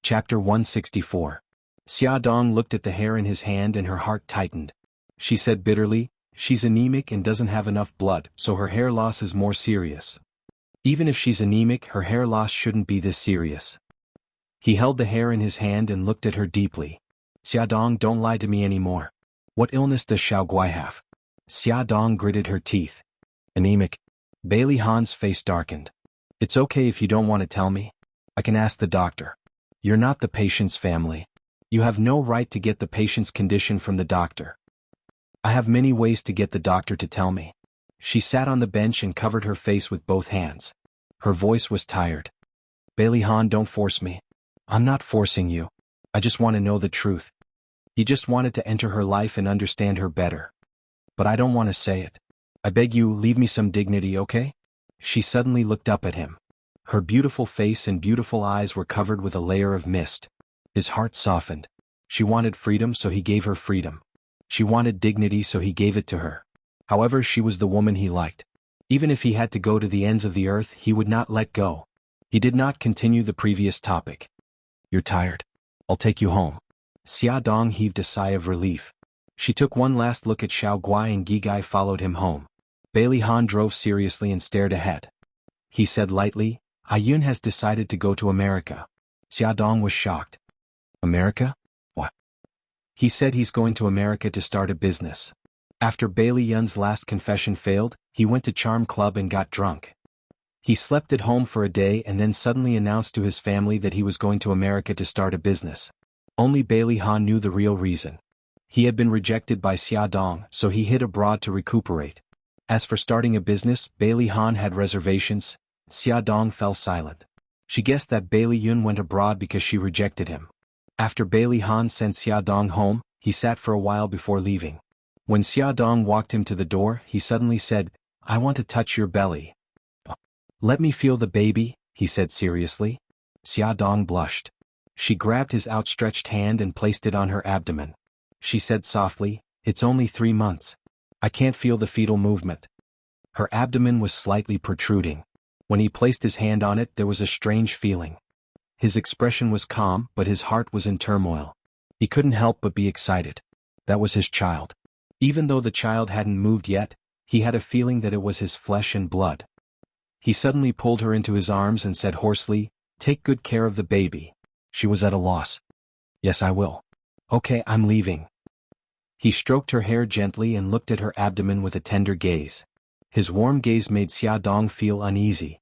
Chapter 164. Xia Dong looked at the hair in his hand and her heart tightened. She said bitterly, "She's anemic and doesn't have enough blood, so her hair loss is more serious. Even if she's anemic, her hair loss shouldn't be this serious." He held the hair in his hand and looked at her deeply. "Xia Dong, don't lie to me anymore. What illness does Xiaoguai have?" Xia Dong gritted her teeth. "Anemic." Bailey Han's face darkened. "It's okay if you don't want to tell me. I can ask the doctor. You're not the patient's family. You have no right to get the patient's condition from the doctor." "I have many ways to get the doctor to tell me." She sat on the bench and covered her face with both hands. Her voice was tired. "Bailey Han, don't force me. I'm not forcing you. I just want to know the truth. You just wanted to enter her life and understand her better. But I don't want to say it. I beg you, leave me some dignity, okay?" She suddenly looked up at him. Her beautiful face and beautiful eyes were covered with a layer of mist. His heart softened. She wanted freedom, so he gave her freedom. She wanted dignity, so he gave it to her. However, she was the woman he liked. Even if he had to go to the ends of the earth, he would not let go. He did not continue the previous topic. "You're tired. I'll take you home." Xia Dong heaved a sigh of relief. She took one last look at Xiaoguai and Gigai followed him home. Bailey Han drove seriously and stared ahead. He said lightly, "Ayun has decided to go to America." Xia Dong was shocked. "America? What?" "He said he's going to America to start a business. After Bailey Yun's last confession failed, he went to Charm Club and got drunk. He slept at home for a day and then suddenly announced to his family that he was going to America to start a business. Only Bailey Han knew the real reason. He had been rejected by Xia Dong, so he hid abroad to recuperate. As for starting a business, Bailey Han had reservations." Xia Dong fell silent. She guessed that Bailey Yun went abroad because she rejected him. After Bailey Han sent Xia Dong home, he sat for a while before leaving. When Xia Dong walked him to the door, he suddenly said, "I want to touch your belly." "Let me feel the baby," he said seriously. Xia Dong blushed. She grabbed his outstretched hand and placed it on her abdomen. She said softly, "It's only 3 months. I can't feel the fetal movement." Her abdomen was slightly protruding. When he placed his hand on it, there was a strange feeling. His expression was calm, but his heart was in turmoil. He couldn't help but be excited. That was his child. Even though the child hadn't moved yet, he had a feeling that it was his flesh and blood. He suddenly pulled her into his arms and said hoarsely, "Take good care of the baby." She was at a loss. "Yes, I will." "Okay, I'm leaving." He stroked her hair gently and looked at her abdomen with a tender gaze. His warm gaze made Xia Dong feel uneasy.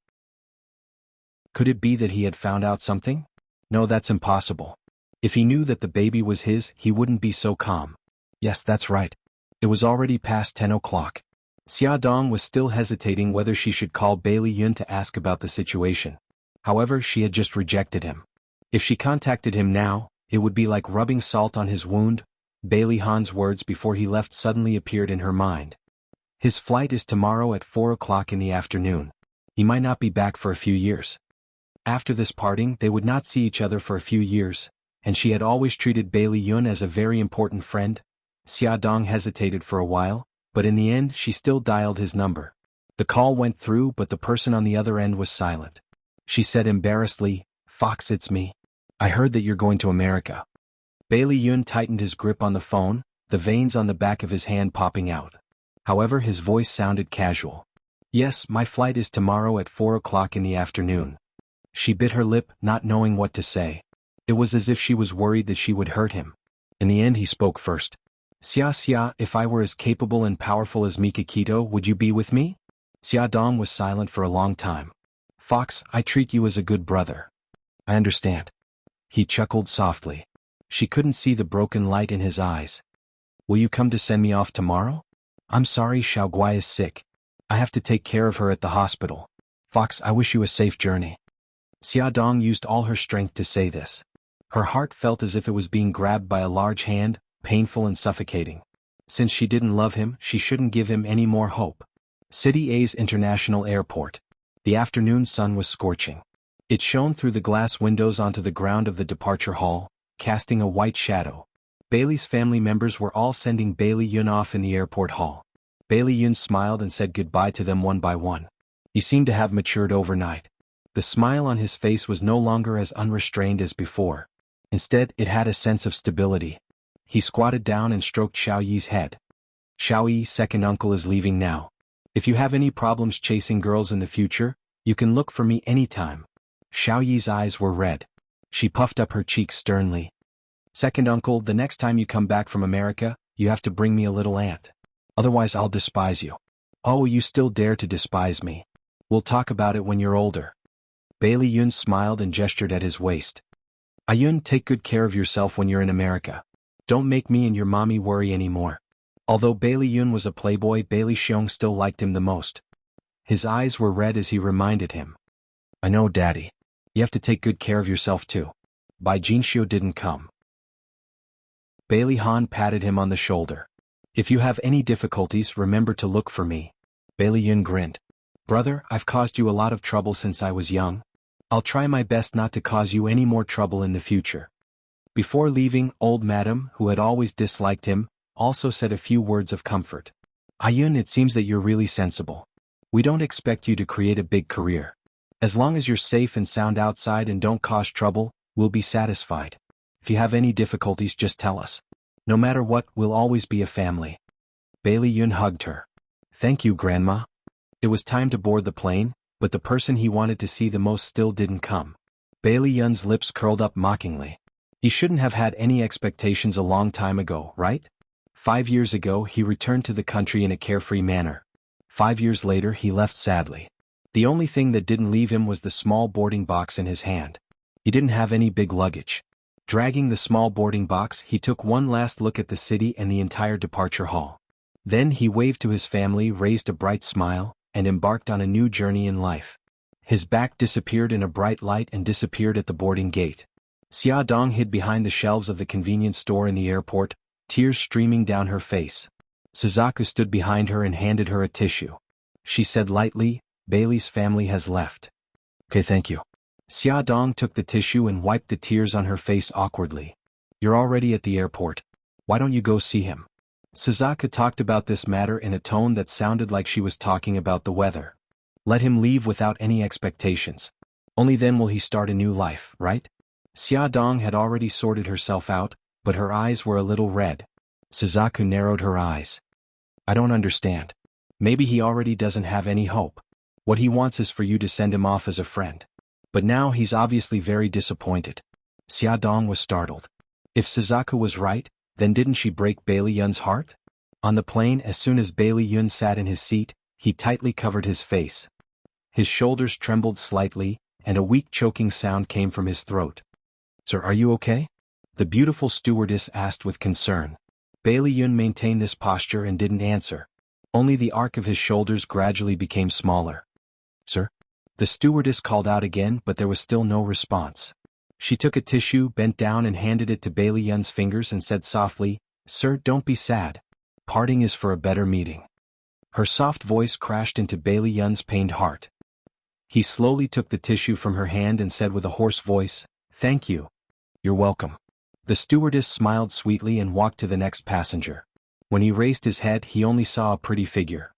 Could it be that he had found out something? No, that's impossible. If he knew that the baby was his, he wouldn't be so calm. Yes, that's right. It was already past 10 o'clock. Xia Dong was still hesitating whether she should call Bailey Yun to ask about the situation. However, she had just rejected him. If she contacted him now, it would be like rubbing salt on his wound. Bailey Han's words before he left suddenly appeared in her mind. His flight is tomorrow at 4 o'clock in the afternoon. He might not be back for a few years. After this parting, they would not see each other for a few years, and she had always treated Bailey Yun as a very important friend. Xia Dong hesitated for a while, but in the end she still dialed his number. The call went through, but the person on the other end was silent. She said embarrassedly, "Fox, it's me. I heard that you're going to America." Bailey Yun tightened his grip on the phone, the veins on the back of his hand popping out. However, his voice sounded casual. "Yes, my flight is tomorrow at 4 o'clock in the afternoon." She bit her lip, not knowing what to say. It was as if she was worried that she would hurt him. In the end he spoke first. "Xia, if I were as capable and powerful as Mikakito, would you be with me?" Xia Dong was silent for a long time. "Fox, I treat you as a good brother." "I understand." He chuckled softly. She couldn't see the broken light in his eyes. "Will you come to send me off tomorrow?" "I'm sorry, Xiaoguai is sick. I have to take care of her at the hospital. Fox, I wish you a safe journey." Xia Dong used all her strength to say this. Her heart felt as if it was being grabbed by a large hand, painful and suffocating. Since she didn't love him, she shouldn't give him any more hope. City A's International Airport. The afternoon sun was scorching. It shone through the glass windows onto the ground of the departure hall, casting a white shadow. Bailey's family members were all sending Bailey Yun off in the airport hall. Bailey Yun smiled and said goodbye to them one by one. He seemed to have matured overnight. The smile on his face was no longer as unrestrained as before. Instead, it had a sense of stability. He squatted down and stroked Xiaoyi's head. Xiaoyi, second uncle is leaving now. If you have any problems chasing girls in the future, you can look for me anytime. Xiaoyi's eyes were red. She puffed up her cheeks sternly. Second uncle, the next time you come back from America, you have to bring me a little ant. Otherwise I'll despise you. Oh, you still dare to despise me. We'll talk about it when you're older. Bailey Yun smiled and gestured at his waist. Ayun, take good care of yourself when you're in America. Don't make me and your mommy worry anymore. Although Bailey Yun was a playboy, Bailey Xiong still liked him the most. His eyes were red as he reminded him. I know, Daddy. You have to take good care of yourself too. Bai Jinxiu didn't come. Bailey Han patted him on the shoulder. If you have any difficulties, remember to look for me. Bailey Yun grinned. Brother, I've caused you a lot of trouble since I was young. I'll try my best not to cause you any more trouble in the future. Before leaving, old Madam, who had always disliked him, also said a few words of comfort. Ayun, it seems that you're really sensible. We don't expect you to create a big career. As long as you're safe and sound outside and don't cause trouble, we'll be satisfied. If you have any difficulties, just tell us. No matter what, we'll always be a family. Bailey Yun hugged her. Thank you, Grandma. It was time to board the plane, but the person he wanted to see the most still didn't come. Bailey Yun's lips curled up mockingly. He shouldn't have had any expectations a long time ago, right? 5 years ago he returned to the country in a carefree manner. 5 years later he left sadly. The only thing that didn't leave him was the small boarding box in his hand. He didn't have any big luggage. Dragging the small boarding box, he took one last look at the city and the entire departure hall. Then he waved to his family, raised a bright smile, and embarked on a new journey in life. His back disappeared in a bright light and disappeared at the boarding gate. Xia Dong hid behind the shelves of the convenience store in the airport, tears streaming down her face. Suzaku stood behind her and handed her a tissue. She said lightly, Bailey's family has left. Okay, thank you. Xia Dong took the tissue and wiped the tears on her face awkwardly. You're already at the airport. Why don't you go see him? Suzaku talked about this matter in a tone that sounded like she was talking about the weather. Let him leave without any expectations. Only then will he start a new life, right? Xia Dong had already sorted herself out, but her eyes were a little red. Suzaku narrowed her eyes. I don't understand. Maybe he already doesn't have any hope. What he wants is for you to send him off as a friend. But now he's obviously very disappointed. Xia Dong was startled. If Suzaku was right, then didn't she break Bailey Yun's heart? On the plane, as soon as Bailey Yun sat in his seat, he tightly covered his face. His shoulders trembled slightly, and a weak choking sound came from his throat. Sir, are you okay? The beautiful stewardess asked with concern. Bailey Yun maintained this posture and didn't answer. Only the arc of his shoulders gradually became smaller. Sir? The stewardess called out again, but there was still no response. She took a tissue, bent down and handed it to Bailey Yun's fingers and said softly, Sir, don't be sad. Parting is for a better meeting. Her soft voice crashed into Bailey Yun's pained heart. He slowly took the tissue from her hand and said with a hoarse voice, Thank you. You're welcome. The stewardess smiled sweetly and walked to the next passenger. When he raised his head, he only saw a pretty figure.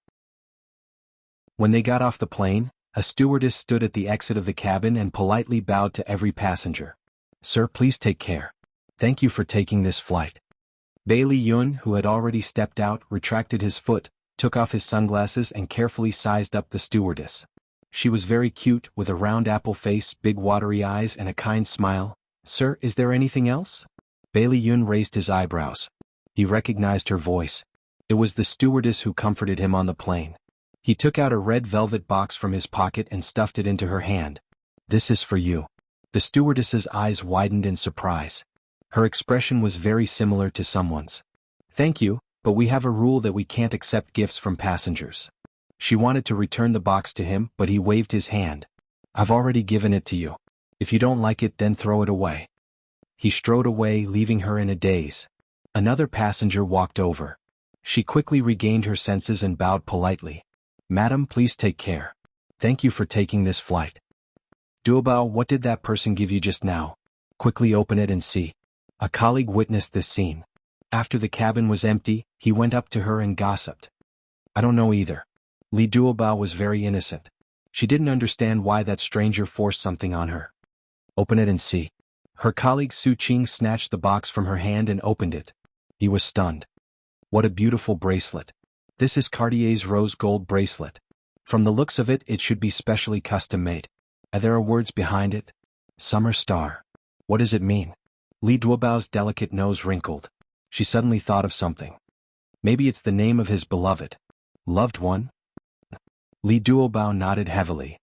When they got off the plane, a stewardess stood at the exit of the cabin and politely bowed to every passenger. Sir, please take care. Thank you for taking this flight. Bailey Yun, who had already stepped out, retracted his foot, took off his sunglasses and carefully sized up the stewardess. She was very cute, with a round apple face, big watery eyes and a kind smile. Sir, is there anything else? Bailey Yun raised his eyebrows. He recognized her voice. It was the stewardess who comforted him on the plane. He took out a red velvet box from his pocket and stuffed it into her hand. This is for you. The stewardess's eyes widened in surprise. Her expression was very similar to someone's. Thank you, but we have a rule that we can't accept gifts from passengers. She wanted to return the box to him, but he waved his hand. I've already given it to you. If you don't like it, then throw it away. He strode away, leaving her in a daze. Another passenger walked over. She quickly regained her senses and bowed politely. Madam, please take care. Thank you for taking this flight. Duobao, what did that person give you just now? Quickly open it and see. A colleague witnessed this scene. After the cabin was empty, he went up to her and gossiped. I don't know either. Li Duobao was very innocent. She didn't understand why that stranger forced something on her. Open it and see. Her colleague Su Qing snatched the box from her hand and opened it. He was stunned. What a beautiful bracelet. This is Cartier's rose gold bracelet. From the looks of it, it should be specially custom made. Are there words behind it? Summer star. What does it mean? Li Duobao's delicate nose wrinkled. She suddenly thought of something. Maybe it's the name of his beloved. Loved one? Li Duobao nodded heavily.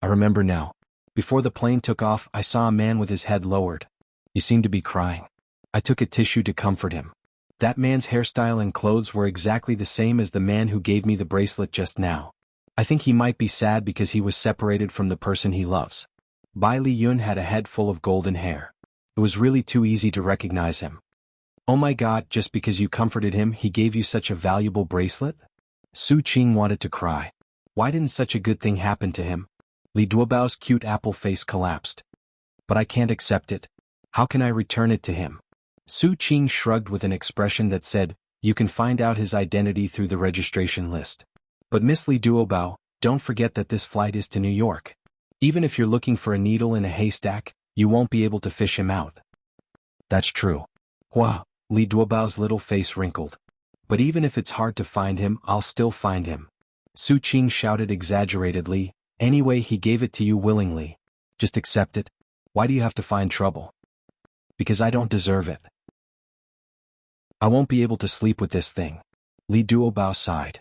I remember now. Before the plane took off, I saw a man with his head lowered. He seemed to be crying. I took a tissue to comfort him. That man's hairstyle and clothes were exactly the same as the man who gave me the bracelet just now. I think he might be sad because he was separated from the person he loves. Bai Li Yun had a head full of golden hair. It was really too easy to recognize him. Oh my God, just because you comforted him, he gave you such a valuable bracelet? Su Qing wanted to cry. Why didn't such a good thing happen to him? Li Duobao's cute apple face collapsed. But I can't accept it. How can I return it to him? Su Qing shrugged with an expression that said, you can find out his identity through the registration list. But Miss Li Duobao, don't forget that this flight is to New York. Even if you're looking for a needle in a haystack, you won't be able to fish him out. That's true. Hua, Li Duobao's little face wrinkled. But even if it's hard to find him, I'll still find him. Su Qing shouted exaggeratedly, anyway he gave it to you willingly. Just accept it. Why do you have to find trouble? Because I don't deserve it. I won't be able to sleep with this thing. Li Duobao sighed.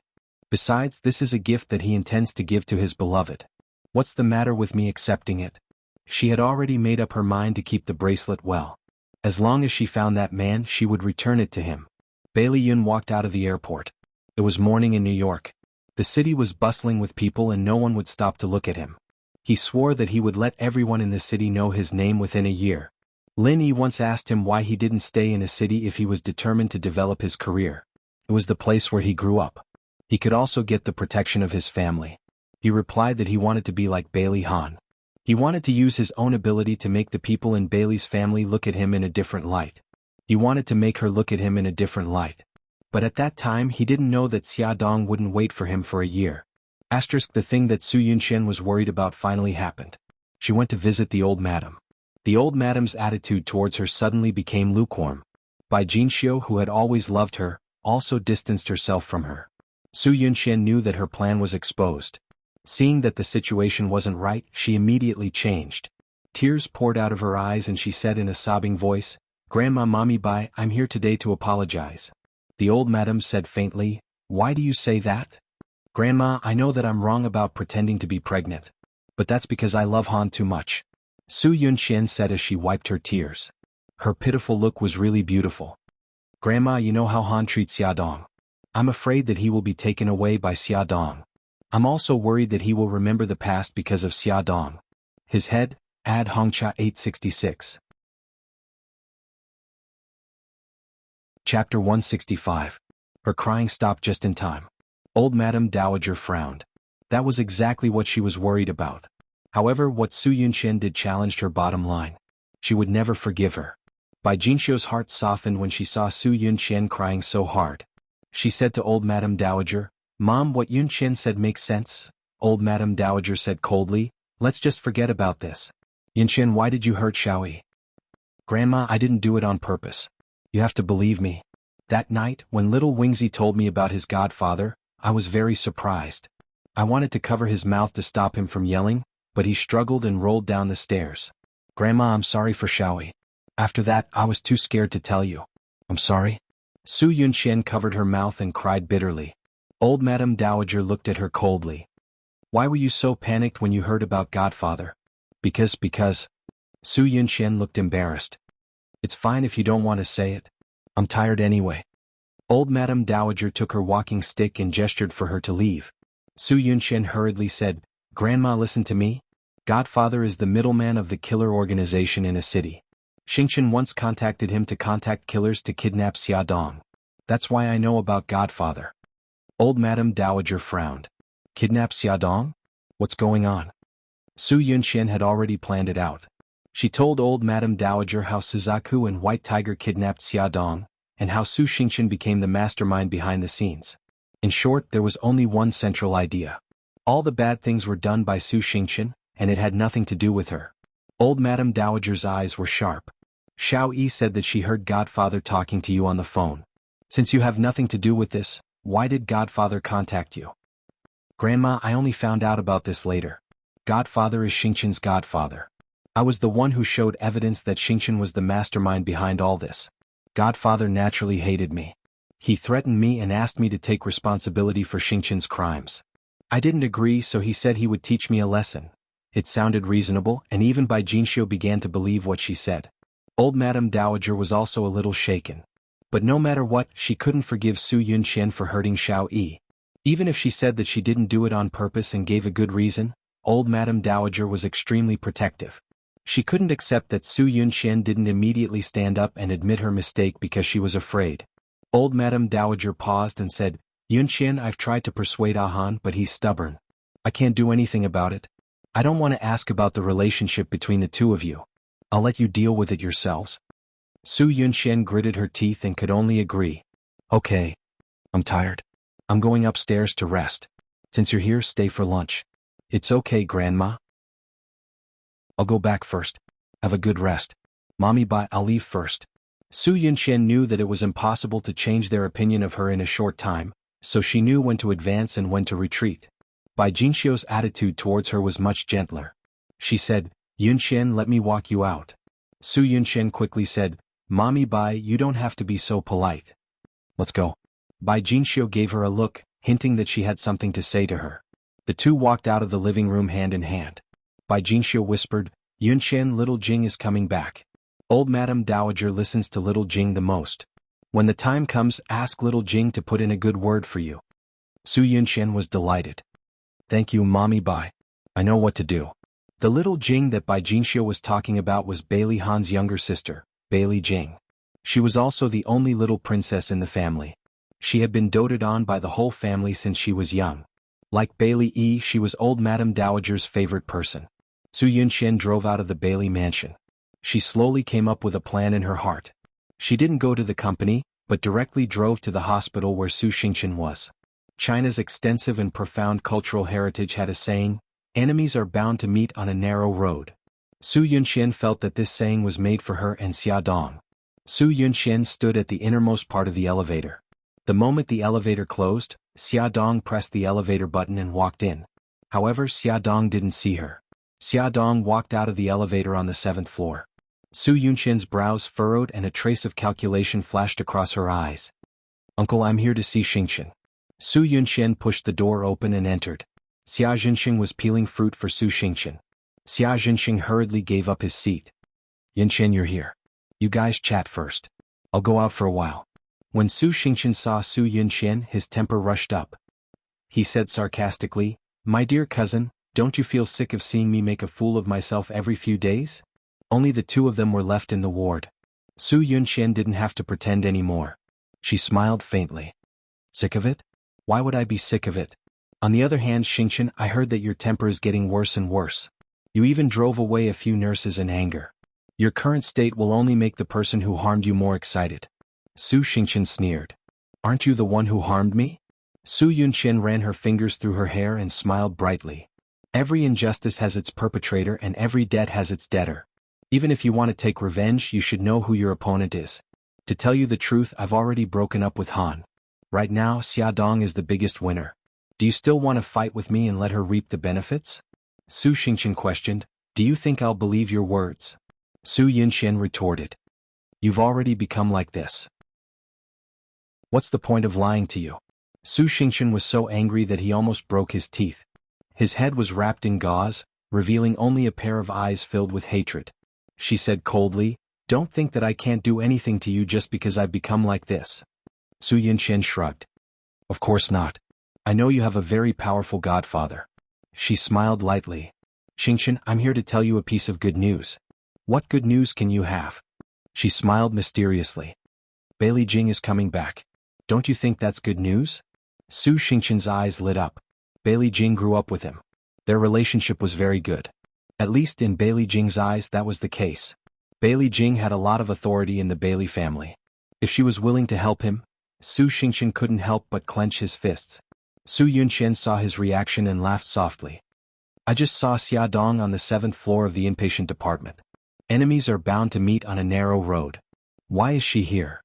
Besides, this is a gift that he intends to give to his beloved. What's the matter with me accepting it? She had already made up her mind to keep the bracelet well. As long as she found that man, she would return it to him. Bai Li Yun walked out of the airport. It was morning in New York. The city was bustling with people and no one would stop to look at him. He swore that he would let everyone in the city know his name within a year. Lin Yi once asked him why he didn't stay in a city if he was determined to develop his career. It was the place where he grew up. He could also get the protection of his family. He replied that he wanted to be like Bailey Han. He wanted to use his own ability to make the people in Bailey's family look at him in a different light. He wanted to make her look at him in a different light. But at that time he didn't know that Xia Dong wouldn't wait for him for a year. The thing that Su Yunxian was worried about finally happened. She went to visit the old madam. The old madam's attitude towards her suddenly became lukewarm. Bai Jinxiu, who had always loved her, also distanced herself from her. Su Yunxian knew that her plan was exposed. Seeing that the situation wasn't right, she immediately changed. Tears poured out of her eyes and she said in a sobbing voice, Grandma Mommy Bai, I'm here today to apologize. The old madam said faintly, Why do you say that? Grandma, I know that I'm wrong about pretending to be pregnant. But that's because I love Han too much. Su Yunxian said as she wiped her tears. Her pitiful look was really beautiful. Grandma, you know how Han treats Xia Dong. I'm afraid that he will be taken away by Xia Dong. I'm also worried that he will remember the past because of Xia Dong. His head, Ad Hongcha 866. Chapter 165. Her crying stopped just in time. Old Madame Dowager frowned. That was exactly what she was worried about. However, what Su Yunxian did challenged her bottom line. She would never forgive her. Bai Jinxiu's heart softened when she saw Su Yunxian crying so hard. She said to Old Madame Dowager, Mom, what Yunxian said makes sense. Old Madame Dowager said coldly, Let's just forget about this. Yunxian, why did you hurt Xiaoyi? Grandma, I didn't do it on purpose. You have to believe me. That night, when little Wingzi told me about his godfather, I was very surprised. I wanted to cover his mouth to stop him from yelling, but he struggled and rolled down the stairs. Grandma, I'm sorry for Xiaoyi. After that, I was too scared to tell you. I'm sorry. Su Yunxian covered her mouth and cried bitterly. Old Madame Dowager looked at her coldly. Why were you so panicked when you heard about Godfather? Because. Su Yunxian looked embarrassed. It's fine if you don't want to say it. I'm tired anyway. Old Madame Dowager took her walking stick and gestured for her to leave. Su Yunxian hurriedly said, Grandma, listen to me. Godfather is the middleman of the killer organization in a city. Xingqian once contacted him to contact killers to kidnap Xia Dong. That's why I know about Godfather. Old Madame Dowager frowned. Kidnap Xia Dong? What's going on? Su Yunxian had already planned it out. She told Old Madame Dowager how Suzaku and White Tiger kidnapped Xia Dong, and how Su Xingqian became the mastermind behind the scenes. In short, there was only one central idea. All the bad things were done by Su Xingqian, and it had nothing to do with her. Old Madame Dowager's eyes were sharp. Xiao Yi said that she heard Godfather talking to you on the phone. Since you have nothing to do with this, why did Godfather contact you? Grandma, I only found out about this later. Godfather is Xianxia's godfather. I was the one who showed evidence that Xianxia was the mastermind behind all this. Godfather naturally hated me. He threatened me and asked me to take responsibility for Xianxia's crimes. I didn't agree, so he said he would teach me a lesson. It sounded reasonable, and even Bai Jinxiu began to believe what she said. Old Madame Dowager was also a little shaken. But no matter what, she couldn't forgive Su Yunqian for hurting Xiao Yi. Even if she said that she didn't do it on purpose and gave a good reason, Old Madame Dowager was extremely protective. She couldn't accept that Su Yunqian didn't immediately stand up and admit her mistake because she was afraid. Old Madame Dowager paused and said, Yunqian, I've tried to persuade Han, but he's stubborn. I can't do anything about it. I don't want to ask about the relationship between the two of you. I'll let you deal with it yourselves. Su Yunqian gritted her teeth and could only agree. Okay. I'm tired. I'm going upstairs to rest. Since you're here, stay for lunch. It's okay, Grandma. I'll go back first. Have a good rest. Mommy, bye, I'll leave first. Su Yunqian knew that it was impossible to change their opinion of her in a short time, so she knew when to advance and when to retreat. Bai Jinxiu's attitude towards her was much gentler. She said, Yunqian, let me walk you out. Su Yunqian quickly said, Mommy, Bai, you don't have to be so polite. Let's go. Bai Jinxiu gave her a look, hinting that she had something to say to her. The two walked out of the living room hand in hand. Bai Jinxiu whispered, Yunqian, little Jing is coming back. Old Madame Dowager listens to little Jing the most. When the time comes, ask little Jing to put in a good word for you. Su Yunqian was delighted. Thank you, Mommy Bai. I know what to do. The little Jing that Bai Jinxiu was talking about was Bailey Han's younger sister, Bailey Jing. She was also the only little princess in the family. She had been doted on by the whole family since she was young. Like Bailey Yi, she was Old Madame Dowager's favorite person. Su Yunqian drove out of the Bailey mansion. She slowly came up with a plan in her heart. She didn't go to the company, but directly drove to the hospital where Su Xianxian was. China's extensive and profound cultural heritage had a saying, enemies are bound to meet on a narrow road. Su Yunqian felt that this saying was made for her and Xia Dong. Su Yunqian stood at the innermost part of the elevator. The moment the elevator closed, Xia Dong pressed the elevator button and walked in. However, Xia Dong didn't see her. Xia Dong walked out of the elevator on the 7th floor. Su Yunqian's brows furrowed and a trace of calculation flashed across her eyes. Uncle, I'm here to see Xianxian. Su Yunqian pushed the door open and entered. Xia Jinxing was peeling fruit for Su Xianxian. Xia Jinxing hurriedly gave up his seat. Yunqian, you're here. You guys chat first. I'll go out for a while. When Su Xianxian saw Su Yunqian, his temper rushed up. He said sarcastically, My dear cousin, don't you feel sick of seeing me make a fool of myself every few days? Only the two of them were left in the ward. Su Yunqian didn't have to pretend anymore. She smiled faintly. Sick of it? Why would I be sick of it? On the other hand, Xianxian, I heard that your temper is getting worse and worse. You even drove away a few nurses in anger. Your current state will only make the person who harmed you more excited. Su Xianxian sneered. Aren't you the one who harmed me? Su Yunqian ran her fingers through her hair and smiled brightly. Every injustice has its perpetrator and every debt has its debtor. Even if you want to take revenge, you should know who your opponent is. To tell you the truth, I've already broken up with Han. Right now, Xia Dong is the biggest winner. Do you still want to fight with me and let her reap the benefits? Su Xianxian questioned. Do you think I'll believe your words? Su Yunqian retorted. You've already become like this. What's the point of lying to you? Su Xianxian was so angry that he almost broke his teeth. His head was wrapped in gauze, revealing only a pair of eyes filled with hatred. She said coldly, Don't think that I can't do anything to you just because I've become like this. Su Yunqian shrugged. Of course not. I know you have a very powerful godfather. She smiled lightly. Xianxian, I'm here to tell you a piece of good news. What good news can you have? She smiled mysteriously. Bailey Jing is coming back. Don't you think that's good news? Su Xianxian's eyes lit up. Bailey Jing grew up with him. Their relationship was very good. At least in Bailey Jing's eyes that was the case. Bailey Jing had a lot of authority in the Bailey family. If she was willing to help him, Su Xianxian couldn't help but clench his fists. Su Yunqian saw his reaction and laughed softly. I just saw Xia Dong on the 7th floor of the inpatient department. Enemies are bound to meet on a narrow road. Why is she here?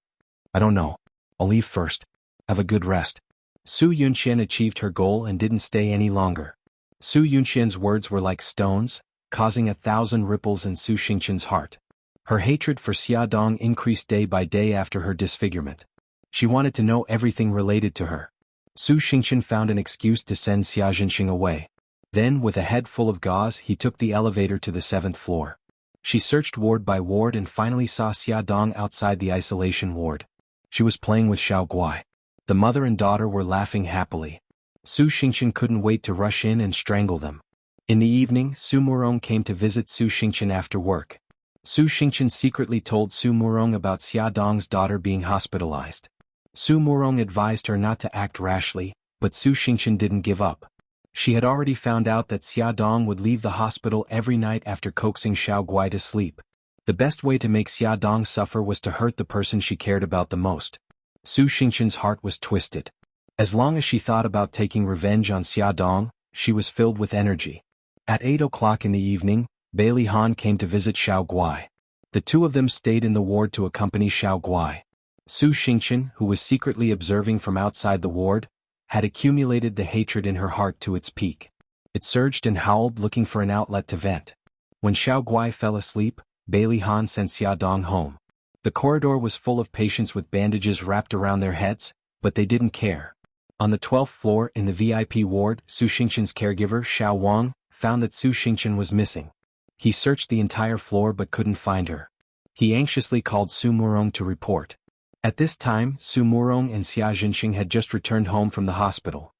I don't know. I'll leave first. Have a good rest. Su Yunqian achieved her goal and didn't stay any longer. Su Yunqian's words were like stones, causing 1,000 ripples in Su Xingqian's heart. Her hatred for Xia Dong increased day by day after her disfigurement. She wanted to know everything related to her. Su Xingqian found an excuse to send Xia Jinxing away. Then, with a head full of gauze, he took the elevator to the 7th floor. She searched ward by ward and finally saw Xia Dong outside the isolation ward. She was playing with Xiao Guai. The mother and daughter were laughing happily. Su Xingqian couldn't wait to rush in and strangle them. In the evening, Su Murong came to visit Su Xingqian after work. Su Xingqian secretly told Su Murong about Xia Dong's daughter being hospitalized. Su Murong advised her not to act rashly, but Su Xingqian didn't give up. She had already found out that Xia Dong would leave the hospital every night after coaxing Xiao Guai to sleep. The best way to make Xia Dong suffer was to hurt the person she cared about the most. Su Xingqian's heart was twisted. As long as she thought about taking revenge on Xia Dong, she was filled with energy. At 8 o'clock in the evening, Bailey Han came to visit Xiao Guai. The two of them stayed in the ward to accompany Xiao Guai. Su Xingqian, who was secretly observing from outside the ward, had accumulated the hatred in her heart to its peak. It surged and howled, looking for an outlet to vent. When Xiao Guai fell asleep, Bailey Han sent Xia Dong home. The corridor was full of patients with bandages wrapped around their heads, but they didn't care. On the 12th floor in the VIP ward, Su Xingqian's caregiver, xuanhuan, found that Su Xingqian was missing. He searched the entire floor but couldn't find her. He anxiously called Su Murong to report. At this time, Su Murong and Xia Jinxing had just returned home from the hospital.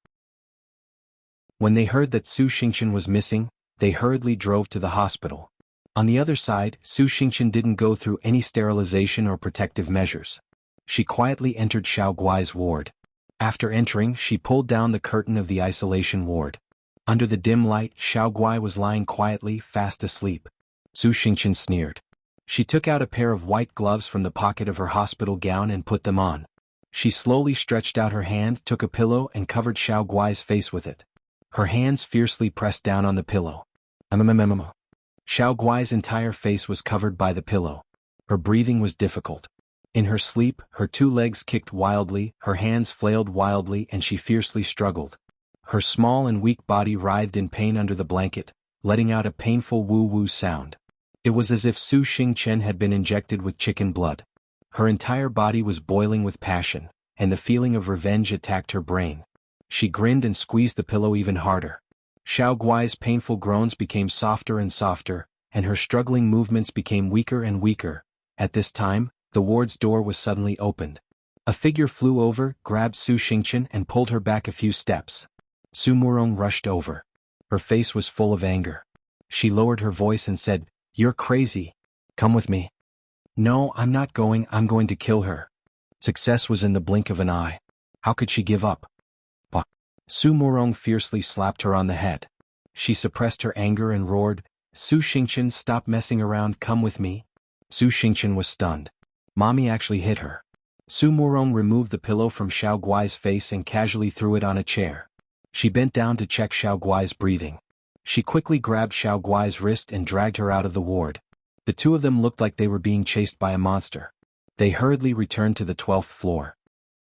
When they heard that Su Xingqian was missing, they hurriedly drove to the hospital. On the other side, Su Xingqian didn't go through any sterilization or protective measures. She quietly entered Xiao Guai's ward. After entering, she pulled down the curtain of the isolation ward. Under the dim light, Xiao Guai was lying quietly, fast asleep. Su Xingqian sneered. She took out a pair of white gloves from the pocket of her hospital gown and put them on. She slowly stretched out her hand, took a pillow and covered Xiao Guai's face with it. Her hands fiercely pressed down on the pillow. Xiao Guai's entire face was covered by the pillow. Her breathing was difficult. In her sleep, her two legs kicked wildly, her hands flailed wildly, and she fiercely struggled. Her small and weak body writhed in pain under the blanket, letting out a painful woo-woo sound. It was as if Su Xingqian had been injected with chicken blood. Her entire body was boiling with passion, and the feeling of revenge attacked her brain. She grinned and squeezed the pillow even harder. Xiao Guai's painful groans became softer and softer, and her struggling movements became weaker and weaker. At this time, the ward's door was suddenly opened. A figure flew over, grabbed Su Xingqian and pulled her back a few steps. Su Murong rushed over. Her face was full of anger. She lowered her voice and said, "You're crazy. Come with me." "No, I'm not going, I'm going to kill her." Success was in the blink of an eye. How could she give up? Bah. Su Murong fiercely slapped her on the head. She suppressed her anger and roared, "Su Xingqian, stop messing around, come with me." Su Xingqian was stunned. Mommy actually hit her. Su Murong removed the pillow from Xiao Guai's face and casually threw it on a chair. She bent down to check Xiao Guai's breathing. She quickly grabbed Xiao Guai's wrist and dragged her out of the ward. The two of them looked like they were being chased by a monster. They hurriedly returned to the 12th floor.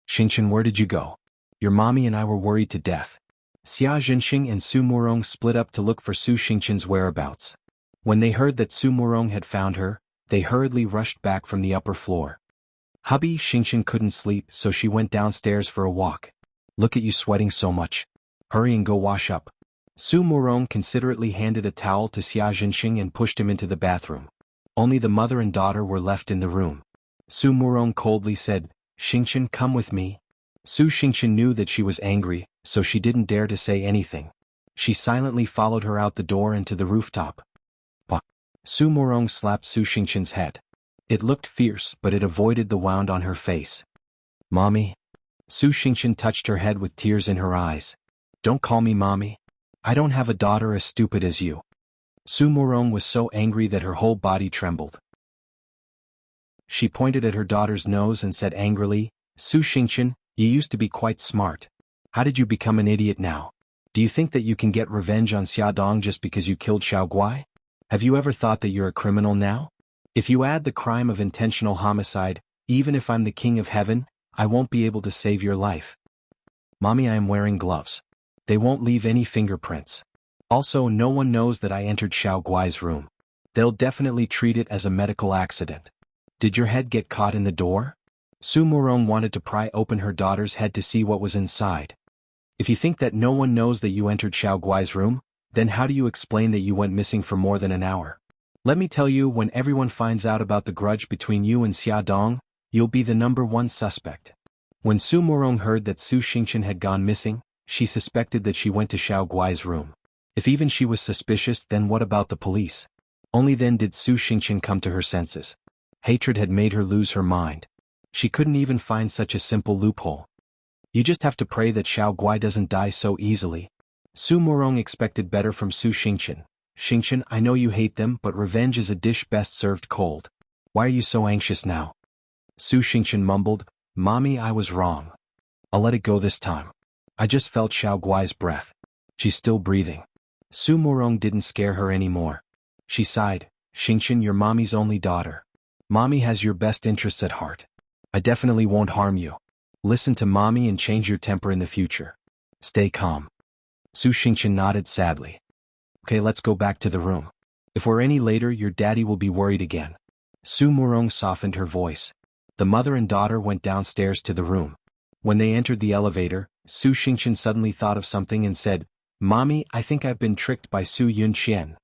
"Xingqian, where did you go? Your mommy and I were worried to death." Xia Jinxing and Su Murong split up to look for Su Xingqian's whereabouts. When they heard that Su Murong had found her, they hurriedly rushed back from the upper floor. Hubby Xingqian couldn't sleep, so she went downstairs for a walk. "Look at you sweating so much. Hurry and go wash up." Su Murong considerately handed a towel to Xia Jinxing and pushed him into the bathroom. Only the mother and daughter were left in the room. Su Murong coldly said, "Xingqian, come with me." Su Xingqian knew that she was angry, so she didn't dare to say anything. She silently followed her out the door and to the rooftop. Bah. Su Murong slapped Su Xingqian's head. It looked fierce, but it avoided the wound on her face. "Mommy?" Su Xingqian touched her head with tears in her eyes. "Don't call me mommy. I don't have a daughter as stupid as you." Su Murong was so angry that her whole body trembled. She pointed at her daughter's nose and said angrily, "Su Xingqian, you used to be quite smart. How did you become an idiot now?" Do you think that you can get revenge on Xiaodong just because you killed Xiao Guai? Have you ever thought that you're a criminal now? If you add the crime of intentional homicide, even if I'm the king of heaven, I won't be able to save your life. Mommy, I am wearing gloves. They won't leave any fingerprints. Also, no one knows that I entered Xiao Guai's room. They'll definitely treat it as a medical accident. Did your head get caught in the door? Su Murong wanted to pry open her daughter's head to see what was inside. If you think that no one knows that you entered Xiao Guai's room, then how do you explain that you went missing for more than an hour? Let me tell you, when everyone finds out about the grudge between you and Xiaodong, you'll be the #1 suspect. When Su Murong heard that Su Xingqian had gone missing, she suspected that she went to Xiao Guai's room. If even she was suspicious, then what about the police? Only then did Su Xingqian come to her senses. Hatred had made her lose her mind. She couldn't even find such a simple loophole. You just have to pray that Xiao Guai doesn't die so easily. Su Murong expected better from Su Xingqian. Xingqian, I know you hate them, but revenge is a dish best served cold. Why are you so anxious now? Su Xingqian mumbled, Mommy, I was wrong. I'll let it go this time. I just felt Xiao Guai's breath. She's still breathing. Su Murong didn't scare her anymore. She sighed, Xingqian, you're Mommy's only daughter. Mommy has your best interests at heart. I definitely won't harm you. Listen to Mommy and change your temper in the future. Stay calm. Su Xingqian nodded sadly. Okay, let's go back to the room. If we're any later, your daddy will be worried again. Su Murong softened her voice. The mother and daughter went downstairs to the room. When they entered the elevator, Su Xingqian suddenly thought of something and said, Mommy, I think I've been tricked by Su Yunqian.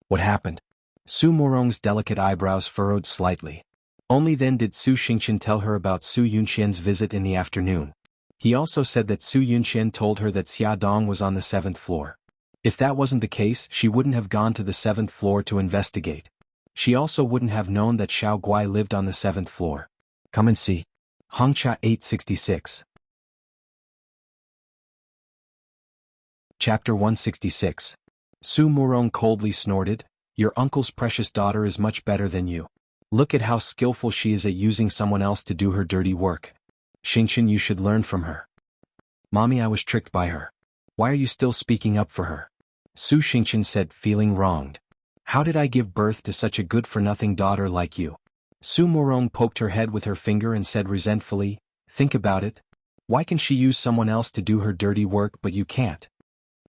What happened? Su Murong's delicate eyebrows furrowed slightly. Only then did Su Xingqian tell her about Su Yunqian's visit in the afternoon. He also said that Su Yunqian told her that Xiaodong was on the 7th floor. If that wasn't the case, she wouldn't have gone to the 7th floor to investigate. She also wouldn't have known that Xiao Guai lived on the 7th floor. Come and see. Hongcha 866. Chapter 166. Su Murong coldly snorted, Your uncle's precious daughter is much better than you. Look at how skillful she is at using someone else to do her dirty work. Xingqian, you should learn from her. Mommy, I was tricked by her. Why are you still speaking up for her? Su Xingqian said, feeling wronged. How did I give birth to such a good-for-nothing daughter like you? Su Murong poked her head with her finger and said resentfully, Think about it. Why can she use someone else to do her dirty work but you can't?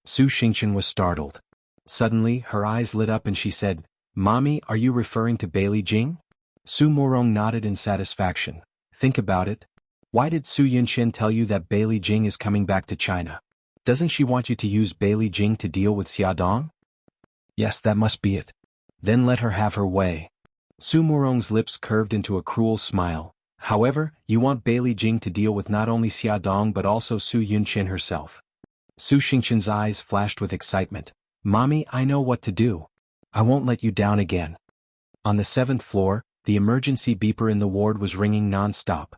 Su Xingqian was startled. Suddenly, her eyes lit up and she said, Mommy, are you referring to Beili Jing? Su Murong nodded in satisfaction. Think about it. Why did Su Yunqian tell you that Beili Jing is coming back to China? Doesn't she want you to use Beili Jing to deal with Xiaodong? Yes, that must be it. Then let her have her way. Su Murong's lips curved into a cruel smile. However, you want Beili Jing to deal with not only Xiaodong but also Su Yunqian herself. Su Xingqian's eyes flashed with excitement. Mommy, I know what to do. I won't let you down again. On the 7th floor, the emergency beeper in the ward was ringing non-stop.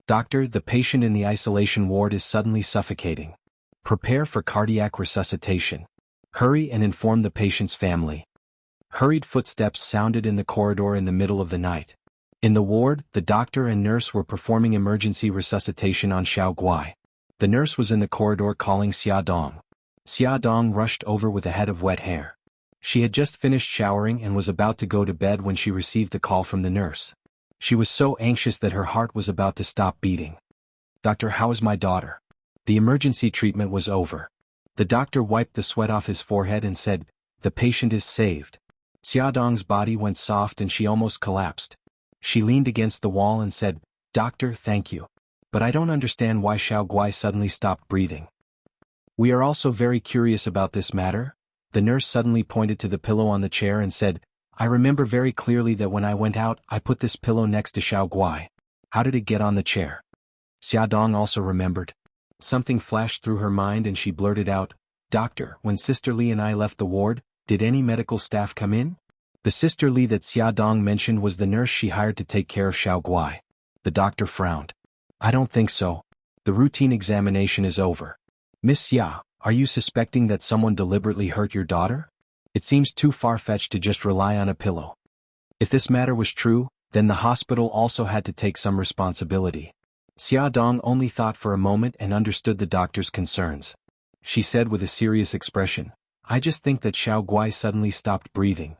Doctor, the patient in the isolation ward is suddenly suffocating. Prepare for cardiac resuscitation. Hurry and inform the patient's family. Hurried footsteps sounded in the corridor in the middle of the night. In the ward, the doctor and nurse were performing emergency resuscitation on Xiao Guai. The nurse was in the corridor calling Xiaodong. Xiaodong rushed over with a head of wet hair. She had just finished showering and was about to go to bed when she received the call from the nurse. She was so anxious that her heart was about to stop beating. Doctor, how is my daughter? The emergency treatment was over. The doctor wiped the sweat off his forehead and said, The patient is saved. Xiaodong's body went soft and she almost collapsed. She leaned against the wall and said, Doctor, thank you. But I don't understand why Xiao Guai suddenly stopped breathing. We are also very curious about this matter. The nurse suddenly pointed to the pillow on the chair and said, I remember very clearly that when I went out, I put this pillow next to Xiao Guai. How did it get on the chair? Xiaodong also remembered. Something flashed through her mind and she blurted out, Doctor, when Sister Li and I left the ward, did any medical staff come in? The Sister Li that Xiaodong mentioned was the nurse she hired to take care of Xiao Guai. The doctor frowned. I don't think so. The routine examination is over. Miss Xia, are you suspecting that someone deliberately hurt your daughter? It seems too far-fetched to just rely on a pillow. If this matter was true, then the hospital also had to take some responsibility. Xiaodong only thought for a moment and understood the doctor's concerns. she said with a serious expression. I just think that Xiao Guai suddenly stopped breathing.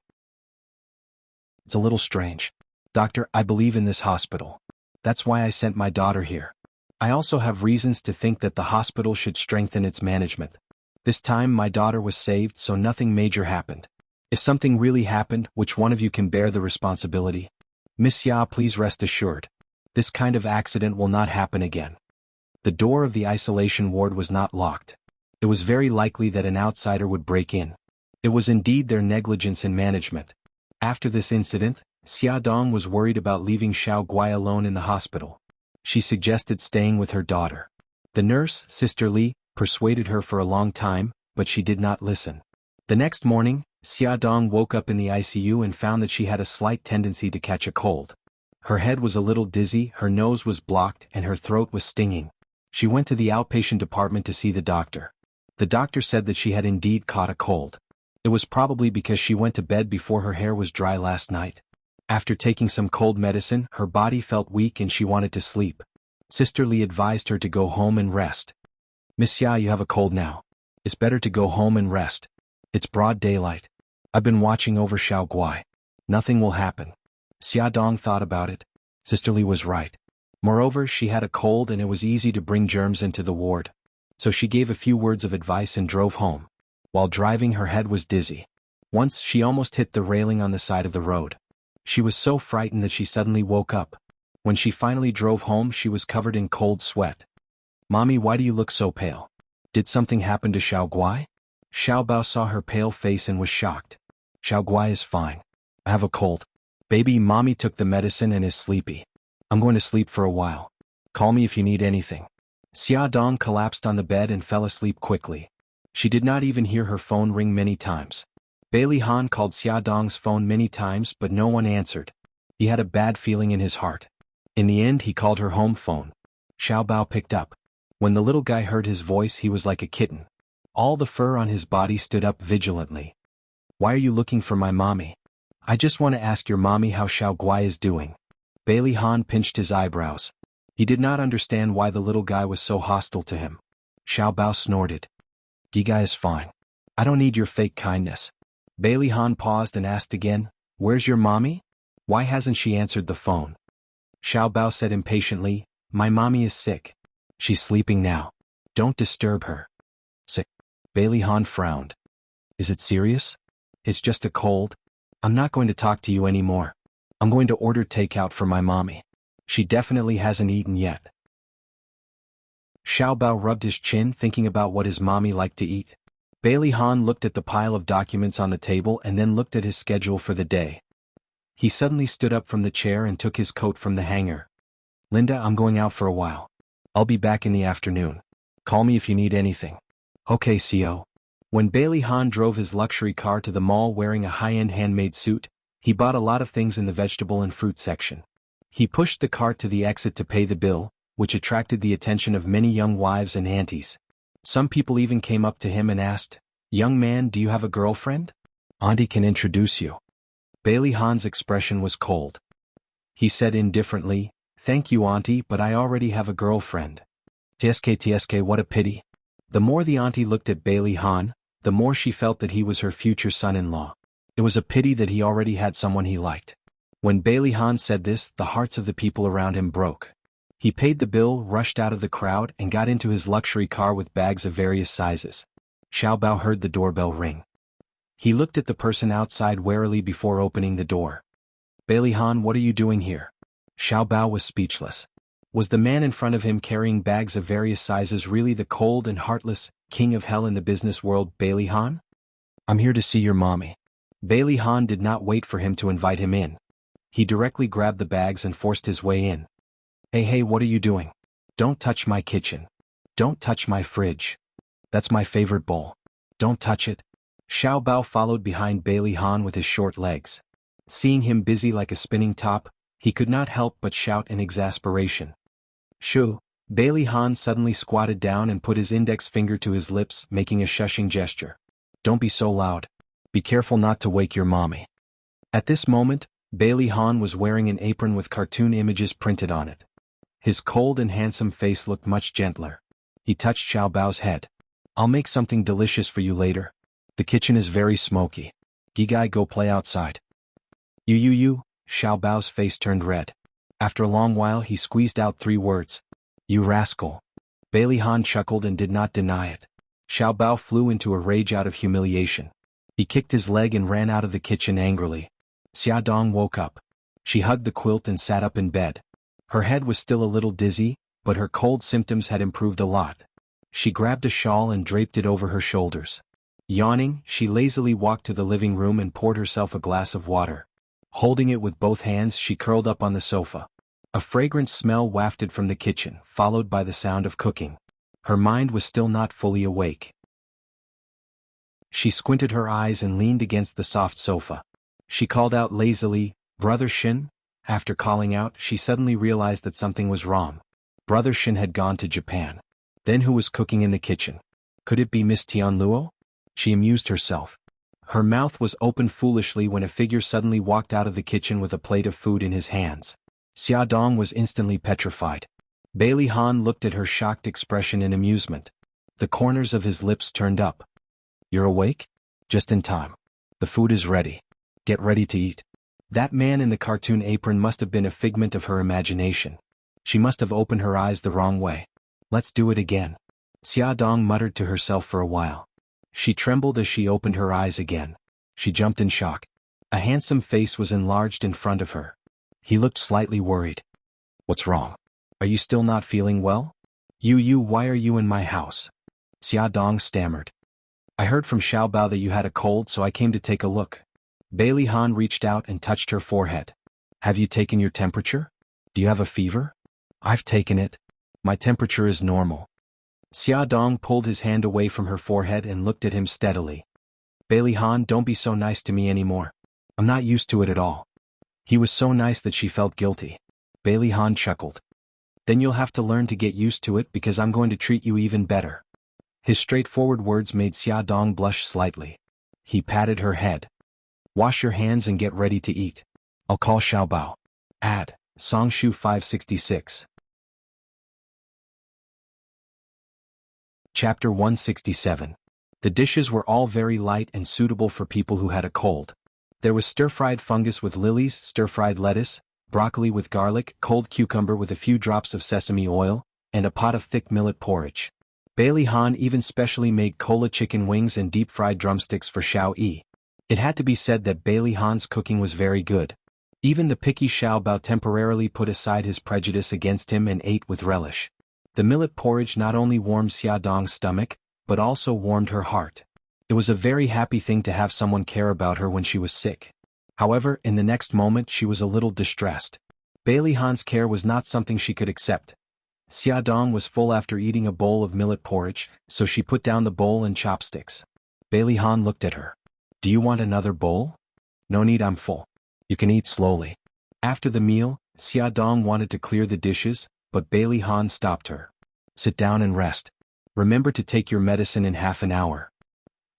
It's a little strange. Doctor, I believe in this hospital. That's why I sent my daughter here. I also have reasons to think that the hospital should strengthen its management. This time my daughter was saved, so nothing major happened. If something really happened, which one of you can bear the responsibility? Miss Ya, please rest assured. This kind of accident will not happen again. The door of the isolation ward was not locked. It was very likely that an outsider would break in. It was indeed their negligence in management. After this incident, Xia Dong was worried about leaving Xiao Guai alone in the hospital. She suggested staying with her daughter. The nurse, Sister Li, persuaded her for a long time, but she did not listen. The next morning, Xia Dong woke up in the ICU and found that she had a slight tendency to catch a cold. Her head was a little dizzy, her nose was blocked, and her throat was stinging. She went to the outpatient department to see the doctor. The doctor said that she had indeed caught a cold. It was probably because she went to bed before her hair was dry last night. After taking some cold medicine, her body felt weak and she wanted to sleep. Sister Li advised her to go home and rest. Miss Ya, you have a cold now. It's better to go home and rest. It's broad daylight. I've been watching over Xiao Guai. Nothing will happen. Xia Dong thought about it. Sister Li was right. Moreover, she had a cold and it was easy to bring germs into the ward. So she gave a few words of advice and drove home. While driving, her head was dizzy. Once, she almost hit the railing on the side of the road. She was so frightened that she suddenly woke up. When she finally drove home, she was covered in cold sweat. Mommy, why do you look so pale? Did something happen to Xiao Guai? Xiao Bao saw her pale face and was shocked. Xiao Guai is fine. I have a cold. Baby, Mommy took the medicine and is sleepy. I'm going to sleep for a while. Call me if you need anything. Xia Dong collapsed on the bed and fell asleep quickly. She did not even hear her phone ring many times. Bailey Han called Xia Dong's phone many times but no one answered. He had a bad feeling in his heart. In the end, he called her home phone. Xiao Bao picked up. When the little guy heard his voice, he was like a kitten. All the fur on his body stood up vigilantly. Why are you looking for my mommy? I just want to ask your mommy how Xiao Guai is doing. Bailey Han pinched his eyebrows. He did not understand why the little guy was so hostile to him. Xiao Bao snorted. Giga is fine. I don't need your fake kindness. Bailey Han paused and asked again, where's your mommy? Why hasn't she answered the phone? Xiao Bao said impatiently, my mommy is sick. She's sleeping now. Don't disturb her. Sick. Bailey Han frowned. Is it serious? It's just a cold. I'm not going to talk to you anymore. I'm going to order takeout for my mommy. She definitely hasn't eaten yet. Xiao Bao rubbed his chin thinking about what his mommy liked to eat. Bailey Han looked at the pile of documents on the table and then looked at his schedule for the day. He suddenly stood up from the chair and took his coat from the hanger. Linda, I'm going out for a while. I'll be back in the afternoon. Call me if you need anything. Okay, CO. When Bailey Han drove his luxury car to the mall wearing a high-end handmade suit, he bought a lot of things in the vegetable and fruit section. He pushed the cart to the exit to pay the bill, which attracted the attention of many young wives and aunties. Some people even came up to him and asked, young man, do you have a girlfriend? Auntie can introduce you. Bailey Han's expression was cold. He said indifferently, thank you auntie, but I already have a girlfriend. TSK, what a pity. The more the auntie looked at Bailey Han, the more she felt that he was her future son-in-law. It was a pity that he already had someone he liked. When Bailey Han said this, the hearts of the people around him broke. He paid the bill, rushed out of the crowd, and got into his luxury car with bags of various sizes. Xiao Bao heard the doorbell ring. He looked at the person outside warily before opening the door. Bailey Han, what are you doing here? Xiao Bao was speechless. Was the man in front of him carrying bags of various sizes really the cold and heartless king of hell in the business world, Bailey Han? I'm here to see your mommy. Bailey Han did not wait for him to invite him in. He directly grabbed the bags and forced his way in. Hey, what are you doing? Don't touch my kitchen. Don't touch my fridge. That's my favorite bowl. Don't touch it. Xiao Bao followed behind Bailey Han with his short legs. Seeing him busy like a spinning top, he could not help but shout in exasperation. Shoo! Bailey Han suddenly squatted down and put his index finger to his lips, making a shushing gesture. Don't be so loud. Be careful not to wake your mommy. At this moment, Bailey Han was wearing an apron with cartoon images printed on it. His cold and handsome face looked much gentler. He touched Xiao Bao's head. I'll make something delicious for you later. The kitchen is very smoky. Gigai, go play outside. You, Xiao Bao's face turned red. After a long while he squeezed out 3 words. You rascal. Bailey Han chuckled and did not deny it. Xiao Bao flew into a rage out of humiliation. He kicked his leg and ran out of the kitchen angrily. Xia Dong woke up. She hugged the quilt and sat up in bed. Her head was still a little dizzy, but her cold symptoms had improved a lot. She grabbed a shawl and draped it over her shoulders. Yawning, she lazily walked to the living room and poured herself a glass of water. Holding it with both hands, she curled up on the sofa. A fragrant smell wafted from the kitchen, followed by the sound of cooking. Her mind was still not fully awake. She squinted her eyes and leaned against the soft sofa. She called out lazily, "Brother Shin?" After calling out, she suddenly realized that something was wrong. Brother Shin had gone to Japan. Then who was cooking in the kitchen? Could it be Miss Tianluo? She amused herself. Her mouth was open foolishly when a figure suddenly walked out of the kitchen with a plate of food in his hands. Xia Dong was instantly petrified. Bailey Han looked at her shocked expression in amusement. The corners of his lips turned up. You're awake? Just in time. The food is ready. Get ready to eat. That man in the cartoon apron must have been a figment of her imagination. She must have opened her eyes the wrong way. Let's do it again. Xia Dong muttered to herself for a while. She trembled as she opened her eyes again. She jumped in shock. A handsome face was enlarged in front of her. He looked slightly worried. What's wrong? Are you still not feeling well? Why are you in my house? Xia Dong stammered. I heard from Xiao Bao that you had a cold, so I came to take a look. Bailey Han reached out and touched her forehead. Have you taken your temperature? Do you have a fever? I've taken it. My temperature is normal. Xia Dong pulled his hand away from her forehead and looked at him steadily. Bailey Han, don't be so nice to me anymore. I'm not used to it at all. He was so nice that she felt guilty. Bailey Han chuckled. Then you'll have to learn to get used to it because I'm going to treat you even better. His straightforward words made Xia Dong blush slightly. He patted her head. Wash your hands and get ready to eat. I'll call Xiao Bao. Add, Songshu 566. Chapter 167. The dishes were all very light and suitable for people who had a cold. There was stir-fried fungus with lilies, stir-fried lettuce, broccoli with garlic, cold cucumber with a few drops of sesame oil, and a pot of thick millet porridge. Bailey Han even specially made cola chicken wings and deep-fried drumsticks for Xiao Yi. It had to be said that Bailey Han's cooking was very good. Even the picky Xiao Bao temporarily put aside his prejudice against him and ate with relish. The millet porridge not only warmed Xia Dong's stomach, but also warmed her heart. It was a very happy thing to have someone care about her when she was sick. However, in the next moment she was a little distressed. Bailey Han's care was not something she could accept. Xia Dong was full after eating a bowl of millet porridge, so she put down the bowl and chopsticks. Bailey Han looked at her. Do you want another bowl? No need, I'm full. You can eat slowly. After the meal, Xia Dong wanted to clear the dishes, but Bailey Han stopped her. Sit down and rest. Remember to take your medicine in half an hour.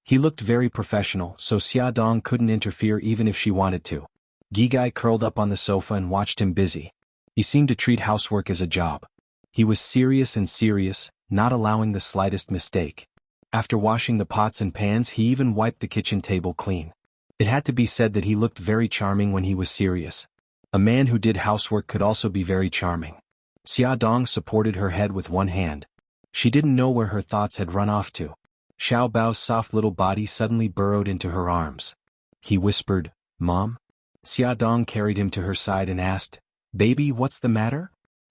He looked very professional, so Xia Dong couldn't interfere even if she wanted to. Gigai curled up on the sofa and watched him busy. He seemed to treat housework as a job. He was serious, not allowing the slightest mistake. After washing the pots and pans, he even wiped the kitchen table clean. It had to be said that he looked very charming when he was serious. A man who did housework could also be very charming. Xia Dong supported her head with one hand. She didn't know where her thoughts had run off to. Xiao Bao's soft little body suddenly burrowed into her arms. He whispered, "Mom?" Xia Dong carried him to her side and asked, "Baby, what's the matter?"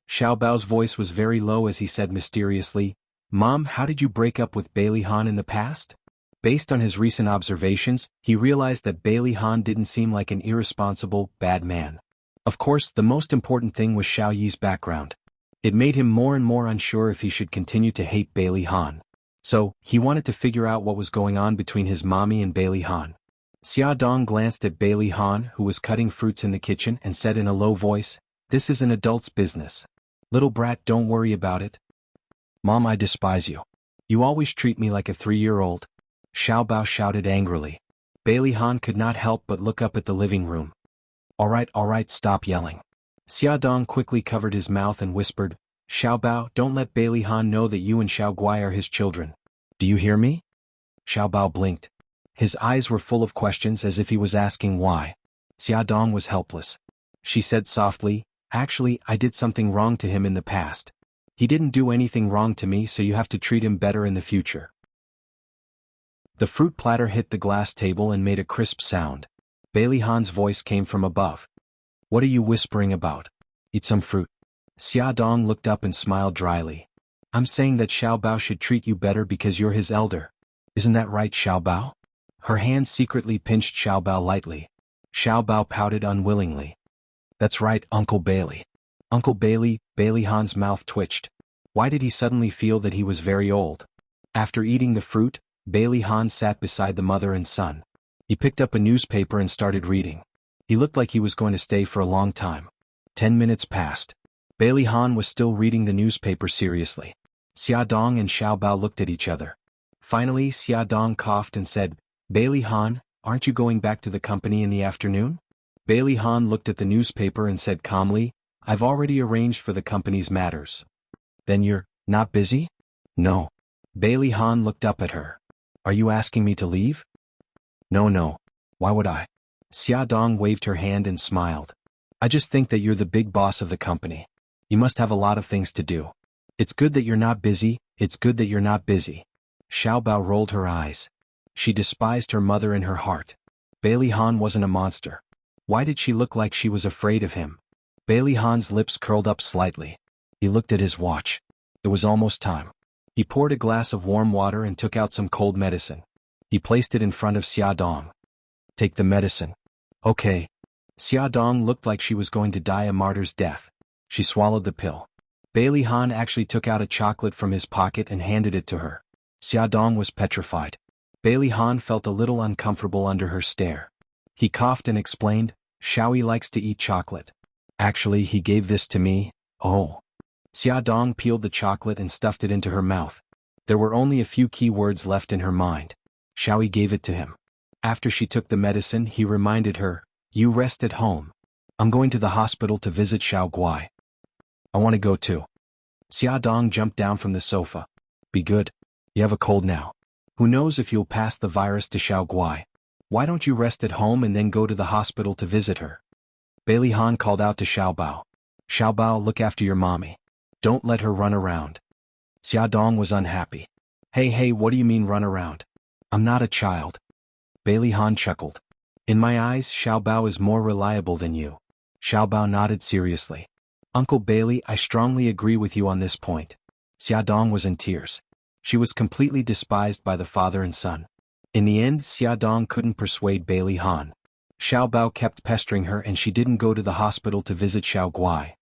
Xiao Bao's voice was very low as he said mysteriously, "Mom, how did you break up with Bailey Han in the past?" Based on his recent observations, he realized that Bailey Han didn't seem like an irresponsible, bad man. Of course, the most important thing was Xiao Yi's background. It made him more and more unsure if he should continue to hate Bailey Han. So, he wanted to figure out what was going on between his mommy and Bailey Han. Xia Dong glanced at Bailey Han, who was cutting fruits in the kitchen, and said in a low voice, "This is an adult's business. Little brat, don't worry about it." "Mom, I despise you. You always treat me like a 3-year-old. Xiao Bao shouted angrily. Bailey Han could not help but look up at the living room. All right, stop yelling." Xia Dong quickly covered his mouth and whispered, "Xiao Bao, don't let Bailey Han know that you and Xiao Guai are his children. Do you hear me? Xiaobao blinked. His eyes were full of questions as if he was asking why. Xiaodong was helpless. She said softly, "Actually, I did something wrong to him in the past. He didn't do anything wrong to me, so you have to treat him better in the future." The fruit platter hit the glass table and made a crisp sound. Bailey Han's voice came from above. "What are you whispering about? Eat some fruit." Xiaodong looked up and smiled dryly. "I'm saying that Xiaobao should treat you better because you're his elder. Isn't that right, Xiaobao?" Her hand secretly pinched Xiaobao lightly. Xiaobao pouted unwillingly. "That's right, Uncle Bailey." Uncle Bailey, Bailey Han's mouth twitched. Why did he suddenly feel that he was very old? After eating the fruit, Bailey Han sat beside the mother and son. He picked up a newspaper and started reading. He looked like he was going to stay for a long time. 10 minutes passed. Bailey Han was still reading the newspaper seriously. Xiaodong and Xiaobao looked at each other. Finally, Xiaodong coughed and said, "Bailey Han, aren't you going back to the company in the afternoon?" Bailey Han looked at the newspaper and said calmly, "I've already arranged for the company's matters." "Then you're not busy?" "No." Bailey Han looked up at her. "Are you asking me to leave?" No. Why would I?" Xiaodong waved her hand and smiled. "I just think that you're the big boss of the company. You must have a lot of things to do. It's good that you're not busy, it's good that you're not busy." Xiaobao rolled her eyes. She despised her mother in her heart. Bailey Han wasn't a monster. Why did she look like she was afraid of him? Bailey Han's lips curled up slightly. He looked at his watch. It was almost time. He poured a glass of warm water and took out some cold medicine. He placed it in front of Xiaodong. "Take the medicine." "Okay." Xiaodong looked like she was going to die a martyr's death. She swallowed the pill. Bailey Han actually took out a chocolate from his pocket and handed it to her. Xiaodong was petrified. Bailey Han felt a little uncomfortable under her stare. He coughed and explained, "Xiaoyi likes to eat chocolate. Actually, he gave this to me." "Oh." Xiaodong peeled the chocolate and stuffed it into her mouth. There were only a few key words left in her mind. Xiaoyi gave it to him. After she took the medicine, he reminded her, "You rest at home. I'm going to the hospital to visit Xiaoguai." "I want to go too." Xiaodong jumped down from the sofa. "Be good. You have a cold now. Who knows if you'll pass the virus to Xiaoguai. Why don't you rest at home and then go to the hospital to visit her?" Bailey Han called out to Xiaobao. "Xiaobao, look after your mommy. Don't let her run around." Xiaodong was unhappy. Hey, what do you mean run around? I'm not a child." Bailey Han chuckled. "In my eyes, Xiaobao is more reliable than you." Xiaobao nodded seriously. "Uncle Bailey, I strongly agree with you on this point." Xiaodong was in tears. She was completely despised by the father and son. In the end, Xiaodong couldn't persuade Bailey Han. Xiaobao kept pestering her and she didn't go to the hospital to visit Xiaoguai.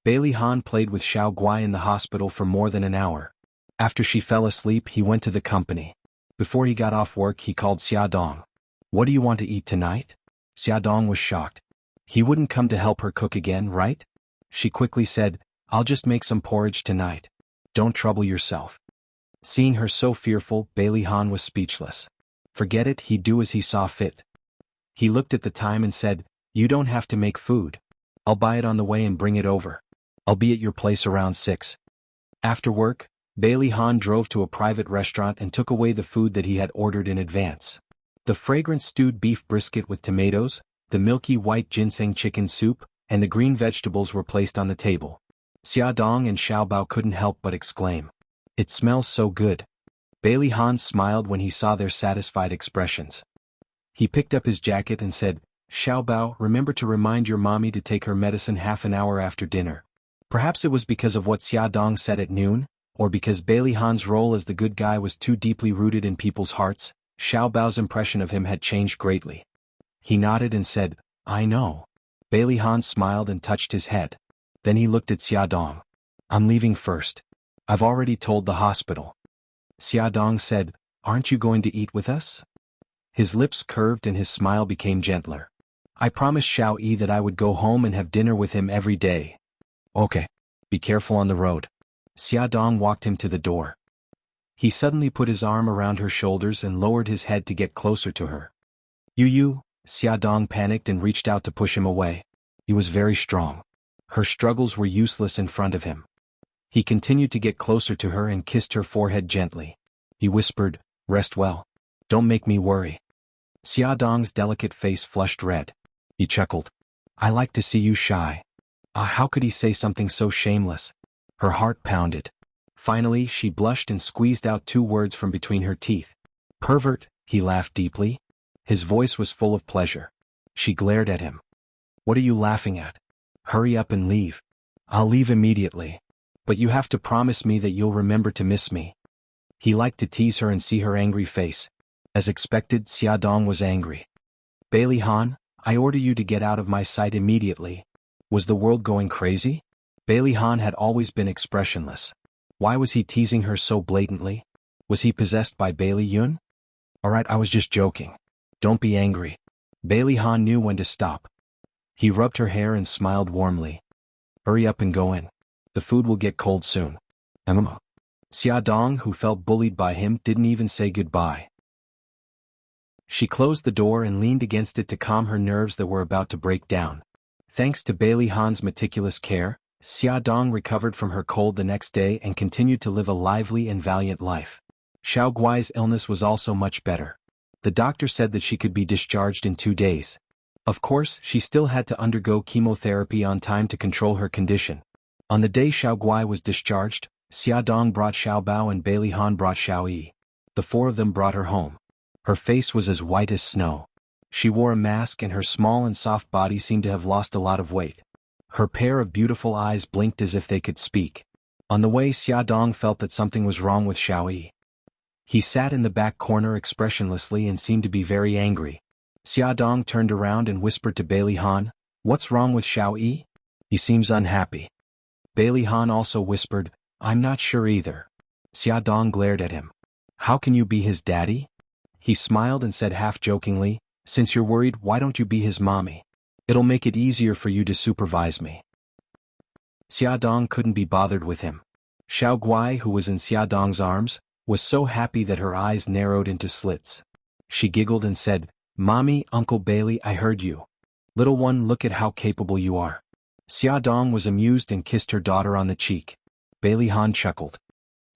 Bailey Han played with Xiaoguai in the hospital for more than an hour. After she fell asleep, he went to the company. Before he got off work, he called Xiaodong. "What do you want to eat tonight?" Xiaodong was shocked. He wouldn't come to help her cook again, right? She quickly said, "I'll just make some porridge tonight. Don't trouble yourself." Seeing her so fearful, Bailey Han was speechless. Forget it, he'd do as he saw fit. He looked at the time and said, "You don't have to make food. I'll buy it on the way and bring it over. I'll be at your place around 6. After work, Bailey Han drove to a private restaurant and took away the food that he had ordered in advance. The fragrant stewed beef brisket with tomatoes, the milky white ginseng chicken soup, and the green vegetables were placed on the table. Xiaodong and Xiaobao couldn't help but exclaim, "It smells so good." Bailey Han smiled when he saw their satisfied expressions. He picked up his jacket and said, "Xiaobao, remember to remind your mommy to take her medicine half an hour after dinner." Perhaps it was because of what Xiaodong said at noon, or because Bailey Han's role as the good guy was too deeply rooted in people's hearts, Xiaobao's impression of him had changed greatly. He nodded and said, "I know." Bailey Han smiled and touched his head. Then he looked at Xiaodong. "I'm leaving first. I've already told the hospital." Xiaodong said, "Aren't you going to eat with us?" His lips curved and his smile became gentler. "I promised Xiao Yi that I would go home and have dinner with him every day." "Okay. Be careful on the road." Xiaodong walked him to the door. He suddenly put his arm around her shoulders and lowered his head to get closer to her. You, Xiaodong panicked and reached out to push him away. He was very strong. Her struggles were useless in front of him. He continued to get closer to her and kissed her forehead gently. He whispered, "Rest well. Don't make me worry." Xiaodong's delicate face flushed red. He chuckled. "I like to see you shy." How could he say something so shameless? Her heart pounded. Finally, she blushed and squeezed out 2 words from between her teeth. "Pervert," he laughed deeply. His voice was full of pleasure. She glared at him. "What are you laughing at? Hurry up and leave." "I'll leave immediately. But you have to promise me that you'll remember to miss me." He liked to tease her and see her angry face. As expected, Xiaodong was angry. "Bailey Han, I order you to get out of my sight immediately." Was the world going crazy? Bailey Han had always been expressionless. Why was he teasing her so blatantly? Was he possessed by Bailey Yun? "Alright, I was just joking. Don't be angry." Bailey Han knew when to stop. He rubbed her hair and smiled warmly. "Hurry up and go in. The food will get cold soon." Xiaodong, who felt bullied by him, didn't even say goodbye. She closed the door and leaned against it to calm her nerves that were about to break down. Thanks to Bailey Han's meticulous care, Xiaodong recovered from her cold the next day and continued to live a lively and valiant life. Xiao Guai's illness was also much better. The doctor said that she could be discharged in 2 days. Of course, she still had to undergo chemotherapy on time to control her condition. On the day Xiao Guai was discharged, Xiaodong brought Xiao Bao and Bailey Han brought Xiao Yi. The 4 of them brought her home. Her face was as white as snow. She wore a mask and her small and soft body seemed to have lost a lot of weight. Her pair of beautiful eyes blinked as if they could speak. On the way, Xiaodong felt that something was wrong with Xiao Yi. He sat in the back corner expressionlessly and seemed to be very angry. Xiaodong turned around and whispered to Bailey Han, "What's wrong with Xiao Yi? He seems unhappy." Bailey Han also whispered, "I'm not sure either." Xiaodong glared at him. "How can you be his daddy?" He smiled and said half-jokingly, "Since you're worried, why don't you be his mommy? It'll make it easier for you to supervise me." Xiaodong couldn't be bothered with him. Xiao Guai, who was in Xiaodong's arms, was so happy that her eyes narrowed into slits. She giggled and said, "Mommy, Uncle Bailey, I heard you. Little one, look at how capable you are." Xiaodong was amused and kissed her daughter on the cheek. Bailey Han chuckled.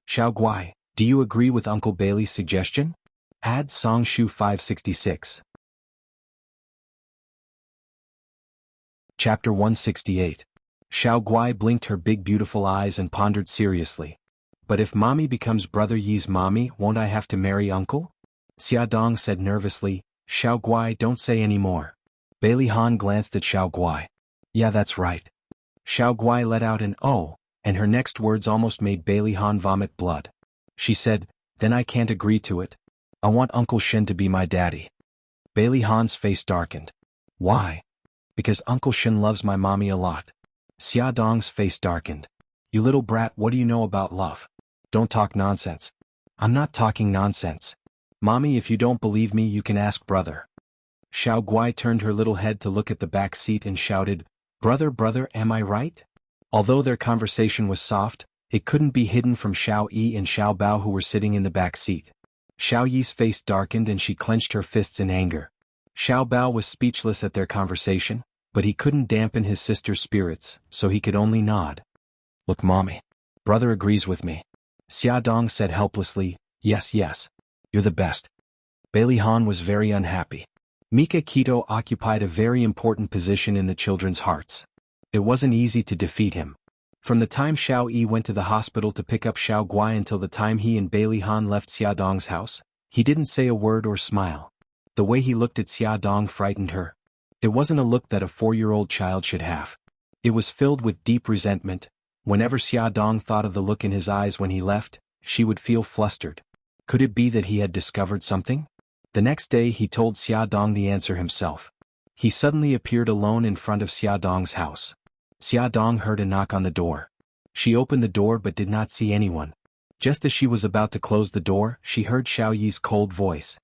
"Xiao Guai, do you agree with Uncle Bailey's suggestion?" Add Song Shu 566. Chapter 168. Xiao Guai blinked her big beautiful eyes and pondered seriously. "But if mommy becomes Brother Yi's mommy, won't I have to marry uncle?" Xiaodong said nervously, "Xiao Guai, don't say any more." Bailey Han glanced at Xiao Guai. "Yeah, that's right." Xiao Guai let out an "oh," and her next words almost made Bailey Han vomit blood. She said, "Then I can't agree to it. I want Uncle Shen to be my daddy." Bailey Han's face darkened. "Why?" "Because Uncle Shen loves my mommy a lot." Xiaodong's face darkened. "You little brat, what do you know about love? Don't talk nonsense." "I'm not talking nonsense. Mommy, if you don't believe me, you can ask brother." Xiao Guai turned her little head to look at the back seat and shouted, "Brother, brother, am I right?" Although their conversation was soft, it couldn't be hidden from Xiao Yi and Xiao Bao, who were sitting in the back seat. Xiao Yi's face darkened and she clenched her fists in anger. Xiao Bao was speechless at their conversation, but he couldn't dampen his sister's spirits, so he could only nod. "Look, mommy. Brother agrees with me." Xiaodong said helplessly, "Yes, yes. You're the best." Bailey Han was very unhappy. Mika Keto occupied a very important position in the children's hearts. It wasn't easy to defeat him. From the time Xiao Yi went to the hospital to pick up Xiao Guai until the time he and Bailey Han left Xiaodong's house, he didn't say a word or smile. The way he looked at Xiaodong frightened her. It wasn't a look that a 4-year-old child should have. It was filled with deep resentment. Whenever Xiaodong thought of the look in his eyes when he left, she would feel flustered. Could it be that he had discovered something? The next day he told Xiaodong the answer himself. He suddenly appeared alone in front of Xiaodong's house. Xiaodong heard a knock on the door. She opened the door but did not see anyone. Just as she was about to close the door, she heard Xiao Yi's cold voice.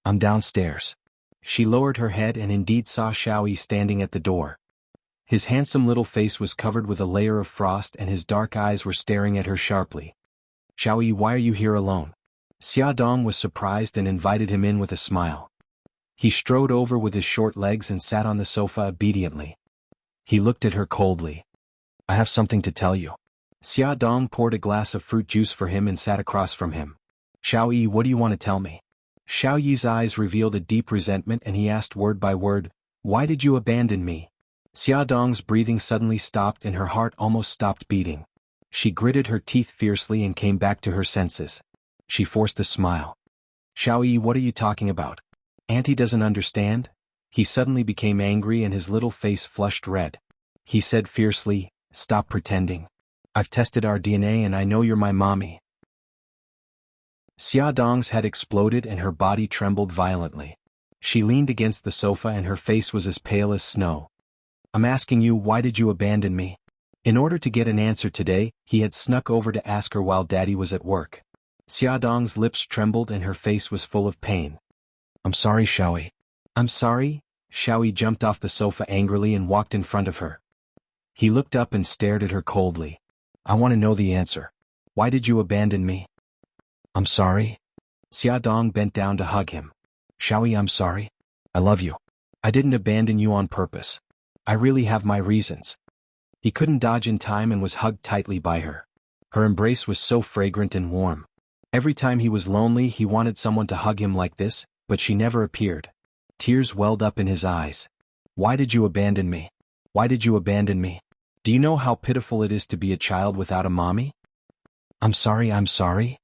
"I'm downstairs." She lowered her head and indeed saw Xiao Yi standing at the door. His handsome little face was covered with a layer of frost and his dark eyes were staring at her sharply. "Xiao Yi, why are you here alone?" Xiaodong was surprised and invited him in with a smile. He strode over with his short legs and sat on the sofa obediently. He looked at her coldly. "I have something to tell you." Xia Dong poured a glass of fruit juice for him and sat across from him. Xiao Yi, what do you want to tell me? Xiao Yi's eyes revealed a deep resentment and he asked word by word, why did you abandon me? Xia Dong's breathing suddenly stopped and her heart almost stopped beating. She gritted her teeth fiercely and came back to her senses. She forced a smile. Xiao Yi, what are you talking about? Auntie doesn't understand? He suddenly became angry and his little face flushed red. He said fiercely, stop pretending. I've tested our DNA and I know you're my mommy. Xia Dong's head exploded and her body trembled violently. She leaned against the sofa and her face was as pale as snow. I'm asking you, why did you abandon me? In order to get an answer today, he had snuck over to ask her while Daddy was at work. Xia Dong's lips trembled and her face was full of pain. I'm sorry, Xiaoyi. I'm sorry? Xiaoyi jumped off the sofa angrily and walked in front of her. He looked up and stared at her coldly. I want to know the answer. Why did you abandon me? I'm sorry. Xia Dong bent down to hug him. Xiaoyi, I'm sorry. I love you. I didn't abandon you on purpose. I really have my reasons. He couldn't dodge in time and was hugged tightly by her. Her embrace was so fragrant and warm. Every time he was lonely he wanted someone to hug him like this, but she never appeared. Tears welled up in his eyes. Why did you abandon me? Why did you abandon me? Do you know how pitiful it is to be a child without a mommy? I'm sorry, I'm sorry.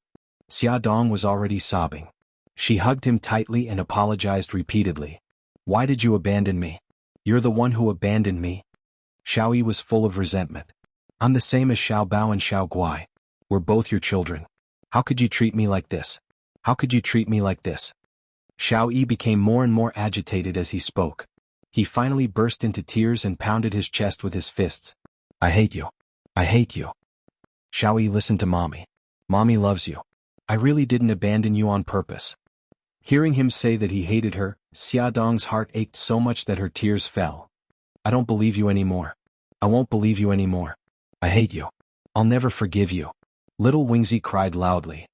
Xia Dong was already sobbing. She hugged him tightly and apologized repeatedly. Why did you abandon me? You're the one who abandoned me. Xiao Yi was full of resentment. I'm the same as Xiao Bao and Xiao Guai. We're both your children. How could you treat me like this? How could you treat me like this? Xiao Yi became more and more agitated as he spoke. He finally burst into tears and pounded his chest with his fists. I hate you. I hate you. Xiao Yi, listen to Mommy. Mommy loves you. I really didn't abandon you on purpose. Hearing him say that he hated her, Xia Dong's heart ached so much that her tears fell. I don't believe you anymore. I won't believe you anymore. I hate you. I'll never forgive you. Little Wingzi cried loudly.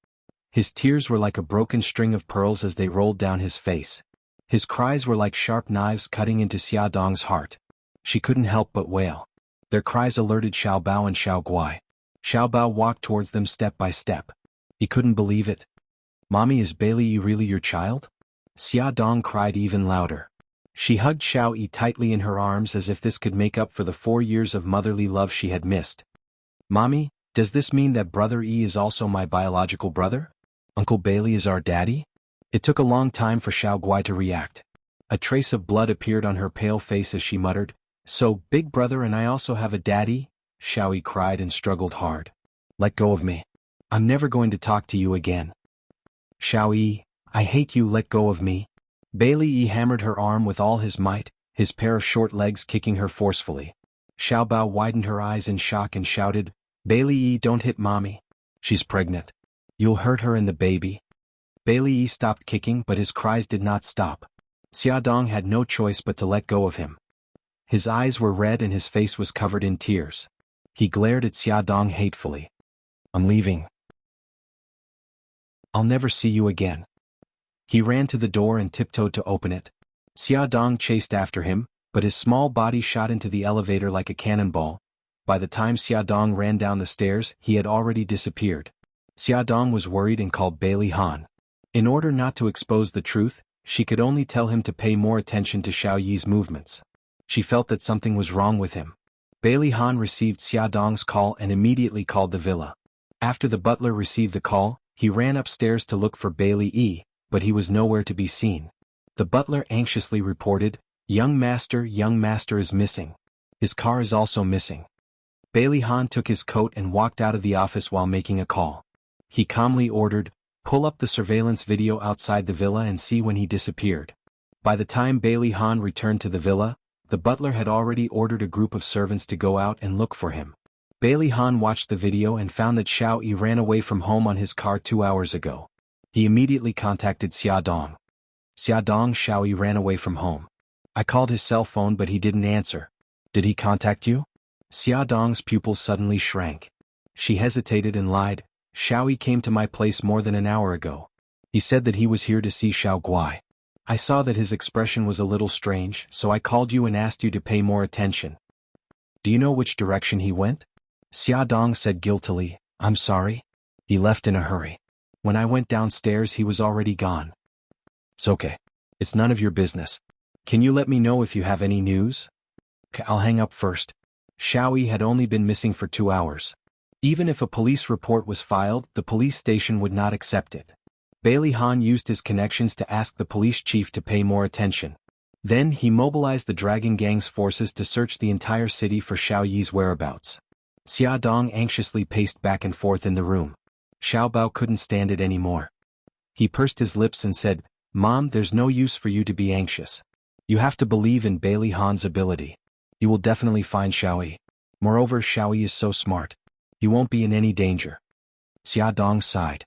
His tears were like a broken string of pearls as they rolled down his face. His cries were like sharp knives cutting into Xia Dong's heart. She couldn't help but wail. Their cries alerted Xiao Bao and Xiao Guai. Xiao Bao walked towards them step by step. He couldn't believe it. Mommy, is Bailey Yi really your child? Xia Dong cried even louder. She hugged Xiao Yi tightly in her arms as if this could make up for the 4 years of motherly love she had missed. Mommy, does this mean that Brother Yi is also my biological brother? Uncle Bailey is our daddy? It took a long time for Xiao Guai to react. A trace of blood appeared on her pale face as she muttered, So, big brother and I also have a daddy? Xiao Yi cried and struggled hard. Let go of me. I'm never going to talk to you again. Xiao Yi, I hate you, let go of me. Bailey Yi hammered her arm with all his might, his pair of short legs kicking her forcefully. Xiao Bao widened her eyes in shock and shouted, Bailey Yi, don't hit Mommy. She's pregnant. You'll hurt her and the baby. Bailey Yi stopped kicking but his cries did not stop. Xia Dong had no choice but to let go of him. His eyes were red and his face was covered in tears. He glared at Xia Dong hatefully. I'm leaving. I'll never see you again. He ran to the door and tiptoed to open it. Xia Dong chased after him, but his small body shot into the elevator like a cannonball. By the time Xia Dong ran down the stairs, he had already disappeared. Xia Dong was worried and called Bailey Han. In order not to expose the truth, she could only tell him to pay more attention to Xiao Yi's movements. She felt that something was wrong with him. Bailey Han received Xia Dong's call and immediately called the villa. After the butler received the call, he ran upstairs to look for Bailey Yi, but he was nowhere to be seen. The butler anxiously reported, young master is missing. His car is also missing. Bailey Han took his coat and walked out of the office while making a call. He calmly ordered, pull up the surveillance video outside the villa and see when he disappeared. By the time Bailey Han returned to the villa, the butler had already ordered a group of servants to go out and look for him. Bailey Han watched the video and found that Xiao Yi ran away from home on his car 2 hours ago. He immediately contacted Xia Dong. Xia Dong, Xiao Yi ran away from home. I called his cell phone but he didn't answer. Did he contact you? Xia Dong's pupils suddenly shrank. She hesitated and lied. Xiao Yi came to my place more than an hour ago. He said that he was here to see Xiao Guai. I saw that his expression was a little strange, so I called you and asked you to pay more attention. Do you know which direction he went? Xiaodong said guiltily, I'm sorry. He left in a hurry. When I went downstairs he was already gone. It's okay. It's none of your business. Can you let me know if you have any news? I'll hang up first. Xiaoyi had only been missing for 2 hours. Even if a police report was filed, the police station would not accept it. Bailey Han used his connections to ask the police chief to pay more attention. Then he mobilized the Dragon Gang's forces to search the entire city for Xiaoyi's whereabouts. Xiaodong anxiously paced back and forth in the room. Xiaobao couldn't stand it anymore. He pursed his lips and said, Mom, there's no use for you to be anxious. You have to believe in Bailey Han's ability. You will definitely find Xiaoyi. Moreover, Xiaoyi is so smart. He won't be in any danger. Xiaodong sighed.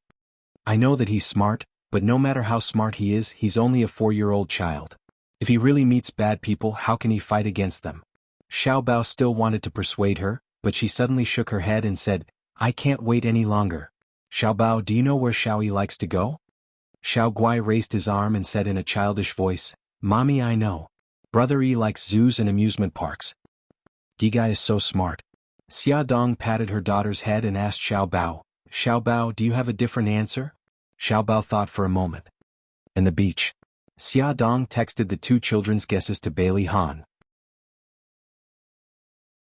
I know that he's smart, but no matter how smart he is, he's only a 4-year-old child. If he really meets bad people, how can he fight against them? Xiaobao still wanted to persuade her, but she suddenly shook her head and said, I can't wait any longer. Xiaobao, do you know where Xiaoyi likes to go? Xiaoguai raised his arm and said in a childish voice, Mommy, I know. Brother Yi likes zoos and amusement parks. Gigai is so smart. Xiaodong patted her daughter's head and asked Xiaobao, Xiaobao, do you have a different answer? Xiaobao thought for a moment. And the beach. Xiaodong texted the 2 children's guesses to Bailey Han.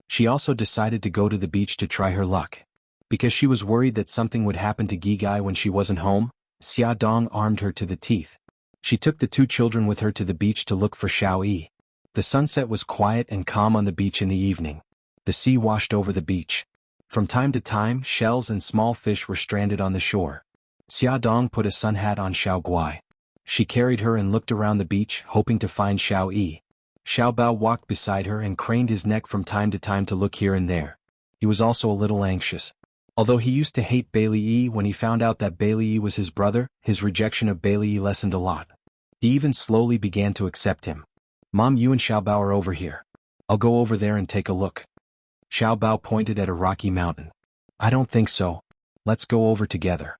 She also decided to go to the beach to try her luck. Because she was worried that something would happen to Gigai when she wasn't home, Xiaodong armed her to the teeth. She took the 2 children with her to the beach to look for Xiaoyi. The sunset was quiet and calm on the beach in the evening. The sea washed over the beach. From time to time, shells and small fish were stranded on the shore. Xiaodong put a sun hat on Xiaoguai. She carried her and looked around the beach, hoping to find Xiaoyi. Xiaobao walked beside her and craned his neck from time to time to look here and there. He was also a little anxious. Although he used to hate Bailey Yi, when he found out that Bailey Yi was his brother, his rejection of Bailey Yi lessened a lot. He even slowly began to accept him. Mom, you and Xiaobao are over here. I'll go over there and take a look. Xiaobao pointed at a rocky mountain. I don't think so. Let's go over together.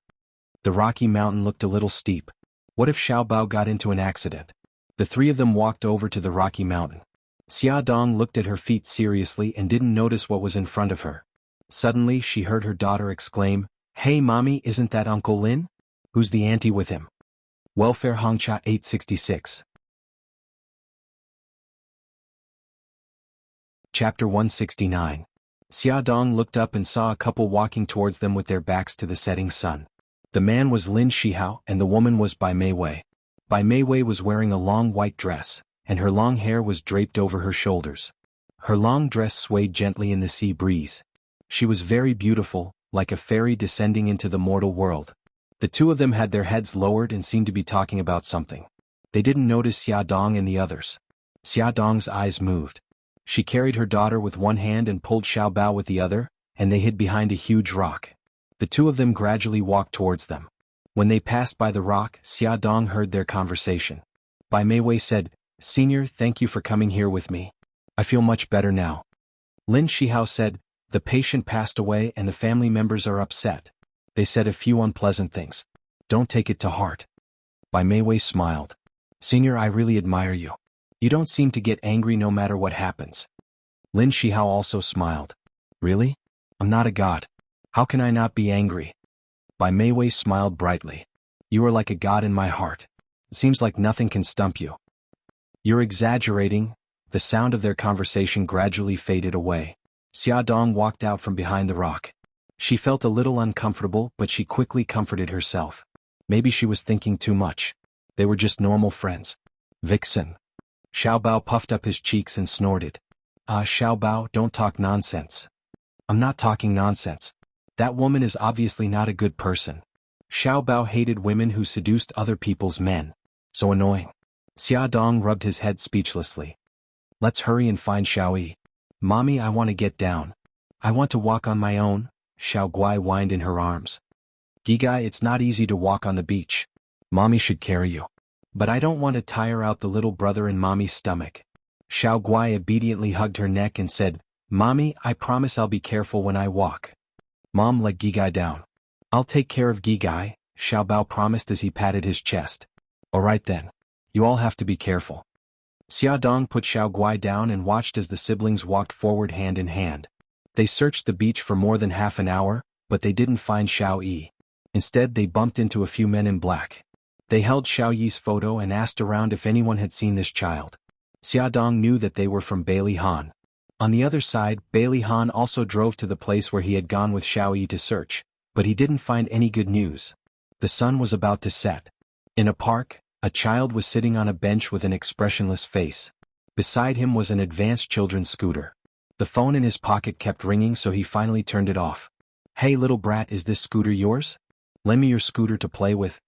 The rocky mountain looked a little steep. What if Xiaobao got into an accident? The 3 of them walked over to the rocky mountain. Xiaodong looked at her feet seriously and didn't notice what was in front of her. Suddenly she heard her daughter exclaim, Hey mommy, isn't that Uncle Lin? Who's the auntie with him? Welfare Hongcha 866. Chapter 169. Xiaodong looked up and saw a couple walking towards them with their backs to the setting sun. The man was Lin Shihao and the woman was Bai Meiwei. Bai Meiwei was wearing a long white dress, and her long hair was draped over her shoulders. Her long dress swayed gently in the sea breeze. She was very beautiful, like a fairy descending into the mortal world. The 2 of them had their heads lowered and seemed to be talking about something. They didn't notice Xiaodong and the others. Xiaodong's eyes moved. She carried her daughter with one hand and pulled Xiaobao with the other, and they hid behind a huge rock. The 2 of them gradually walked towards them. When they passed by the rock, Xiaodong heard their conversation. Bai Meiwei said, Senior, thank you for coming here with me. I feel much better now. Lin Shihao said, The patient passed away and the family members are upset. They said a few unpleasant things. Don't take it to heart. Bai Meiwei smiled. Senior, I really admire you. You don't seem to get angry no matter what happens. Lin Shihao also smiled. Really? I'm not a god. How can I not be angry? Bai Meiwei smiled brightly. You are like a god in my heart. It seems like nothing can stump you. You're exaggerating. The sound of their conversation gradually faded away. Xiaodong walked out from behind the rock. She felt a little uncomfortable, but she quickly comforted herself. Maybe she was thinking too much. They were just normal friends. Vixen. Xiaobao puffed up his cheeks and snorted. Xiaobao, don't talk nonsense. I'm not talking nonsense. That woman is obviously not a good person. Xiaobao hated women who seduced other people's men. So annoying. Xiaodong rubbed his head speechlessly. Let's hurry and find Xiaoyi. Mommy, I want to get down. I want to walk on my own. Xiaoguai whined in her arms. Gigai, it's not easy to walk on the beach. Mommy should carry you. But I don't want to tire out the little brother in Mommy's stomach. Xiaoguai obediently hugged her neck and said, Mommy, I promise I'll be careful when I walk. Mom, let Gigai down. I'll take care of Gigai, Xiaobao promised as he patted his chest. Alright then. You all have to be careful. Xiaodong put Xiaoguai down and watched as the siblings walked forward hand in hand. They searched the beach for more than half an hour, but they didn't find Xiao Yi. Instead they bumped into a few men in black. They held Xiao Yi's photo and asked around if anyone had seen this child. Xiaodong knew that they were from Bailey Han. On the other side, Bailey Han also drove to the place where he had gone with Xiao Yi to search, but he didn't find any good news. The sun was about to set. In a park, a child was sitting on a bench with an expressionless face. Beside him was an advanced children's scooter. The phone in his pocket kept ringing, so he finally turned it off. "Hey little brat, is this scooter yours? Lend me your scooter to play with."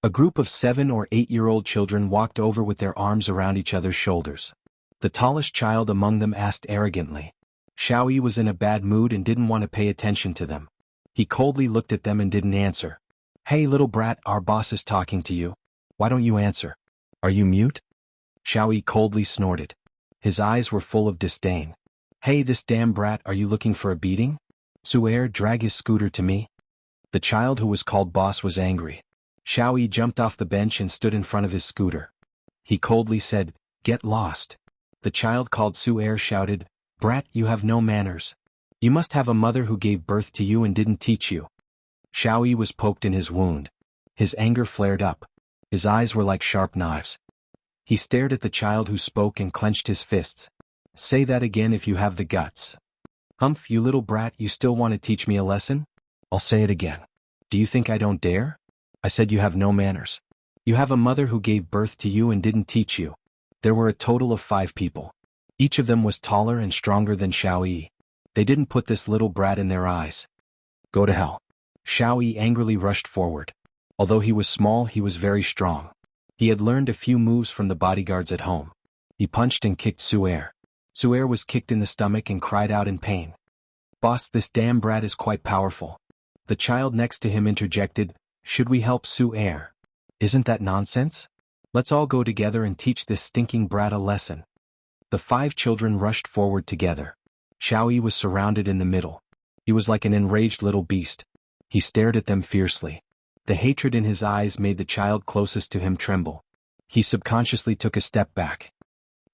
A group of 7 or 8-year-old children walked over with their arms around each other's shoulders. The tallest child among them asked arrogantly. Xiao Yi was in a bad mood and didn't want to pay attention to them. He coldly looked at them and didn't answer. "Hey little brat, our boss is talking to you. Why don't you answer? Are you mute?" Xiao Yi coldly snorted. His eyes were full of disdain. "Hey this damn brat, are you looking for a beating? Su'er, drag his scooter to me." The child who was called boss was angry. Xiao Yi jumped off the bench and stood in front of his scooter. He coldly said, "Get lost." The child called Su'er shouted, "Brat, you have no manners. You must have a mother who gave birth to you and didn't teach you." Xiao Yi was poked in his wound. His anger flared up. His eyes were like sharp knives. He stared at the child who spoke and clenched his fists. "Say that again if you have the guts." "Humph, you little brat, you still want to teach me a lesson? I'll say it again. Do you think I don't dare? I said you have no manners. You have a mother who gave birth to you and didn't teach you." There were a total of 5 people. Each of them was taller and stronger than Xiao Yi. They didn't put this little brat in their eyes. "Go to hell." Xiao Yi angrily rushed forward. Although he was small, he was very strong. He had learned a few moves from the bodyguards at home. He punched and kicked Su'er. Su'er was kicked in the stomach and cried out in pain. "Boss, this damn brat is quite powerful." The child next to him interjected, "Should we help Su'er? Isn't that nonsense? Let's all go together and teach this stinking brat a lesson." The 5 children rushed forward together. Xiao Yi was surrounded in the middle. He was like an enraged little beast. He stared at them fiercely. The hatred in his eyes made the child closest to him tremble. He subconsciously took a step back.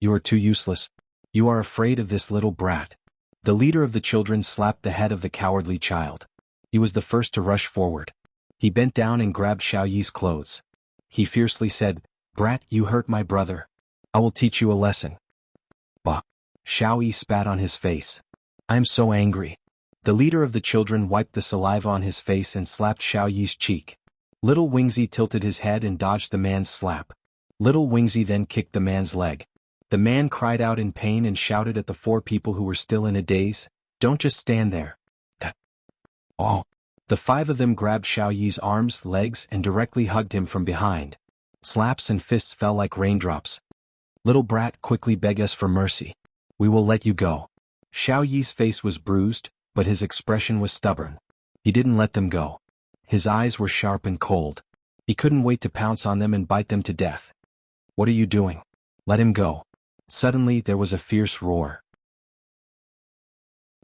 "You are too useless. You are afraid of this little brat." The leader of the children slapped the head of the cowardly child. He was the first to rush forward. He bent down and grabbed Xiao Yi's clothes. He fiercely said, "Brat, you hurt my brother. I will teach you a lesson." Bah! Xiao Yi spat on his face. "I am so angry." The leader of the children wiped the saliva on his face and slapped Xiao Yi's cheek. Little Wingzi tilted his head and dodged the man's slap. Little Wingzi then kicked the man's leg. The man cried out in pain and shouted at the 4 people who were still in a daze, "Don't just stand there." Oh! The 5 of them grabbed Xiao Yi's arms, legs, and directly hugged him from behind. Slaps and fists fell like raindrops. "Little brat, quickly beg us for mercy. We will let you go." Xiao Yi's face was bruised, but his expression was stubborn. He didn't let them go. His eyes were sharp and cold. He couldn't wait to pounce on them and bite them to death. "What are you doing? Let him go." Suddenly there was a fierce roar.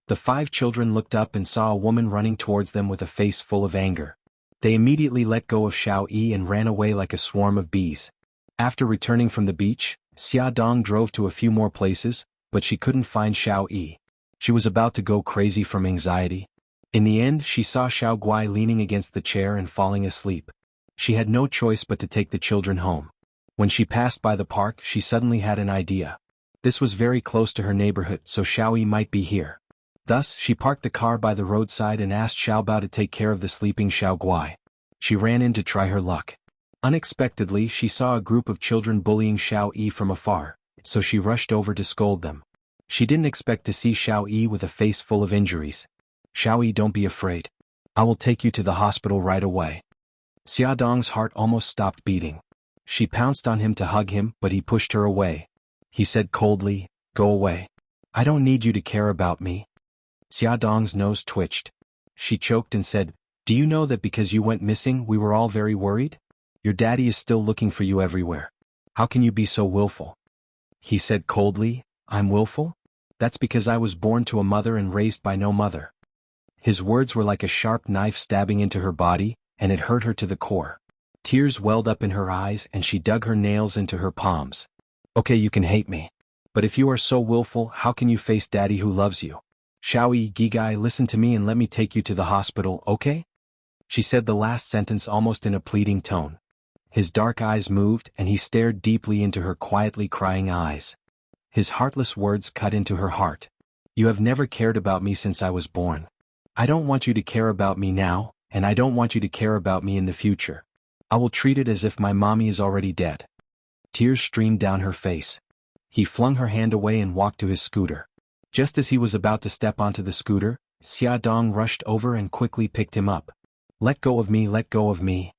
The 5 children looked up and saw a woman running towards them with a face full of anger. They immediately let go of Xiao Yi and ran away like a swarm of bees. After returning from the beach, Xiaodong drove to a few more places, but she couldn't find Xiao Yi. She was about to go crazy from anxiety. In the end, she saw Xiao Guai leaning against the chair and falling asleep. She had no choice but to take the children home. When she passed by the park, she suddenly had an idea. This was very close to her neighborhood, so Xiao Yi might be here. Thus, she parked the car by the roadside and asked Xiao Bao to take care of the sleeping Xiao Guai. She ran in to try her luck. Unexpectedly, she saw a group of children bullying Xiao Yi from afar, so she rushed over to scold them. She didn't expect to see Xiao Yi with a face full of injuries. "Xiao Yi, don't be afraid. I will take you to the hospital right away." Xiaodong's heart almost stopped beating. She pounced on him to hug him, but he pushed her away. He said coldly, "Go away. I don't need you to care about me." Xiaodong's nose twitched. She choked and said, "Do you know that because you went missing we were all very worried? Your daddy is still looking for you everywhere. How can you be so willful?" He said coldly, "I'm willful? That's because I was born to a mother and raised by no mother." His words were like a sharp knife stabbing into her body, and it hurt her to the core. Tears welled up in her eyes and she dug her nails into her palms. "Okay, you can hate me. But if you are so willful, how can you face daddy who loves you? Xiao Yi Gigai, listen to me and let me take you to the hospital, okay? She said the last sentence almost in a pleading tone. His dark eyes moved and he stared deeply into her quietly crying eyes. His heartless words cut into her heart. You have never cared about me since I was born. I don't want you to care about me now, and I don't want you to care about me in the future. I will treat it as if my mommy is already dead. Tears streamed down her face. He flung her hand away and walked to his scooter. Just as he was about to step onto the scooter, Xia Dong rushed over and quickly picked him up. Let go of me, let go of me.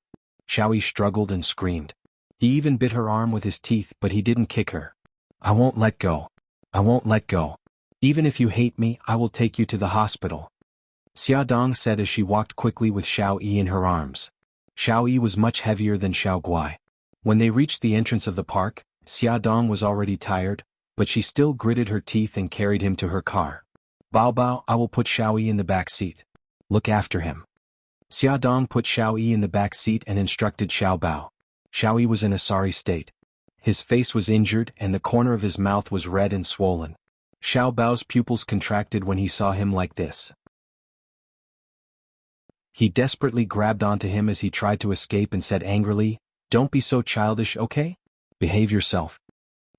Xiao Yi struggled and screamed. He even bit her arm with his teeth, but he didn't kick her. I won't let go. I won't let go. Even if you hate me, I will take you to the hospital. Xia Dong said as she walked quickly with Xiao Yi in her arms. Xiao Yi was much heavier than Xiao Guai. When they reached the entrance of the park, Xia Dong was already tired, but she still gritted her teeth and carried him to her car. Bao Bao, I will put Xiao Yi in the back seat. Look after him. Xia Dong put Xiao Yi in the back seat and instructed Xiao Bao. Xiao Yi was in a sorry state. His face was injured and the corner of his mouth was red and swollen. Xiao Bao's pupils contracted when he saw him like this. He desperately grabbed onto him as he tried to escape and said angrily, Don't be so childish, okay? Behave yourself.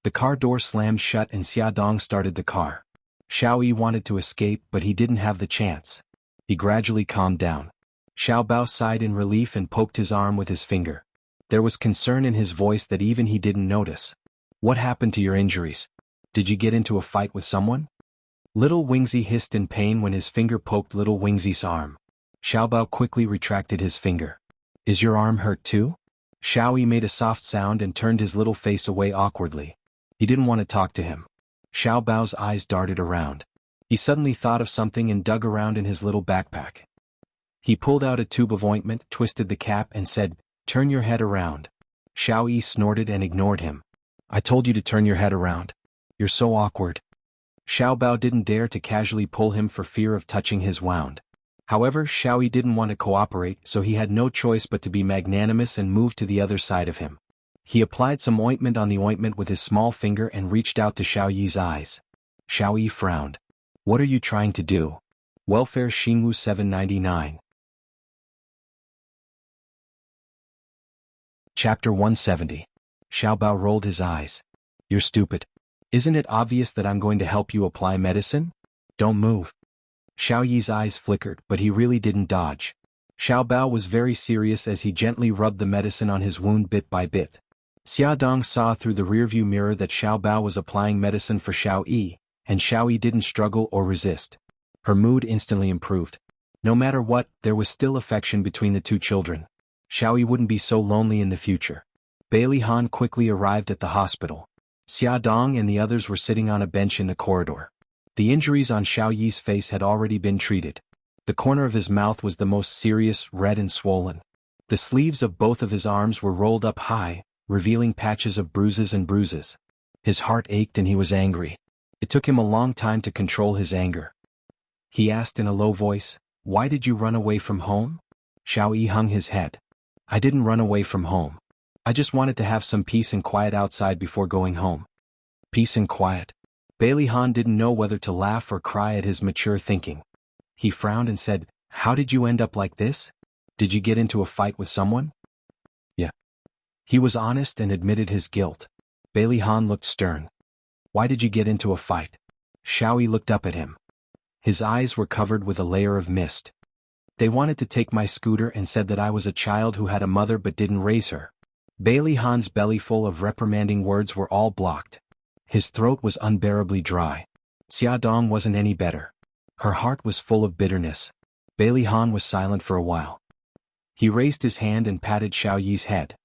The car door slammed shut and Xia Dong started the car. Xiao Yi wanted to escape but he didn't have the chance. He gradually calmed down. Xiao Bao sighed in relief and poked his arm with his finger. There was concern in his voice that even he didn't notice. What happened to your injuries? Did you get into a fight with someone? Little Wingzy hissed in pain when his finger poked Little Wingzy's arm. Xiao Bao quickly retracted his finger. Is your arm hurt too? Xiao Yi made a soft sound and turned his little face away awkwardly. He didn't want to talk to him. Xiao Bao's eyes darted around. He suddenly thought of something and dug around in his little backpack. He pulled out a tube of ointment, twisted the cap and said, Turn your head around. Xiao Yi snorted and ignored him. I told you to turn your head around. You're so awkward. Xiao Bao didn't dare to casually pull him for fear of touching his wound. However, Xiao Yi didn't want to cooperate, so he had no choice but to be magnanimous and move to the other side of him. He applied some ointment on the ointment with his small finger and reached out to Xiao Yi's eyes. Xiao Yi frowned. What are you trying to do? Welfare Xinwu 799. Chapter 170. Xiao Bao rolled his eyes. You're stupid. Isn't it obvious that I'm going to help you apply medicine? Don't move. Xiao Yi's eyes flickered, but he really didn't dodge. Xiao Bao was very serious as he gently rubbed the medicine on his wound bit by bit. Xia Dong saw through the rearview mirror that Xiao Bao was applying medicine for Xiao Yi, and Xiao Yi didn't struggle or resist. Her mood instantly improved. No matter what, there was still affection between the two children. Xiao Yi wouldn't be so lonely in the future. Bailey Han quickly arrived at the hospital. Xia Dong and the others were sitting on a bench in the corridor. The injuries on Xiao Yi's face had already been treated. The corner of his mouth was the most serious, red and swollen. The sleeves of both of his arms were rolled up high, revealing patches of bruises and bruises. His heart ached and he was angry. It took him a long time to control his anger. He asked in a low voice, Why did you run away from home? Xiao Yi hung his head. I didn't run away from home. I just wanted to have some peace and quiet outside before going home. Peace and quiet. Bailey Han didn't know whether to laugh or cry at his mature thinking. He frowned and said, How did you end up like this? Did you get into a fight with someone? Yeah. He was honest and admitted his guilt. Bailey Han looked stern. Why did you get into a fight? Xiao Yi looked up at him. His eyes were covered with a layer of mist. They wanted to take my scooter and said that I was a child who had a mother but didn't raise her. Bailey Han's belly full of reprimanding words were all blocked. His throat was unbearably dry. Xia Dong wasn't any better. Her heart was full of bitterness. Bailey Han was silent for a while. He raised his hand and patted Xiao Yi's head.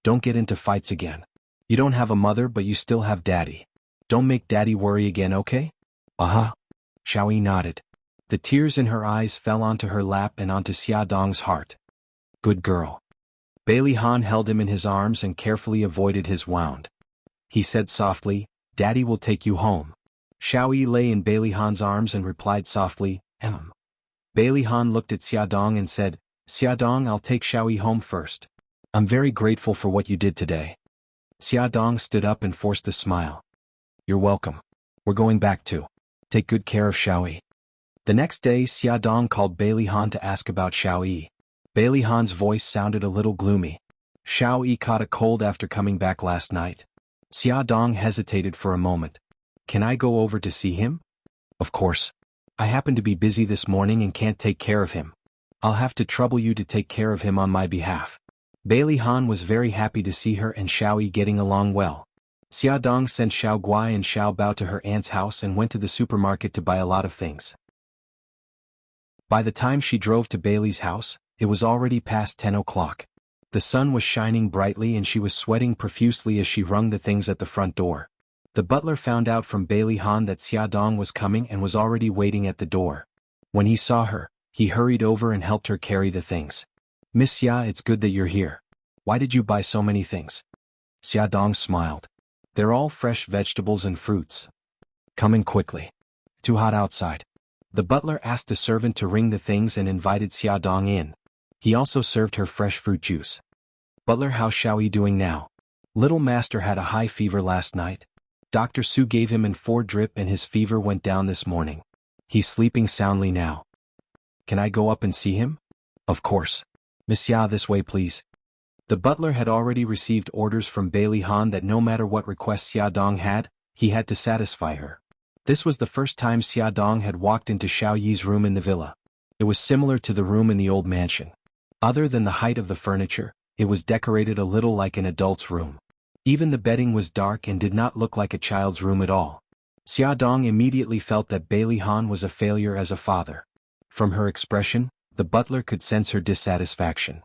Don't get into fights again. You don't have a mother but you still have daddy. Don't make daddy worry again, okay? Uh-huh. Xiao Yi nodded. The tears in her eyes fell onto her lap and onto Xia Dong's heart. Good girl. Bailey Han held him in his arms and carefully avoided his wound. He said softly, Daddy will take you home. Xiao Yi lay in Bailey Han's arms and replied softly, Bailey Han looked at Xia Dong and said, Xia Dong, I'll take Xiao Yi home first. I'm very grateful for what you did today. Xia Dong stood up and forced a smile. You're welcome. We're going back too. Take good care of Xiaoyi. The next day, Xia Dong called Bailey Han to ask about Xiaoyi. Bailey Han's voice sounded a little gloomy. Xiaoyi caught a cold after coming back last night. Xia Dong hesitated for a moment. Can I go over to see him? Of course. I happen to be busy this morning and can't take care of him. I'll have to trouble you to take care of him on my behalf. Bailey Han was very happy to see her and Xiaoyi getting along well. Xia Dong sent Xiao Guai and Xiao Bao to her aunt's house and went to the supermarket to buy a lot of things. By the time she drove to Bailey's house, it was already past 10 o'clock. The sun was shining brightly and she was sweating profusely as she rung the things at the front door. The butler found out from Bailey Han that Xia Dong was coming and was already waiting at the door. When he saw her, he hurried over and helped her carry the things. Miss Xia, it's good that you're here. Why did you buy so many things? Xia Dong smiled. They're all fresh vegetables and fruits. Come in quickly. Too hot outside. The butler asked a servant to ring the things and invited Xia Dong in. He also served her fresh fruit juice. Butler, how's Xiaoyi doing now? Little master had a high fever last night. Dr. Su gave him an 4 drip and his fever went down this morning. He's sleeping soundly now. Can I go up and see him? Of course. Miss Xia, this way please. The butler had already received orders from Bailey Han that no matter what requests Xia Dong had, he had to satisfy her. This was the first time Xia Dong had walked into Xiao Yi's room in the villa. It was similar to the room in the old mansion. Other than the height of the furniture, it was decorated a little like an adult's room. Even the bedding was dark and did not look like a child's room at all. Xia Dong immediately felt that Bailey Han was a failure as a father. From her expression, the butler could sense her dissatisfaction.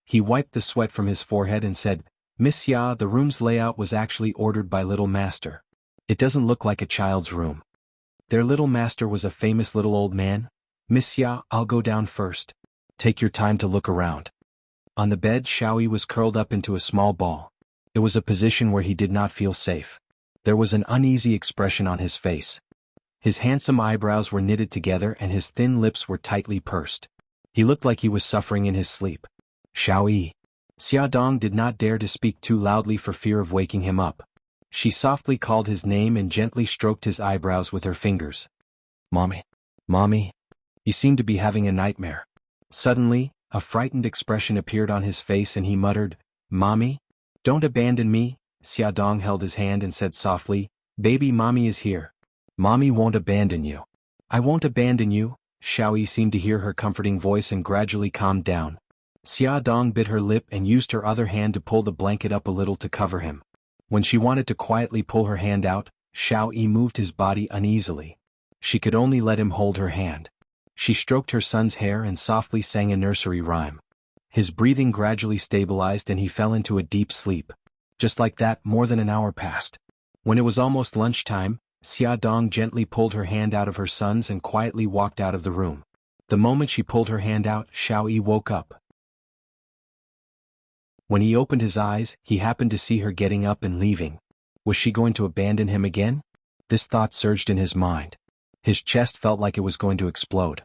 He wiped the sweat from his forehead and said, Miss Xia, the room's layout was actually ordered by Little Master. It doesn't look like a child's room. Their Little Master was a famous little old man. Miss Xia, I'll go down first. Take your time to look around. On the bed, Xiaoyi was curled up into a small ball. It was a position where he did not feel safe. There was an uneasy expression on his face. His handsome eyebrows were knitted together and his thin lips were tightly pursed. He looked like he was suffering in his sleep. Xiaoyi. Xia Dong did not dare to speak too loudly for fear of waking him up. She softly called his name and gently stroked his eyebrows with her fingers. Mommy. Mommy. You seem to be having a nightmare. Suddenly, a frightened expression appeared on his face and he muttered, Mommy? Don't abandon me. Xia Dong held his hand and said softly, Baby, Mommy is here. Mommy won't abandon you. I won't abandon you. Xiaoyi seemed to hear her comforting voice and gradually calmed down. Xia Dong bit her lip and used her other hand to pull the blanket up a little to cover him. When she wanted to quietly pull her hand out, Xiaoyi moved his body uneasily. She could only let him hold her hand. She stroked her son's hair and softly sang a nursery rhyme. His breathing gradually stabilized and he fell into a deep sleep. Just like that, more than an hour passed. When it was almost lunchtime, Xia Dong gently pulled her hand out of her son's and quietly walked out of the room. The moment she pulled her hand out, Xiaoyi woke up. When he opened his eyes, he happened to see her getting up and leaving. Was she going to abandon him again? This thought surged in his mind. His chest felt like it was going to explode.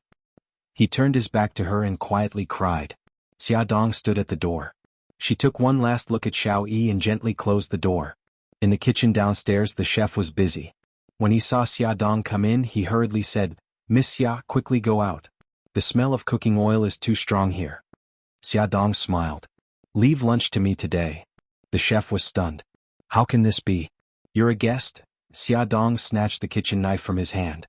He turned his back to her and quietly cried. Xia Dong stood at the door. She took one last look at Xiaoyi and gently closed the door. In the kitchen downstairs, the chef was busy. When he saw Xia Dong come in, he hurriedly said, Miss Xia, quickly go out. The smell of cooking oil is too strong here. Xia Dong smiled. Leave lunch to me today. The chef was stunned. How can this be? You're a guest? Xia Dong snatched the kitchen knife from his hand.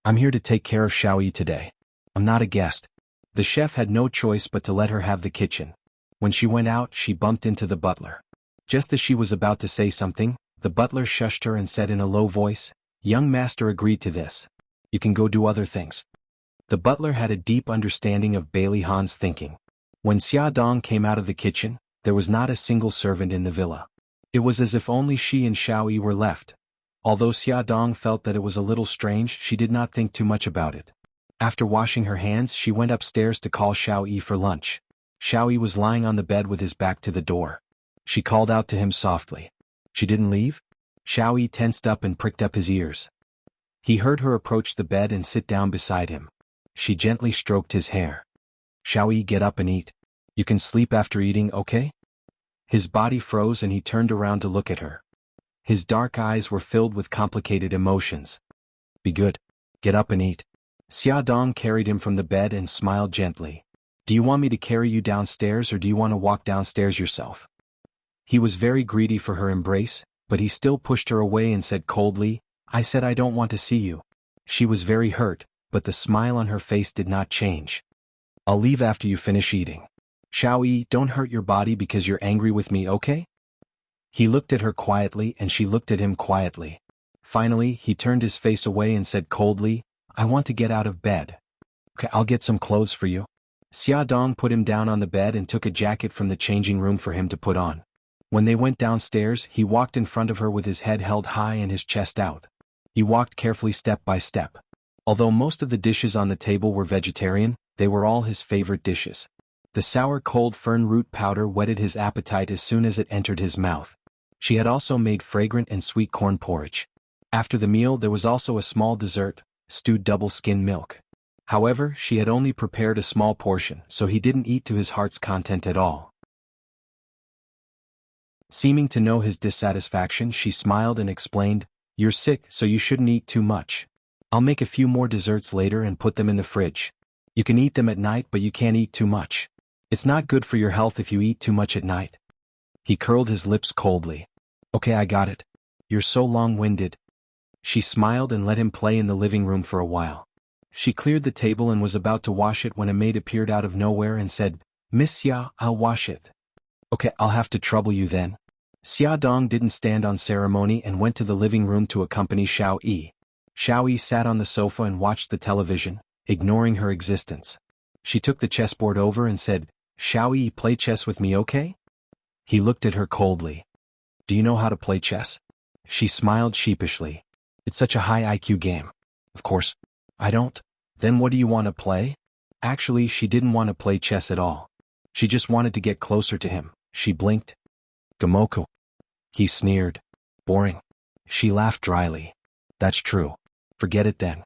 I'm here to take care of Xiaoyi today. I'm not a guest. The chef had no choice but to let her have the kitchen. When she went out, she bumped into the butler. Just as she was about to say something, the butler shushed her and said in a low voice, Young master agreed to this. You can go do other things. The butler had a deep understanding of Bailey Han's thinking. When Xia Dong came out of the kitchen, there was not a single servant in the villa. It was as if only she and Xiaoyi were left. Although Xia Dong felt that it was a little strange, she did not think too much about it. After washing her hands, she went upstairs to call Xiaoyi for lunch. Xiaoyi was lying on the bed with his back to the door. She called out to him softly. She didn't leave? Xiaoyi tensed up and pricked up his ears. He heard her approach the bed and sit down beside him. She gently stroked his hair. Xiaoyi, get up and eat. You can sleep after eating, okay? His body froze and he turned around to look at her. His dark eyes were filled with complicated emotions. Be good. Get up and eat. Xiaodong carried him from the bed and smiled gently. Do you want me to carry you downstairs or do you want to walk downstairs yourself? He was very greedy for her embrace, but he still pushed her away and said coldly, I said I don't want to see you. She was very hurt, but the smile on her face did not change. I'll leave after you finish eating. Xiaoyi, don't hurt your body because you're angry with me, okay? He looked at her quietly and she looked at him quietly. Finally, he turned his face away and said coldly, I want to get out of bed. Okay, I'll get some clothes for you. Xiaodong put him down on the bed and took a jacket from the changing room for him to put on. When they went downstairs, he walked in front of her with his head held high and his chest out. He walked carefully step by step. Although most of the dishes on the table were vegetarian, they were all his favorite dishes. The sour cold fern root powder whetted his appetite as soon as it entered his mouth. She had also made fragrant and sweet corn porridge. After the meal there was also a small dessert, stewed double-skin milk. However, she had only prepared a small portion, so he didn't eat to his heart's content at all. Seeming to know his dissatisfaction, she smiled and explained, You're sick, so you shouldn't eat too much. I'll make a few more desserts later and put them in the fridge. You can eat them at night, but you can't eat too much. It's not good for your health if you eat too much at night. He curled his lips coldly. Okay, I got it. You're so long-winded. She smiled and let him play in the living room for a while. She cleared the table and was about to wash it when a maid appeared out of nowhere and said, Miss Xia, I'll wash it. Okay, I'll have to trouble you then. Xiaodong didn't stand on ceremony and went to the living room to accompany Xiao Yi. Xiao Yi sat on the sofa and watched the television, ignoring her existence. She took the chessboard over and said, Xiao Yi, play chess with me, okay? He looked at her coldly. Do you know how to play chess? She smiled sheepishly. It's such a high IQ game. Of course. I don't. Then what do you want to play? Actually, she didn't want to play chess at all. She just wanted to get closer to him. She blinked. Gamoku. He sneered. Boring. She laughed dryly. That's true. Forget it then.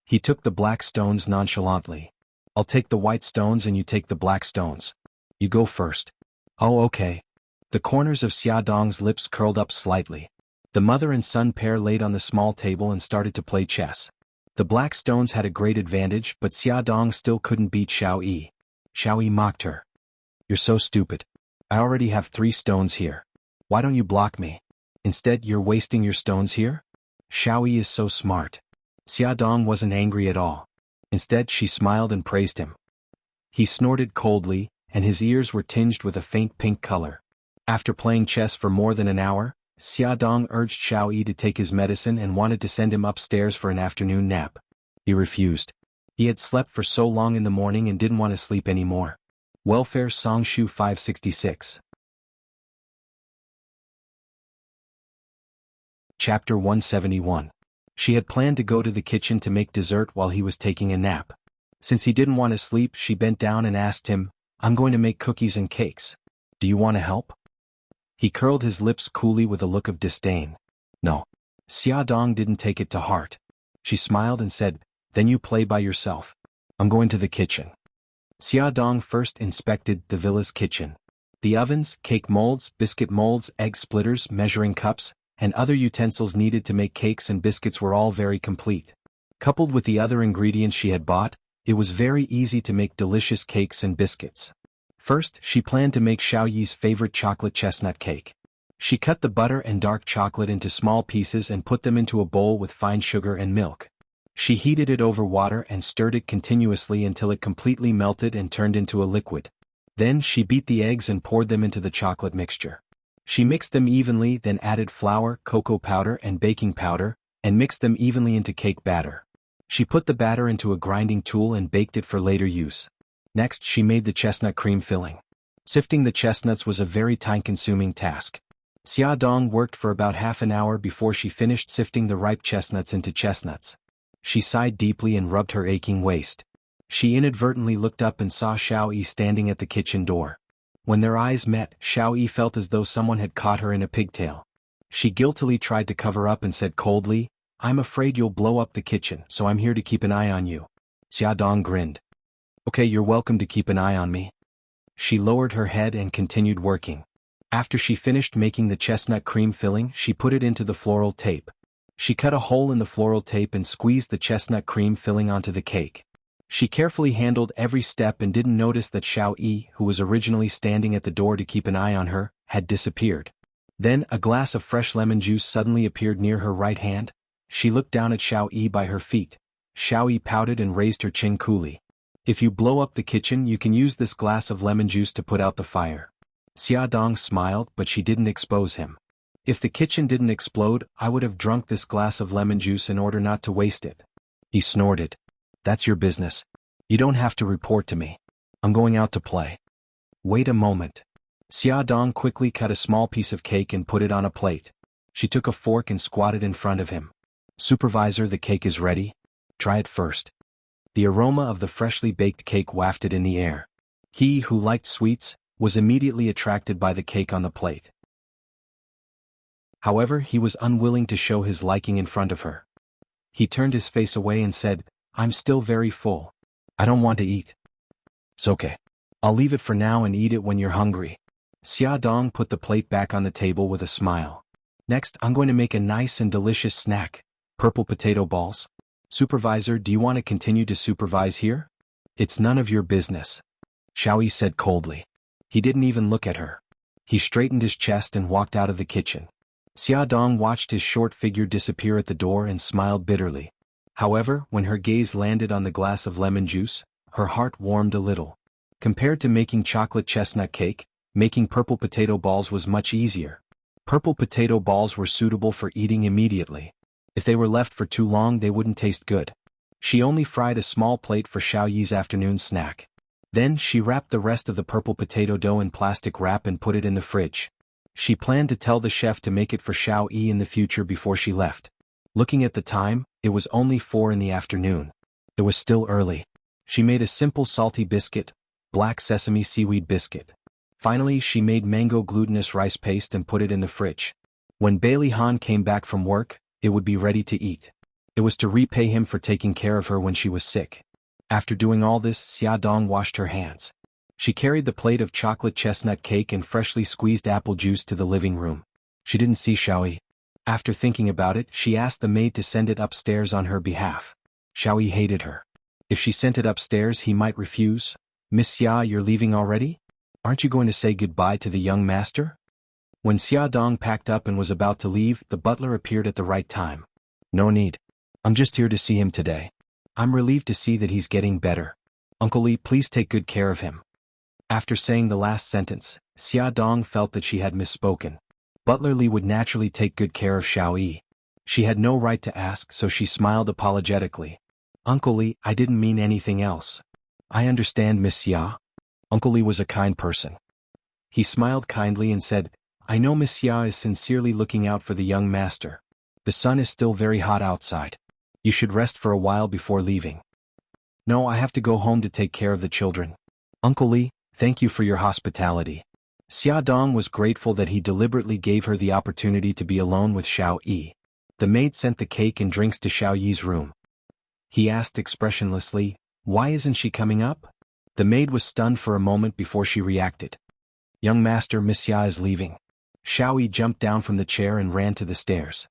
He took the black stones nonchalantly. I'll take the white stones and you take the black stones. You go first. Oh, okay. The corners of Xiaodong's lips curled up slightly. The mother and son pair laid on the small table and started to play chess. The black stones had a great advantage, but Xiaodong still couldn't beat Xiao Yi. Xiao Yi mocked her. You're so stupid. I already have 3 stones here. Why don't you block me? Instead, you're wasting your stones here? Xiao Yi is so smart. Xiaodong wasn't angry at all. Instead, she smiled and praised him. He snorted coldly, and his ears were tinged with a faint pink color. After playing chess for more than an hour, Xiaodong urged Xiao Yi to take his medicine and wanted to send him upstairs for an afternoon nap. He refused. He had slept for so long in the morning and didn't want to sleep anymore. Welfare Songshu 566. Chapter 171. She had planned to go to the kitchen to make dessert while he was taking a nap. Since he didn't want to sleep, she bent down and asked him, I'm going to make cookies and cakes. Do you want to help? He curled his lips coolly with a look of disdain. No. Xiaodong didn't take it to heart. She smiled and said, Then you play by yourself. I'm going to the kitchen. Xiaodong first inspected the villa's kitchen. The ovens, cake molds, biscuit molds, egg splitters, measuring cups, and other utensils needed to make cakes and biscuits were all very complete. Coupled with the other ingredients she had bought, it was very easy to make delicious cakes and biscuits. First, she planned to make Xiao Yi's favorite chocolate chestnut cake. She cut the butter and dark chocolate into small pieces and put them into a bowl with fine sugar and milk. She heated it over water and stirred it continuously until it completely melted and turned into a liquid. Then she beat the eggs and poured them into the chocolate mixture. She mixed them evenly, then added flour, cocoa powder, and baking powder, and mixed them evenly into cake batter. She put the batter into a grinding tool and baked it for later use. Next, she made the chestnut cream filling. Sifting the chestnuts was a very time-consuming task. Xiaodong worked for about half an hour before she finished sifting the ripe chestnuts into chestnuts. She sighed deeply and rubbed her aching waist. She inadvertently looked up and saw Xiao Yi standing at the kitchen door. When their eyes met, Xiao Yi felt as though someone had caught her in a pigtail. She guiltily tried to cover up and said coldly, I'm afraid you'll blow up the kitchen, so I'm here to keep an eye on you. Xiaodong grinned. Okay, you're welcome to keep an eye on me. She lowered her head and continued working. After she finished making the chestnut cream filling, she put it into the floral tape. She cut a hole in the floral tape and squeezed the chestnut cream filling onto the cake. She carefully handled every step and didn't notice that Xiao, who was originally standing at the door to keep an eye on her, had disappeared. Then a glass of fresh lemon juice suddenly appeared near her right hand. She looked down at Xiao by her feet. Xiao pouted and raised her chin coolly. If you blow up the kitchen, you can use this glass of lemon juice to put out the fire. Xiaodong smiled, but she didn't expose him. If the kitchen didn't explode, I would have drunk this glass of lemon juice in order not to waste it. He snorted. That's your business. You don't have to report to me. I'm going out to play. Wait a moment. Xiaodong quickly cut a small piece of cake and put it on a plate. She took a fork and squatted in front of him. Supervisor, the cake is ready. Try it first. The aroma of the freshly baked cake wafted in the air. He, who liked sweets, was immediately attracted by the cake on the plate. However, he was unwilling to show his liking in front of her. He turned his face away and said, I'm still very full. I don't want to eat. It's okay. I'll leave it for now and eat it when you're hungry. Xiaodong put the plate back on the table with a smile. Next, I'm going to make a nice and delicious snack. Purple potato balls. Supervisor, do you want to continue to supervise here? It's none of your business. Xiao said coldly. He didn't even look at her. He straightened his chest and walked out of the kitchen. Xiaodong watched his short figure disappear at the door and smiled bitterly. However, when her gaze landed on the glass of lemon juice, her heart warmed a little. Compared to making chocolate chestnut cake, making purple potato balls was much easier. Purple potato balls were suitable for eating immediately. If they were left for too long, they wouldn't taste good. She only fried a small plate for Xiao's afternoon snack. Then she wrapped the rest of the purple potato dough in plastic wrap and put it in the fridge. She planned to tell the chef to make it for Xiao in the future before she left. Looking at the time, it was only 4 in the afternoon. It was still early. She made a simple salty biscuit, black sesame seaweed biscuit. Finally, she made mango glutinous rice paste and put it in the fridge. When Bailey Han came back from work, it would be ready to eat. It was to repay him for taking care of her when she was sick. After doing all this, Xiaodong washed her hands. She carried the plate of chocolate chestnut cake and freshly squeezed apple juice to the living room. She didn't see Xiao. After thinking about it, she asked the maid to send it upstairs on her behalf. Xiao hated her. If she sent it upstairs, he might refuse. Miss Xia, you're leaving already? Aren't you going to say goodbye to the young master? When Xiaodong packed up and was about to leave, the butler appeared at the right time. No need. I'm just here to see him today. I'm relieved to see that he's getting better. Uncle Li, please take good care of him. After saying the last sentence, Xiaodong felt that she had misspoken. Butler Li would naturally take good care of Xiao. She had no right to ask, so she smiled apologetically. Uncle Li, I didn't mean anything else. I understand, Miss Xia. Uncle Li was a kind person. He smiled kindly and said, I know Miss Xia is sincerely looking out for the young master. The sun is still very hot outside. You should rest for a while before leaving. No, I have to go home to take care of the children. Uncle Li, thank you for your hospitality. Xiaodong was grateful that he deliberately gave her the opportunity to be alone with Xiao. The maid sent the cake and drinks to Xiao's room. He asked expressionlessly, why isn't she coming up? The maid was stunned for a moment before she reacted. Young master, Miss Xia is leaving. Xiao jumped down from the chair and ran to the stairs.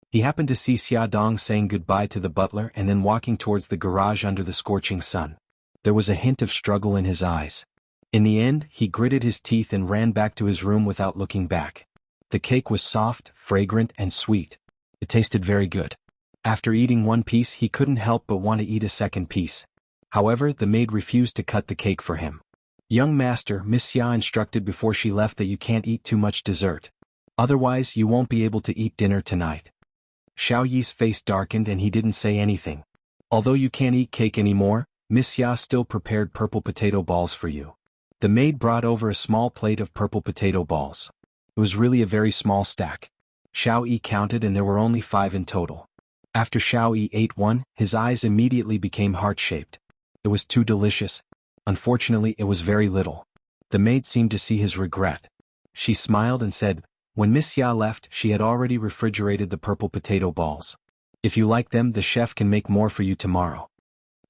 He happened to see Xiaodong saying goodbye to the butler and then walking towards the garage under the scorching sun. There was a hint of struggle in his eyes. In the end, he gritted his teeth and ran back to his room without looking back. The cake was soft, fragrant, and sweet. It tasted very good. After eating one piece, he couldn't help but want to eat a second piece. However, the maid refused to cut the cake for him. Young master, Miss Xia instructed before she left that you can't eat too much dessert. Otherwise, you won't be able to eat dinner tonight. Xiao Yi's face darkened and he didn't say anything. Although you can't eat cake anymore, Miss Xia still prepared purple potato balls for you. The maid brought over a small plate of purple potato balls. It was really a very small stack. Xiao Yi counted and there were only 5 in total. After Xiao Yi ate one, his eyes immediately became heart-shaped. It was too delicious. Unfortunately, it was very little. The maid seemed to see his regret. She smiled and said, when Miss Xia left, she had already refrigerated the purple potato balls. If you like them, the chef can make more for you tomorrow.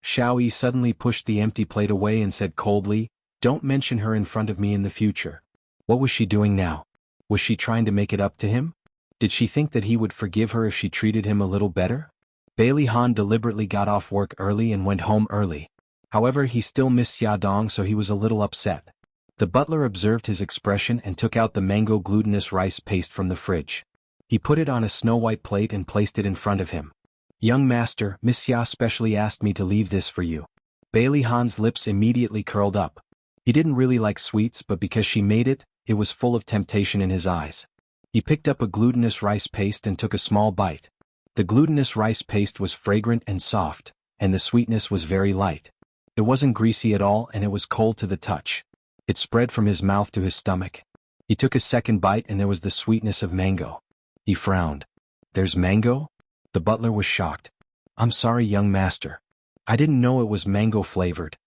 Xiao Yi suddenly pushed the empty plate away and said coldly, Don't mention her in front of me in the future. What was she doing now? Was she trying to make it up to him? Did she think that he would forgive her if she treated him a little better? Bailey Han deliberately got off work early and went home early. However, he still missed Xiaodong, so he was a little upset. The butler observed his expression and took out the mango glutinous rice paste from the fridge. He put it on a snow-white plate and placed it in front of him. "Young master, Miss Xia specially asked me to leave this for you." Bailey Han's lips immediately curled up. He didn't really like sweets, but because she made it, it was full of temptation in his eyes. He picked up a glutinous rice paste and took a small bite. The glutinous rice paste was fragrant and soft, and the sweetness was very light. It wasn't greasy at all, and it was cold to the touch. It spread from his mouth to his stomach. He took a second bite and there was the sweetness of mango. He frowned. "There's mango?" The butler was shocked. "I'm sorry, young master. I didn't know it was mango flavored."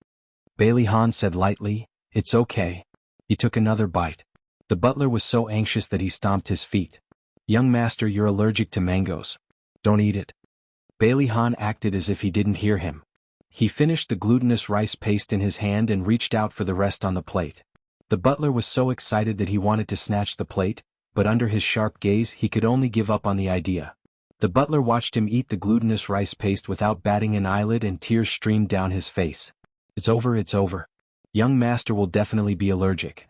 Bailey Han said lightly, "It's okay." He took another bite. The butler was so anxious that he stomped his feet. "Young master, you're allergic to mangoes. Don't eat it." Bailey Han acted as if he didn't hear him. He finished the glutinous rice paste in his hand and reached out for the rest on the plate. The butler was so excited that he wanted to snatch the plate, but under his sharp gaze he could only give up on the idea. The butler watched him eat the glutinous rice paste without batting an eyelid, and tears streamed down his face. "It's over, it's over. Young master will definitely be allergic."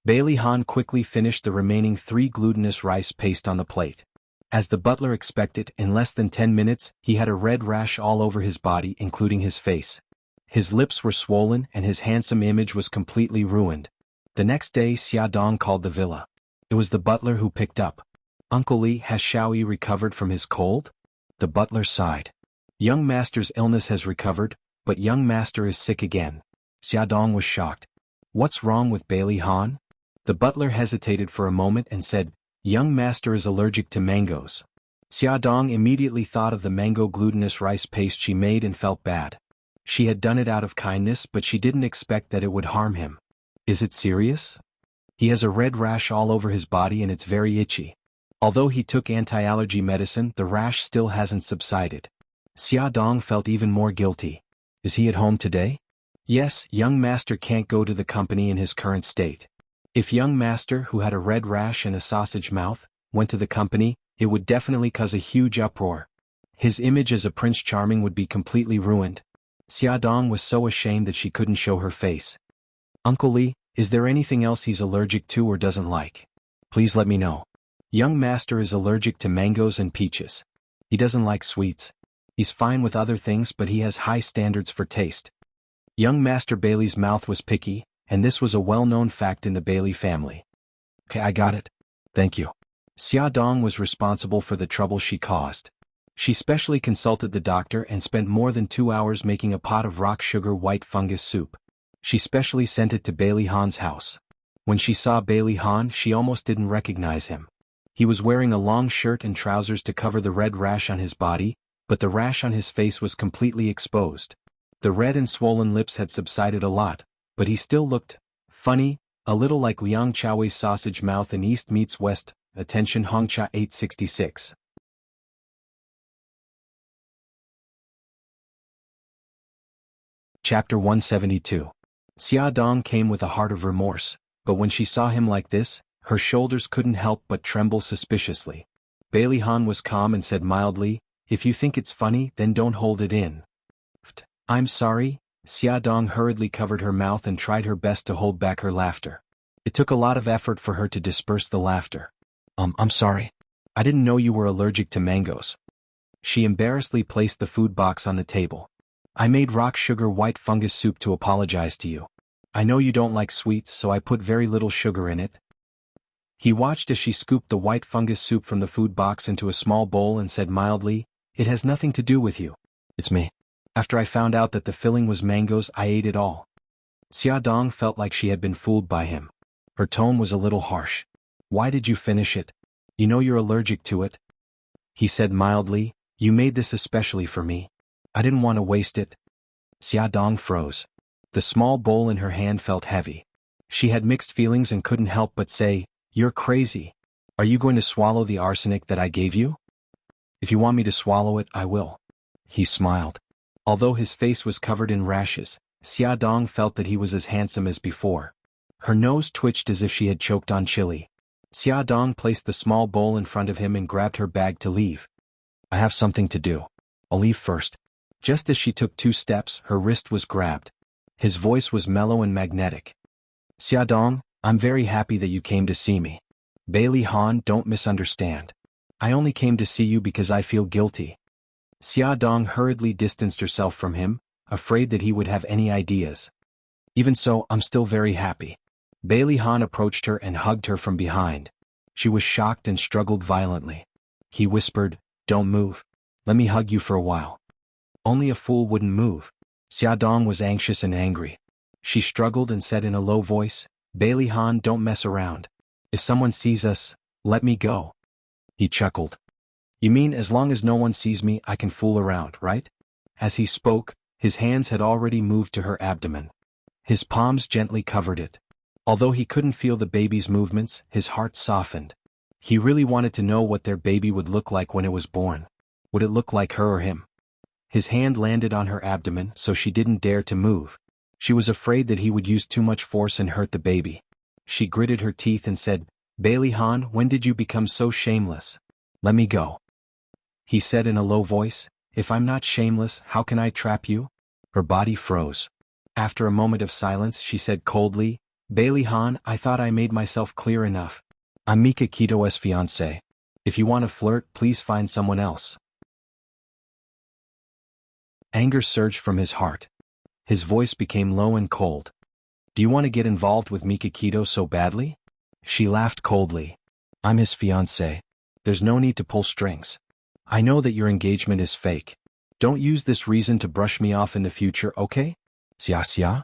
Bailey Han quickly finished the remaining 3 glutinous rice paste on the plate. As the butler expected, in less than 10 minutes, he had a red rash all over his body, including his face. His lips were swollen and his handsome image was completely ruined. The next day, Xiaodong called the villa. It was the butler who picked up. "Uncle Li, has Xiaoyi recovered from his cold?" The butler sighed. "Young master's illness has recovered, but young master is sick again." Xiaodong was shocked. "What's wrong with Bailey Han?" The butler hesitated for a moment and said, "Young master is allergic to mangoes." Xiaodong immediately thought of the mango glutinous rice paste she made and felt bad. She had done it out of kindness, but she didn't expect that it would harm him. "Is it serious?" "He has a red rash all over his body and it's very itchy. Although he took anti-allergy medicine, the rash still hasn't subsided." Xiaodong felt even more guilty. "Is he at home today?" "Yes, young master can't go to the company in his current state. If young master, who had a red rash and a sausage mouth, went to the company, it would definitely cause a huge uproar. His image as a Prince Charming would be completely ruined." Xiaodong was so ashamed that she couldn't show her face. "Uncle Li, is there anything else he's allergic to or doesn't like? Please let me know." "Young master is allergic to mangoes and peaches. He doesn't like sweets. He's fine with other things, but he has high standards for taste." Young master Bailey's mouth was picky, and this was a well-known fact in the Bailey family. "Okay, I got it. Thank you." Xiaodong was responsible for the trouble she caused. She specially consulted the doctor and spent more than 2 hours making a pot of rock sugar white fungus soup. She specially sent it to Bailey Han's house. When she saw Bailey Han, she almost didn't recognize him. He was wearing a long shirt and trousers to cover the red rash on his body, but the rash on his face was completely exposed. The red and swollen lips had subsided a lot, but he still looked funny, a little like Liang Chaoi's sausage mouth in East Meets West. Attention Hongcha 866. Chapter 172. Xiaodong came with a heart of remorse, but when she saw him like this, her shoulders couldn't help but tremble suspiciously. Bailey Han was calm and said mildly, "If you think it's funny, then don't hold it in." "I'm sorry." Xiaodong hurriedly covered her mouth and tried her best to hold back her laughter. It took a lot of effort for her to disperse the laughter. I'm sorry. I didn't know you were allergic to mangoes." She embarrassedly placed the food box on the table. "I made rock sugar white fungus soup to apologize to you. I know you don't like sweets, so I put very little sugar in it." He watched as she scooped the white fungus soup from the food box into a small bowl and said mildly, "It has nothing to do with you. It's me. After I found out that the filling was mangoes, I ate it all." Xiaodong felt like she had been fooled by him. Her tone was a little harsh. "Why did you finish it? You know you're allergic to it." He said mildly, "You made this especially for me. I didn't want to waste it." Xiaodong froze. The small bowl in her hand felt heavy. She had mixed feelings and couldn't help but say, "You're crazy. Are you going to swallow the arsenic that I gave you?" "If you want me to swallow it, I will." He smiled. Although his face was covered in rashes, Xiaodong felt that he was as handsome as before. Her nose twitched as if she had choked on chili. Xiaodong placed the small bowl in front of him and grabbed her bag to leave. I have something to do. I'll leave first. Just as she took 2 steps, her wrist was grabbed. His voice was mellow and magnetic. Xiaodong, I'm very happy that you came to see me. Bailey Han, don't misunderstand. I only came to see you because I feel guilty. Xiaodong hurriedly distanced herself from him, afraid that he would have any ideas. Even so, I'm still very happy. Bailey Han approached her and hugged her from behind. She was shocked and struggled violently. He whispered, Don't move. Let me hug you for a while. Only a fool wouldn't move. Xiaodong was anxious and angry. She struggled and said in a low voice, Bailey Han, don't mess around. If someone sees us, let me go. He chuckled. You mean as long as no one sees me I can fool around, right? As he spoke, his hands had already moved to her abdomen. His palms gently covered it. Although he couldn't feel the baby's movements, his heart softened. He really wanted to know what their baby would look like when it was born. Would it look like her or him? His hand landed on her abdomen, so she didn't dare to move. She was afraid that he would use too much force and hurt the baby. She gritted her teeth and said, Bailey Han, when did you become so shameless? Let me go. He said in a low voice, If I'm not shameless, how can I trap you? Her body froze. After a moment of silence, she said coldly, Bailey Han, I thought I made myself clear enough. I'm Mika Kito's fiancé. If you want to flirt, please find someone else. Anger surged from his heart. His voice became low and cold. Do you want to get involved with Mika Kito so badly? She laughed coldly. I'm his fiancé. There's no need to pull strings. I know that your engagement is fake. Don't use this reason to brush me off in the future, okay? Xianxia?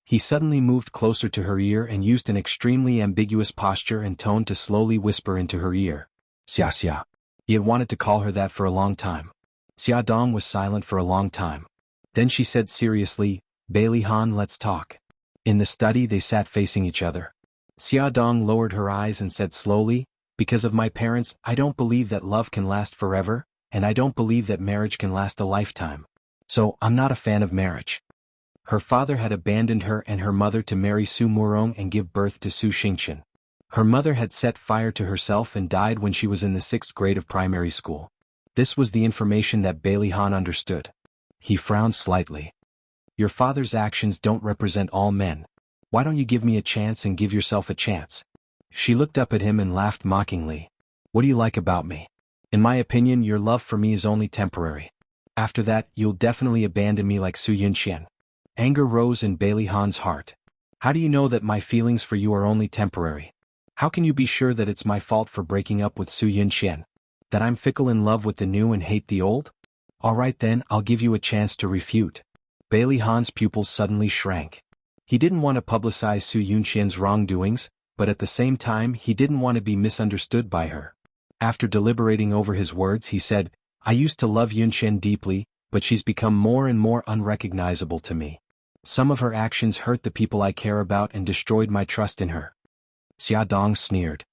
He suddenly moved closer to her ear and used an extremely ambiguous posture and tone to slowly whisper into her ear. Xianxia. He had wanted to call her that for a long time. Xiaodong was silent for a long time. Then she said seriously, Bailey Han, let's talk. In the study they sat facing each other. Xiaodong lowered her eyes and said slowly, Because of my parents, I don't believe that love can last forever, and I don't believe that marriage can last a lifetime. So, I'm not a fan of marriage. Her father had abandoned her and her mother to marry Su Murong and give birth to Su Xingqian. Her mother had set fire to herself and died when she was in the 6th grade of primary school. This was the information that Bailey Han understood. He frowned slightly. Your father's actions don't represent all men. Why don't you give me a chance and give yourself a chance? She looked up at him and laughed mockingly. What do you like about me? In my opinion, your love for me is only temporary. After that, you'll definitely abandon me like Su Yunqian. Anger rose in Bailey Han's heart. How do you know that my feelings for you are only temporary? How can you be sure that it's my fault for breaking up with Su Yunqian? That I'm fickle in love with the new and hate the old? Alright then, I'll give you a chance to refute. Bailey Han's pupils suddenly shrank. He didn't want to publicize Su Yunqian's wrongdoings, but at the same time he didn't want to be misunderstood by her. After deliberating over his words he said, I used to love Yunqian deeply, but she's become more and more unrecognizable to me. Some of her actions hurt the people I care about and destroyed my trust in her. Xiaodong sneered.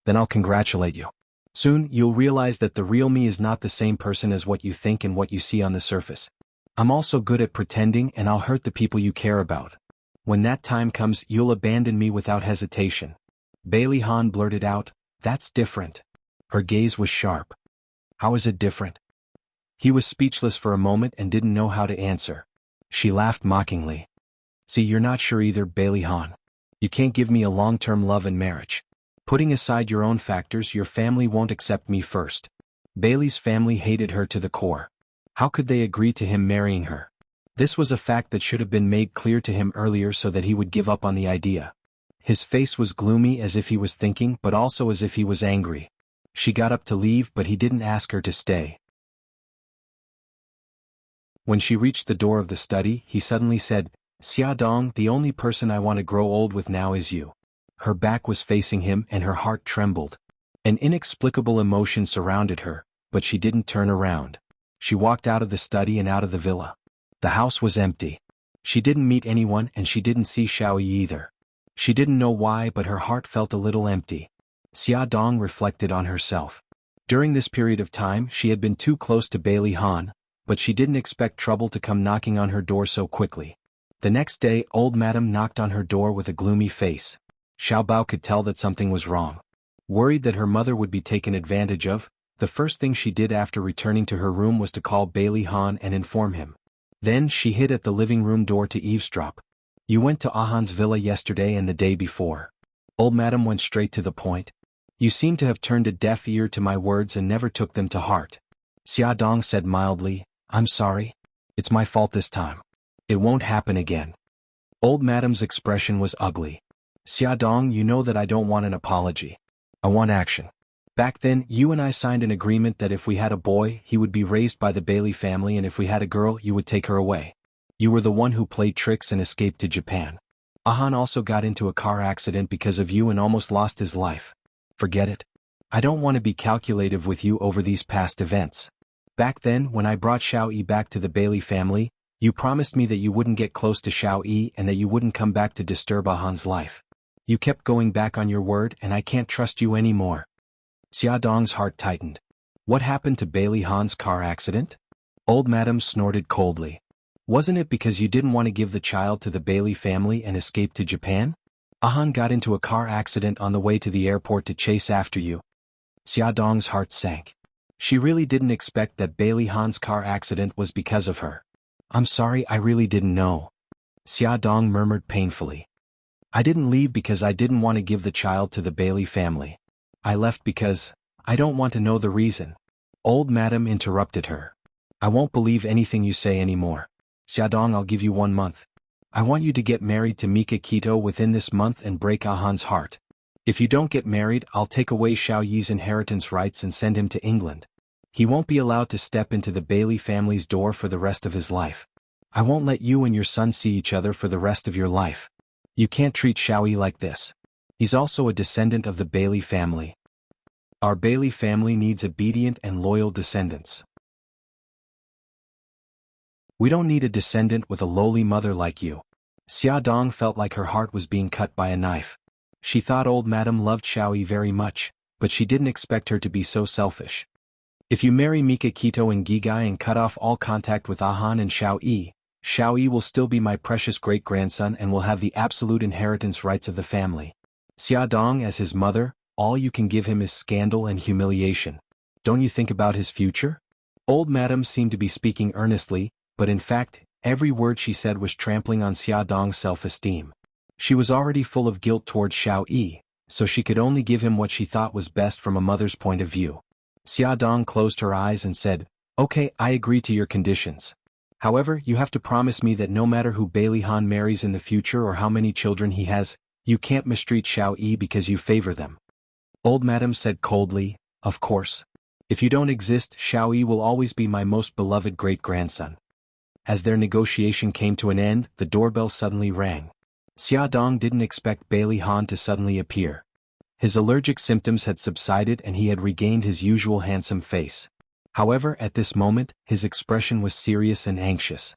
Then I'll congratulate you. Soon, you'll realize that the real me is not the same person as what you think and what you see on the surface. I'm also good at pretending and I'll hurt the people you care about. When that time comes, you'll abandon me without hesitation. Bailey Han blurted out, That's different. Her gaze was sharp. How is it different? He was speechless for a moment and didn't know how to answer. She laughed mockingly. See, you're not sure either, Bailey Han. You can't give me a long-term love and marriage. Putting aside your own factors, your family won't accept me first. Bailey's family hated her to the core. How could they agree to him marrying her? This was a fact that should have been made clear to him earlier so that he would give up on the idea. His face was gloomy as if he was thinking but also as if he was angry. She got up to leave but he didn't ask her to stay. When she reached the door of the study, he suddenly said, Xiaodong, the only person I want to grow old with now is you. Her back was facing him and her heart trembled. An inexplicable emotion surrounded her, but she didn't turn around. She walked out of the study and out of the villa. The house was empty. She didn't meet anyone and she didn't see Xiaoyi either. She didn't know why but her heart felt a little empty. Xiaodong reflected on herself. During this period of time she had been too close to Bailey Han, but she didn't expect trouble to come knocking on her door so quickly. The next day, old madam knocked on her door with a gloomy face. Xiao Bao could tell that something was wrong. Worried that her mother would be taken advantage of, the first thing she did after returning to her room was to call Bailey Han and inform him. Then she hid at the living room door to eavesdrop. "You went to Ahan's villa yesterday and the day before." Old madam went straight to the point. "You seem to have turned a deaf ear to my words and never took them to heart." Xia Dong said mildly, "I'm sorry. It's my fault this time. It won't happen again." Old madam's expression was ugly. "Xia Dong, you know that I don't want an apology. I want action. Back then, you and I signed an agreement that if we had a boy, he would be raised by the Bailey family, and if we had a girl, you would take her away. You were the one who played tricks and escaped to Japan. Ahan also got into a car accident because of you and almost lost his life. Forget it. I don't want to be calculative with you over these past events. Back then, when I brought Xiao Yi back to the Bailey family, you promised me that you wouldn't get close to Xiao Yi and that you wouldn't come back to disturb Ahan's life. You kept going back on your word, and I can't trust you anymore." Xia Dong's heart tightened. "What happened to Bailey Han's car accident?" Old madam snorted coldly. "Wasn't it because you didn't want to give the child to the Bailey family and escape to Japan? Ahan got into a car accident on the way to the airport to chase after you." Xia Dong's heart sank. She really didn't expect that Bailey Han's car accident was because of her. "I'm sorry, I really didn't know." Xia Dong murmured painfully. "I didn't leave because I didn't want to give the child to the Bailey family. I left because I don't want to know the reason." Old madam interrupted her. "I won't believe anything you say anymore. Xia Dong, I'll give you 1 month. I want you to get married to Mika Kito within this month and break Ahan's heart. If you don't get married, I'll take away Xiao Yi's inheritance rights and send him to England. He won't be allowed to step into the Bailey family's door for the rest of his life. I won't let you and your son see each other for the rest of your life. You can't treat Xiao Yi like this. He's also a descendant of the Bailey family. Our Bailey family needs obedient and loyal descendants. We don't need a descendant with a lowly mother like you." Xia Dong felt like her heart was being cut by a knife. She thought old madam loved Xiao Yi very much, but she didn't expect her to be so selfish. "If you marry Mika Kito and Gigai and cut off all contact with Ahan and Xiao Yi will still be my precious great-grandson and will have the absolute inheritance rights of the family. Xia Dong, as his mother, all you can give him is scandal and humiliation. Don't you think about his future?" Old madam seemed to be speaking earnestly, but in fact, every word she said was trampling on Xia Dong's self-esteem. She was already full of guilt towards Xiao Yi, so she could only give him what she thought was best from a mother's point of view. Xia Dong closed her eyes and said, "Okay, I agree to your conditions. However, you have to promise me that no matter who Bailey Han marries in the future or how many children he has, you can't mistreat Xiao Yi because you favor them." Old madam said coldly, "Of course. If you don't exist, Xiao Yi will always be my most beloved great-grandson." As their negotiation came to an end, the doorbell suddenly rang. Xia Dong didn't expect Bailey Han to suddenly appear. His allergic symptoms had subsided and he had regained his usual handsome face. However, at this moment, his expression was serious and anxious.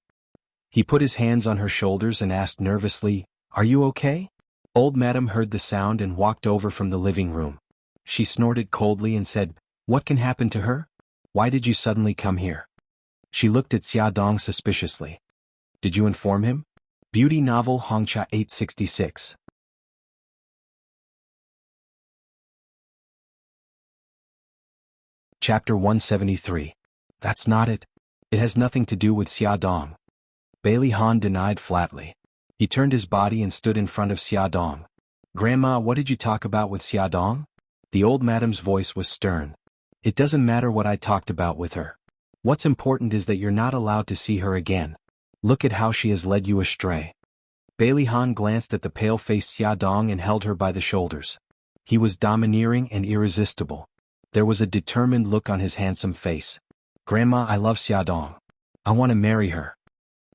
He put his hands on her shoulders and asked nervously, "Are you okay?" Old madam heard the sound and walked over from the living room. She snorted coldly and said, "What can happen to her? Why did you suddenly come here?" She looked at Xia Dong suspiciously. "Did you inform him?" Beauty novel Hongcha 866. Chapter 173. That's not it. It has nothing to do with Xia Dong. Bailey Han denied flatly. He turned his body and stood in front of Xia Dong. "Grandma, what did you talk about with Xia Dong?" The old madam's voice was stern. "It doesn't matter what I talked about with her. What's important is that you're not allowed to see her again. Look at how she has led you astray." Bailey Han glanced at the pale-faced Xia Dong and held her by the shoulders. He was domineering and irresistible. There was a determined look on his handsome face. "Grandma, I love Xia Dong. I want to marry her."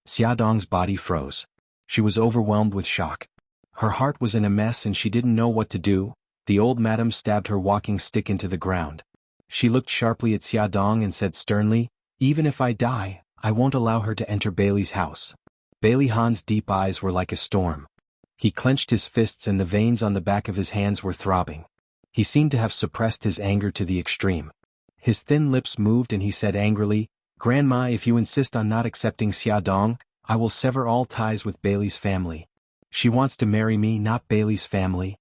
Xia Dong's body froze. She was overwhelmed with shock. Her heart was in a mess and she didn't know what to do. The old madam stabbed her walking stick into the ground. She looked sharply at Xia Dong and said sternly, "Even if I die, I won't allow her to enter Bailey's house." Bailey Han's deep eyes were like a storm. He clenched his fists and the veins on the back of his hands were throbbing. He seemed to have suppressed his anger to the extreme. His thin lips moved and he said angrily, Grandma, if you insist on not accepting Xia Dong, I will sever all ties with Bailey's family. She wants to marry me, not Bailey's family.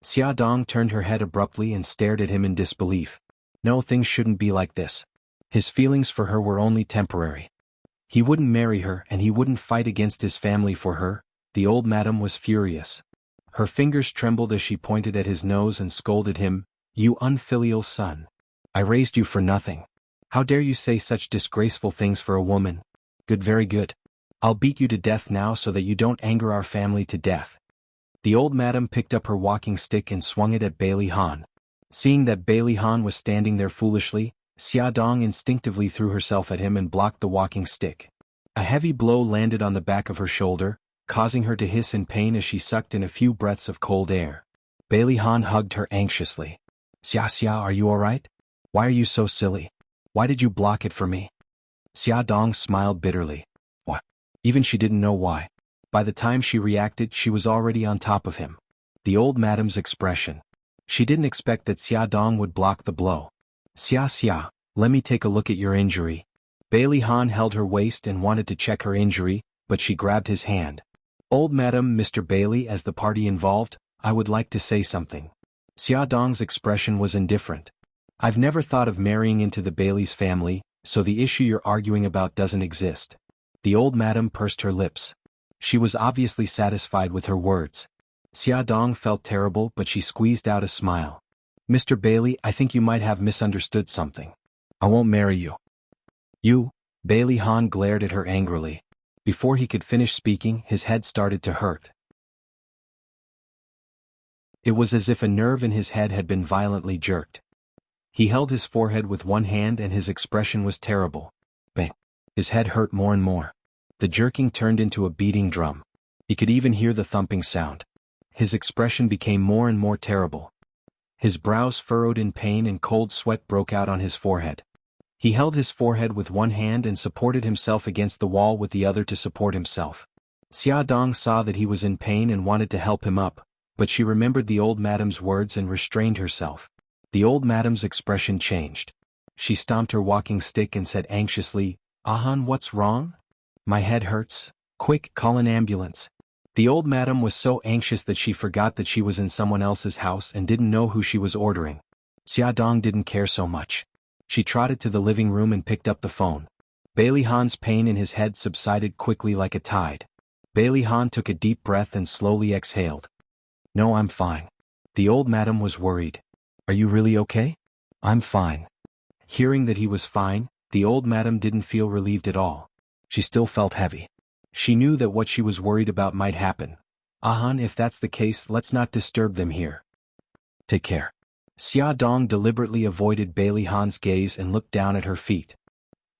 Xia Dong turned her head abruptly and stared at him in disbelief. No, things shouldn't be like this. His feelings for her were only temporary. He wouldn't marry her and he wouldn't fight against his family for her. The old madam was furious. Her fingers trembled as she pointed at his nose and scolded him, "You unfilial son. I raised you for nothing. How dare you say such disgraceful things for a woman? Good, very good. I'll beat you to death now so that you don't anger our family to death." The old madam picked up her walking stick and swung it at Bailey Han. Seeing that Bailey Han was standing there foolishly, Xia Dong instinctively threw herself at him and blocked the walking stick. A heavy blow landed on the back of her shoulder, causing her to hiss in pain as she sucked in a few breaths of cold air. Bailey Han hugged her anxiously. "Xia, are you alright? Why are you so silly? Why did you block it for me?" Xia Dong smiled bitterly. What? Even she didn't know why. By the time she reacted, she was already on top of him. The old madam's expression. She didn't expect that Xia Dong would block the blow. Xia, let me take a look at your injury." Bailey Han held her waist and wanted to check her injury, but she grabbed his hand. "Old madam, Mr. Bailey, as the party involved, I would like to say something." Xia Dong's expression was indifferent. "I've never thought of marrying into the Bailey's family, so the issue you're arguing about doesn't exist." The old madam pursed her lips. She was obviously satisfied with her words. Xia Dong felt terrible, but she squeezed out a smile. "Mr. Bailey, I think you might have misunderstood something. I won't marry you." "You?" Bailey Han glared at her angrily. Before he could finish speaking, his head started to hurt. It was as if a nerve in his head had been violently jerked. He held his forehead with one hand and his expression was terrible. Bang! His head hurt more and more. The jerking turned into a beating drum. He could even hear the thumping sound. His expression became more and more terrible. His brows furrowed in pain and cold sweat broke out on his forehead. He held his forehead with one hand and supported himself against the wall with the other to support himself. Xia Dong saw that he was in pain and wanted to help him up, but she remembered the old madam's words and restrained herself. The old madam's expression changed. She stomped her walking stick and said anxiously, "Ahan, what's wrong? My head hurts. Quick, call an ambulance." The old madam was so anxious that she forgot that she was in someone else's house and didn't know who she was ordering. Xia Dong didn't care so much. She trotted to the living room and picked up the phone. Bailey Han's pain in his head subsided quickly like a tide. Bailey Han took a deep breath and slowly exhaled. "No, I'm fine." The old madam was worried. "Are you really okay?" "I'm fine." Hearing that he was fine, the old madam didn't feel relieved at all. She still felt heavy. She knew that what she was worried about might happen. "Ahan, if that's the case, let's not disturb them here. Take care." Xia Dong deliberately avoided Bailey Han's gaze and looked down at her feet.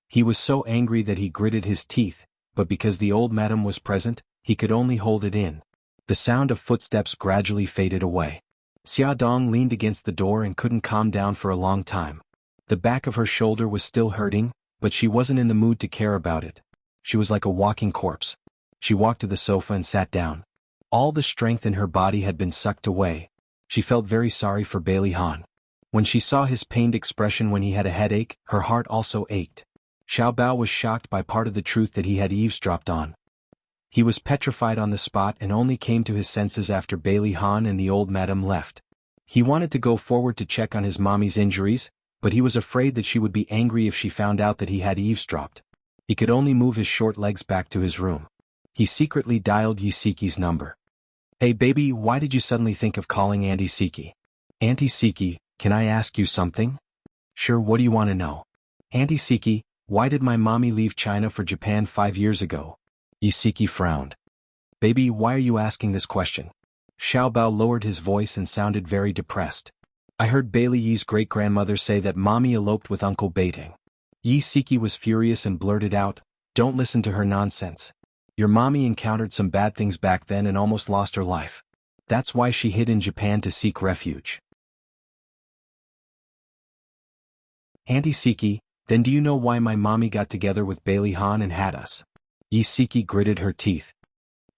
He was so angry that he gritted his teeth, but because the old madam was present, he could only hold it in. The sound of footsteps gradually faded away. Xia Dong leaned against the door and couldn't calm down for a long time. The back of her shoulder was still hurting, but she wasn't in the mood to care about it. She was like a walking corpse. She walked to the sofa and sat down. All the strength in her body had been sucked away. She felt very sorry for Bailey Han. When she saw his pained expression when he had a headache, her heart also ached. Xiao Bao was shocked by part of the truth that he had eavesdropped on. He was petrified on the spot and only came to his senses after Bailey Han and the old madam left. He wanted to go forward to check on his mommy's injuries, but he was afraid that she would be angry if she found out that he had eavesdropped. He could only move his short legs back to his room. He secretly dialed Yisiki's number. "Hey baby, why did you suddenly think of calling Auntie Siki?" "Auntie Siki, can I ask you something?" "Sure, what do you want to know?" "Auntie Siki, why did my mommy leave China for Japan 5 years ago?" Yisiki frowned. "Baby, why are you asking this question?" Xiao Bao lowered his voice and sounded very depressed. "I heard Bailey Yi's great-grandmother say that mommy eloped with Uncle Baiting." Yisiki was furious and blurted out, "Don't listen to her nonsense. Your mommy encountered some bad things back then and almost lost her life. That's why she hid in Japan to seek refuge." "Auntie Siki, then do you know why my mommy got together with Bailey Han and had us?" Yisiki gritted her teeth.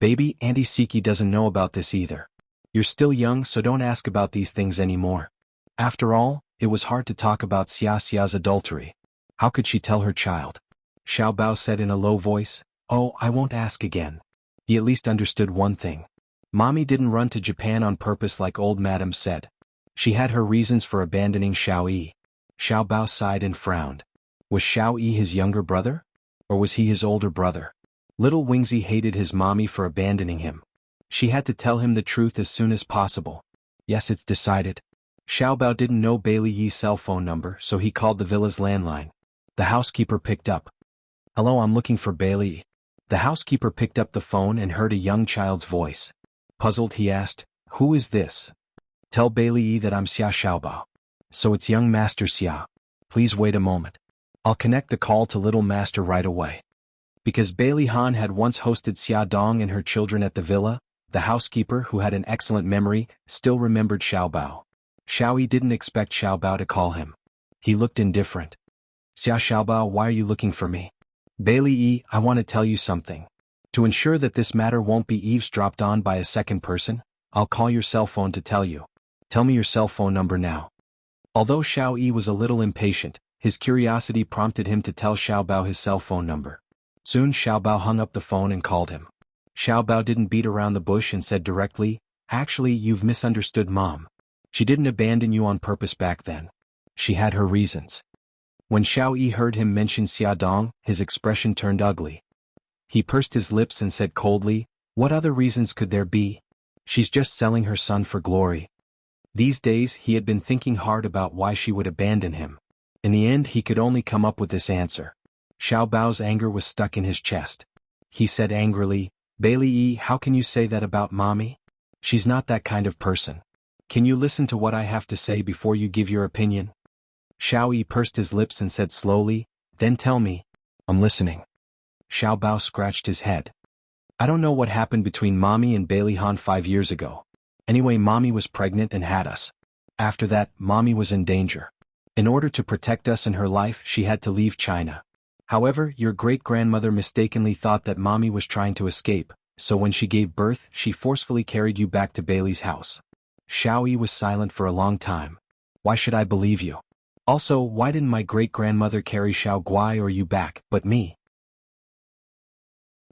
"Baby, Auntie Siki doesn't know about this either. You're still young, so don't ask about these things anymore. After all, it was hard to talk about Xiaxia's adultery. How could she tell her child?" Xiao Bao said in a low voice. Oh, I won't ask again. He at least understood one thing. Mommy didn't run to Japan on purpose like old madam said. She had her reasons for abandoning Xiao Yi. Xiao Bao sighed and frowned. Was Xiao Yi his younger brother? Or was he his older brother? Little Wingzi hated his mommy for abandoning him. She had to tell him the truth as soon as possible. Yes, it's decided. Xiao Bao didn't know Bailey Yi's cell phone number, so he called the villa's landline. The housekeeper picked up. Hello, I'm looking for Bailey Yi. The housekeeper picked up the phone and heard a young child's voice. Puzzled, he asked, Who is this? Tell Bailey Yi that I'm Xia Xiaobao. So it's young Master Xia. Please wait a moment. I'll connect the call to little master right away. Because Bailey Han had once hosted Xia Dong and her children at the villa, the housekeeper, who had an excellent memory, still remembered Xiao Bao. Xiao Yi didn't expect Xiao Bao to call him. He looked indifferent. Xia Xiaobao, why are you looking for me? Bailey Yi, I want to tell you something. To ensure that this matter won't be eavesdropped on by a second person, I'll call your cell phone to tell you. Tell me your cell phone number now. Although Xiao Yi was a little impatient, his curiosity prompted him to tell Xiao Bao his cell phone number. Soon Xiao Bao hung up the phone and called him. Xiao Bao didn't beat around the bush and said directly, Actually, you've misunderstood Mom. She didn't abandon you on purpose back then. She had her reasons. When Xiao Yi heard him mention Xia Dong, his expression turned ugly. He pursed his lips and said coldly, What other reasons could there be? She's just selling her son for glory. These days he had been thinking hard about why she would abandon him. In the end he could only come up with this answer. Xiao Bao's anger was stuck in his chest. He said angrily, Bailey Yi, how can you say that about Mommy? She's not that kind of person. Can you listen to what I have to say before you give your opinion? Xiao Yi pursed his lips and said slowly, Then tell me. I'm listening. Xiao Bao scratched his head. I don't know what happened between Mommy and Bailey Han 5 years ago. Anyway, Mommy was pregnant and had us. After that, Mommy was in danger. In order to protect us and her life, she had to leave China. However, your great-grandmother mistakenly thought that Mommy was trying to escape, so when she gave birth, she forcefully carried you back to Bailey's house. Xiao Yi was silent for a long time. Why should I believe you? Also, why didn't my great-grandmother carry Xiao Guai or you back, but me?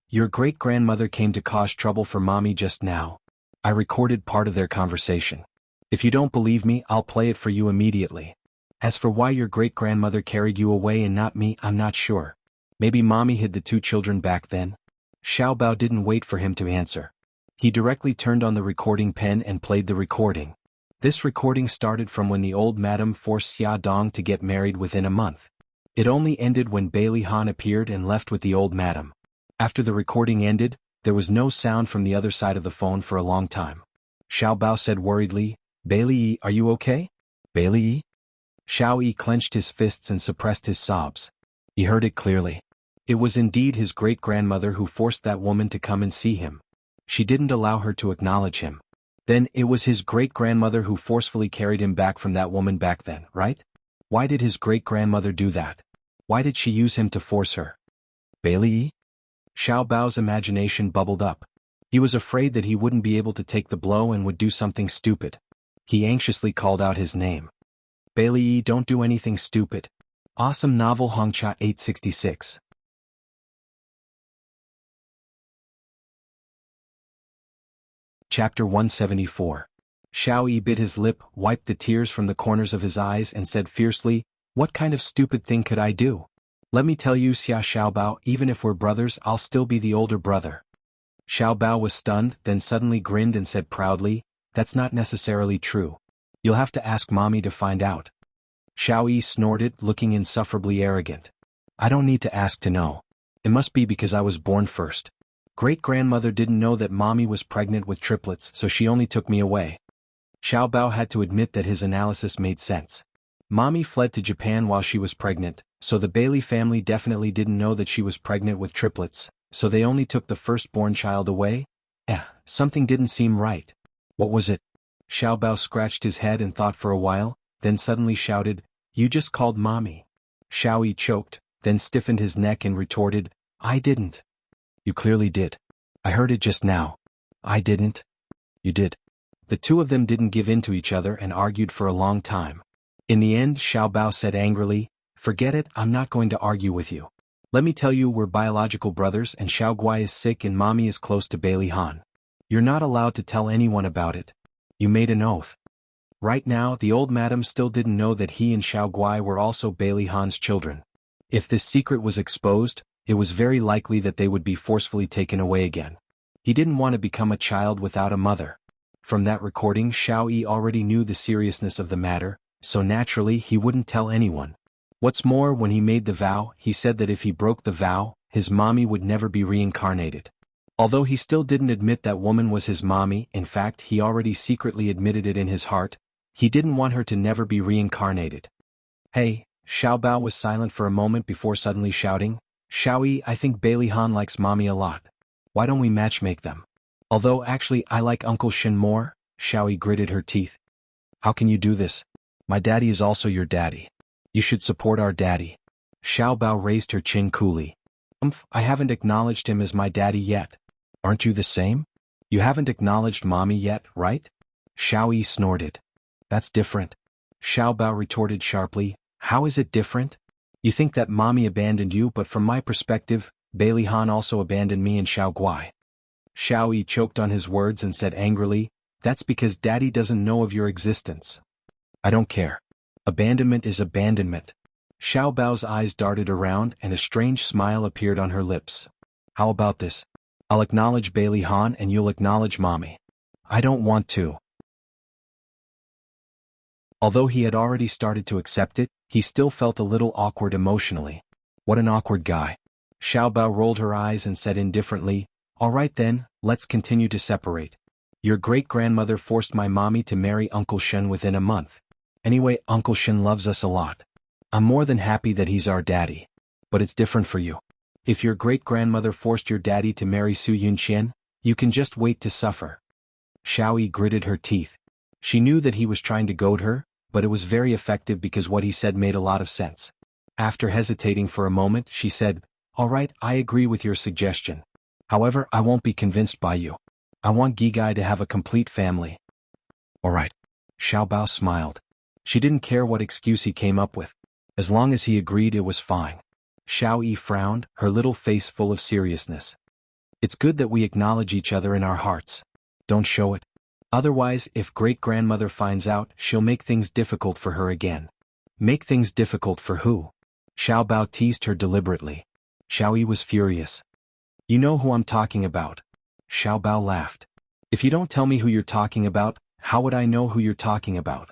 Your great-grandmother came to cause trouble for Mommy just now. I recorded part of their conversation. If you don't believe me, I'll play it for you immediately. As for why your great-grandmother carried you away and not me, I'm not sure. Maybe Mommy hid the 2 children back then? Xiao Bao didn't wait for him to answer. He directly turned on the recording pen and played the recording. This recording started from when the old madam forced Xia Dong to get married within a month. It only ended when Bailey Han appeared and left with the old madam. After the recording ended, there was no sound from the other side of the phone for a long time. Xiao Bao said worriedly, Bailey Yi, are you okay? Bailey Yi? Xiao Yi clenched his fists and suppressed his sobs. He heard it clearly. It was indeed his great-grandmother who forced that woman to come and see him. She didn't allow her to acknowledge him. Then, it was his great-grandmother who forcefully carried him back from that woman back then, right? Why did his great-grandmother do that? Why did she use him to force her? Bailey Yi? Xiao Bao's imagination bubbled up. He was afraid that he wouldn't be able to take the blow and would do something stupid. He anxiously called out his name. Bailey Yi, don't do anything stupid. Awesome novel Hongcha 866. Chapter 174. Xiao Yi bit his lip, wiped the tears from the corners of his eyes and said fiercely, What kind of stupid thing could I do? Let me tell you, Xia Xiaobao, even if we're brothers, I'll still be the older brother. Xiao Bao was stunned, then suddenly grinned and said proudly, That's not necessarily true. You'll have to ask Mommy to find out. Xiao Yi snorted, looking insufferably arrogant. I don't need to ask to know. It must be because I was born first. Great-grandmother didn't know that Mommy was pregnant with triplets, so she only took me away. Xiao Bao had to admit that his analysis made sense. Mommy fled to Japan while she was pregnant, so the Bailey family definitely didn't know that she was pregnant with triplets, so they only took the firstborn child away? Something didn't seem right. What was it? Xiao Bao scratched his head and thought for a while, then suddenly shouted, You just called Mommy. Xiao Yi choked, then stiffened his neck and retorted, I didn't. You clearly did. I heard it just now. I didn't. You did. The two of them didn't give in to each other and argued for a long time. In the end, Xiao Bao said angrily, Forget it, I'm not going to argue with you. Let me tell you, we're biological brothers and Xiaoguai is sick and mommy is close to Bailey Han. You're not allowed to tell anyone about it. You made an oath. Right now, the old madam still didn't know that he and Xiaoguai were also Bailey Han's children. If this secret was exposed, it was very likely that they would be forcefully taken away again. He didn't want to become a child without a mother. From that recording, Xiao Yi already knew the seriousness of the matter, so naturally he wouldn't tell anyone. What's more, when he made the vow, he said that if he broke the vow, his mommy would never be reincarnated. Although he still didn't admit that woman was his mommy, in fact he already secretly admitted it in his heart, he didn't want her to never be reincarnated. Hey, Xiao Bao was silent for a moment before suddenly shouting, Xiao Yi, I think Bailey Han likes mommy a lot. Why don't we matchmake them? Although actually I like Uncle Shin more, Xiao Yi gritted her teeth. How can you do this? My daddy is also your daddy. You should support our daddy. Xiao Bao raised her chin coolly. I haven't acknowledged him as my daddy yet. Aren't you the same? You haven't acknowledged mommy yet, right? Xiao Yi snorted. That's different. Xiao Bao retorted sharply, how is it different? You think that mommy abandoned you, but from my perspective, Bailey Han also abandoned me and Xiao Guai. Xiao Yi choked on his words and said angrily, that's because daddy doesn't know of your existence. I don't care. Abandonment is abandonment. Xiao Bao's eyes darted around and a strange smile appeared on her lips. How about this? I'll acknowledge Bailey Han and you'll acknowledge mommy. I don't want to. Although he had already started to accept it, he still felt a little awkward emotionally. What an awkward guy. Xiao Bao rolled her eyes and said indifferently, all right then, let's continue to separate. Your great-grandmother forced my mommy to marry Uncle Shen within a month. Anyway, Uncle Shen loves us a lot. I'm more than happy that he's our daddy. But it's different for you. If your great-grandmother forced your daddy to marry Su Yunqian, you can just wait to suffer. Xiao Yi gritted her teeth. She knew that he was trying to goad her, but it was very effective because what he said made a lot of sense. After hesitating for a moment, she said, all right, I agree with your suggestion. However, I won't be convinced by you. I want Gigai to have a complete family. All right. Xiao Bao smiled. She didn't care what excuse he came up with. As long as he agreed, it was fine. Xiao Yi frowned, her little face full of seriousness. It's good that we acknowledge each other in our hearts. Don't show it. Otherwise, if great-grandmother finds out, she'll make things difficult for her again. Make things difficult for who? Xiao Bao teased her deliberately. Xiao Yi was furious. You know who I'm talking about. Xiao Bao laughed. If you don't tell me who you're talking about, how would I know who you're talking about?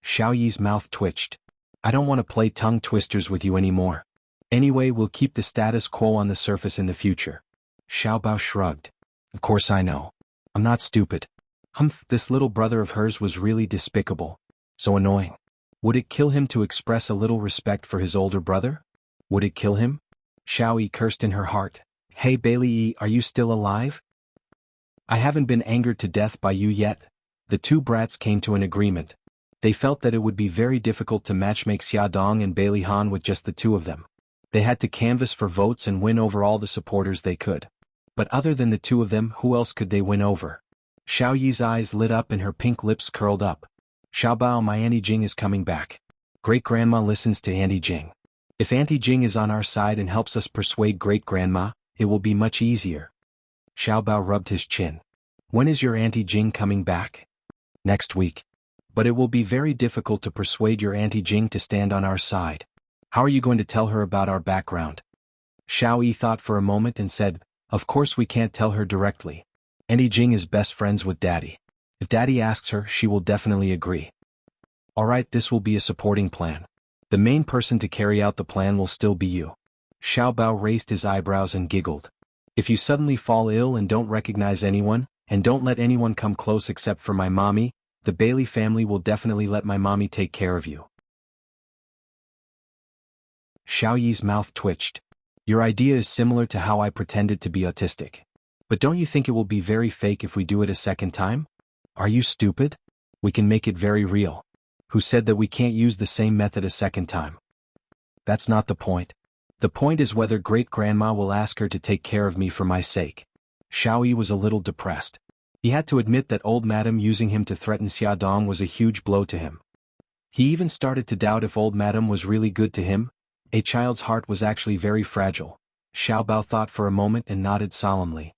Xiao Yi's mouth twitched. I don't want to play tongue twisters with you anymore. Anyway, we'll keep the status quo on the surface in the future. Xiao Bao shrugged. Of course I know. I'm not stupid. This little brother of hers was really despicable. So annoying. Would it kill him to express a little respect for his older brother? Would it kill him? Xiao Yi cursed in her heart. Hey Bailey Yi, are you still alive? I haven't been angered to death by you yet. The two brats came to an agreement. They felt that it would be very difficult to matchmake Xiaodong and Bailey Han with just the two of them. They had to canvass for votes and win over all the supporters they could. But other than the two of them, who else could they win over? Xiao Yi's eyes lit up and her pink lips curled up. Xiao Bao, my Auntie Jing is coming back. Great-grandma listens to Auntie Jing. If Auntie Jing is on our side and helps us persuade great-grandma, it will be much easier. Xiao Bao rubbed his chin. When is your Auntie Jing coming back? Next week. But it will be very difficult to persuade your Auntie Jing to stand on our side. How are you going to tell her about our background? Xiao Yi thought for a moment and said, of course we can't tell her directly. Auntie Jing is best friends with Daddy. If Daddy asks her, she will definitely agree. Alright, this will be a supporting plan. The main person to carry out the plan will still be you. Xiao Bao raised his eyebrows and giggled. If you suddenly fall ill and don't recognize anyone, and don't let anyone come close except for my mommy, the Bailey family will definitely let my mommy take care of you. Xiao Yi's mouth twitched. Your idea is similar to how I pretended to be autistic. But don't you think it will be very fake if we do it a second time? Are you stupid? We can make it very real. Who said that we can't use the same method a second time? That's not the point. The point is whether great-grandma will ask her to take care of me for my sake. Xiao Yi was a little depressed. He had to admit that old madam using him to threaten Xiaodong was a huge blow to him. He even started to doubt if old madam was really good to him. A child's heart was actually very fragile. Xiaobao thought for a moment and nodded solemnly.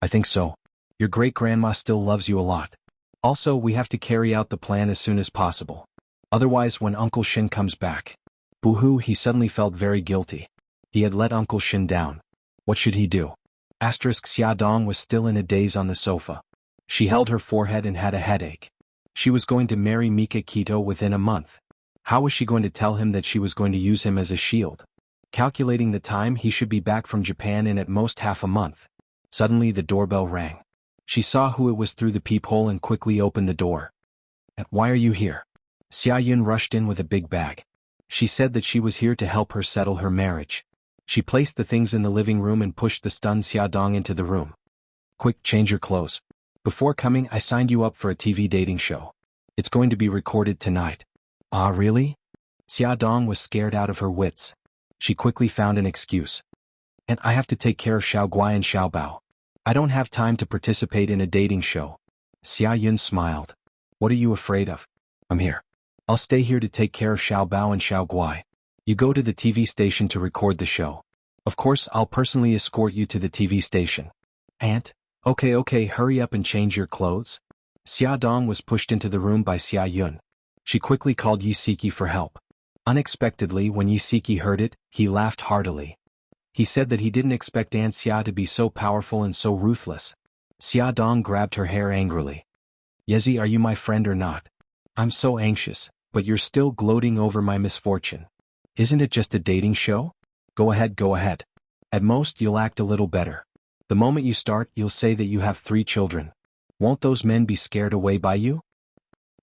I think so. Your great-grandma still loves you a lot. Also, we have to carry out the plan as soon as possible. Otherwise, when Uncle Shin comes back. Boo-hoo, he suddenly felt very guilty. He had let Uncle Shin down. What should he do? Xia Dong was still in a daze on the sofa. She held her forehead and had a headache. She was going to marry Mika Kito within a month. How was she going to tell him that she was going to use him as a shield? Calculating the time, he should be back from Japan in at most half a month. Suddenly the doorbell rang. She saw who it was through the peephole and quickly opened the door. Why are you here? Xia Yun rushed in with a big bag. She said that she was here to help her settle her marriage. She placed the things in the living room and pushed the stunned Xia Dong into the room. Quick, change your clothes. Before coming, I signed you up for a TV dating show. It's going to be recorded tonight. Ah, really? Xia Dong was scared out of her wits. She quickly found an excuse. And I have to take care of Xiaoguai and Xiaobao. I don't have time to participate in a dating show. Xia Yun smiled. What are you afraid of? I'm here. I'll stay here to take care of Xiaobao and Xiaoguai. You go to the TV station to record the show. Of course, I'll personally escort you to the TV station. Aunt? Okay, hurry up and change your clothes. Xia Dong was pushed into the room by Xia Yun. She quickly called Yisiki for help. Unexpectedly, when Yisiki heard it, he laughed heartily. He said that he didn't expect Aunt Xia to be so powerful and so ruthless. Xia Dong grabbed her hair angrily. Yezi, are you my friend or not? I'm so anxious, but you're still gloating over my misfortune. Isn't it just a dating show? Go ahead. At most, you'll act a little better. The moment you start, you'll say that you have 3 children. Won't those men be scared away by you?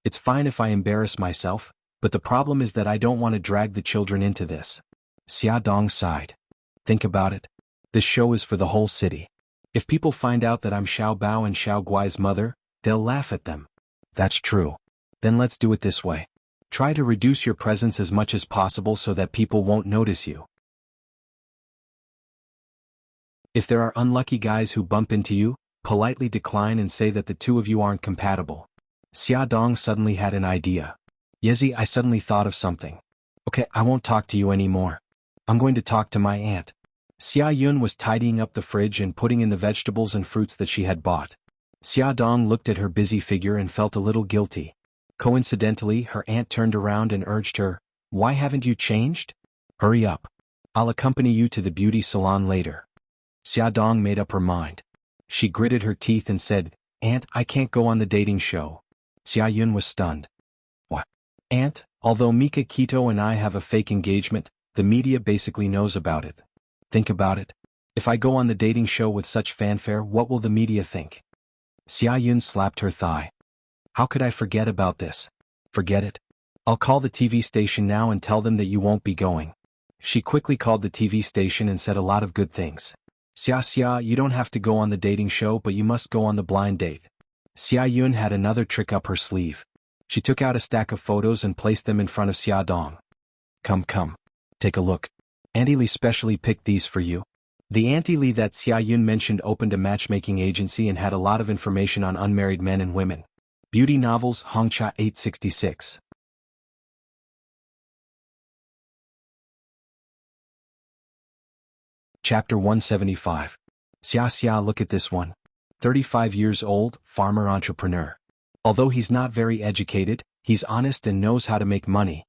It's fine if I embarrass myself, but the problem is that I don't want to drag the children into this. Xia Dong sighed. Think about it. This show is for the whole city. If people find out that I'm Xiaobao and Xiaoguai's mother, they'll laugh at them. That's true. Then let's do it this way. Try to reduce your presence as much as possible so that people won't notice you. If there are unlucky guys who bump into you, politely decline and say that the two of you aren't compatible. Xia Dong suddenly had an idea. Yezi, I suddenly thought of something. Okay, I won't talk to you anymore. I'm going to talk to my aunt. Xia Yun was tidying up the fridge and putting in the vegetables and fruits that she had bought. Xia Dong looked at her busy figure and felt a little guilty. Coincidentally, her aunt turned around and urged her, Why haven't you changed? Hurry up. I'll accompany you to the beauty salon later. Xia Dong made up her mind. She gritted her teeth and said, Aunt, I can't go on the dating show. Xia Yun was stunned. What? Aunt, although Mika Kito and I have a fake engagement, the media basically knows about it. Think about it. If I go on the dating show with such fanfare, what will the media think? Xia Yun slapped her thigh. How could I forget about this? Forget it. I'll call the TV station now and tell them that you won't be going. She quickly called the TV station and said a lot of good things. Xia, you don't have to go on the dating show, but you must go on the blind date. Xia Yun had another trick up her sleeve. She took out a stack of photos and placed them in front of Xia Dong. Come. Take a look. Auntie Li specially picked these for you. The Auntie Li that Xia Yun mentioned opened a matchmaking agency and had a lot of information on unmarried men and women. Beauty novels, Hongcha 866. Chapter 175. Xia, look at this one. 35 years old, farmer entrepreneur. Although he's not very educated, he's honest and knows how to make money.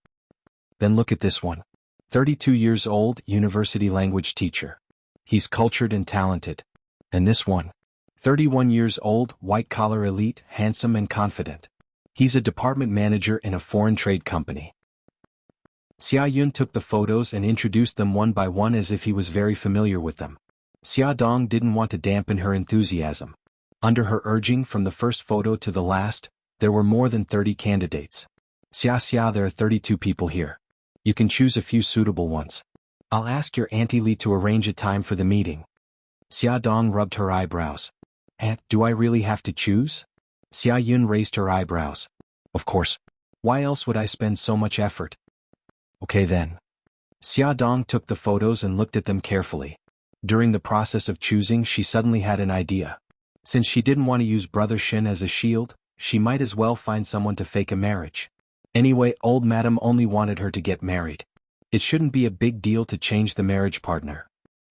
Then look at this one. 32 years old, university language teacher. He's cultured and talented. And this one. 31 years old, white-collar elite, handsome and confident. He's a department manager in a foreign trade company. Xia Yun took the photos and introduced them one by one as if he was very familiar with them. Xia Dong didn't want to dampen her enthusiasm. Under her urging from the first photo to the last, there were more than 30 candidates. Xia, there are 32 people here. You can choose a few suitable ones. I'll ask your Auntie Li to arrange a time for the meeting. Xia Dong rubbed her eyebrows. Aunt, do I really have to choose? Xia Yun raised her eyebrows. Of course. Why else would I spend so much effort? Okay then. Xia Dong took the photos and looked at them carefully. During the process of choosing, she suddenly had an idea. Since she didn't want to use Brother Shin as a shield, she might as well find someone to fake a marriage. Anyway, old madam only wanted her to get married. It shouldn't be a big deal to change the marriage partner.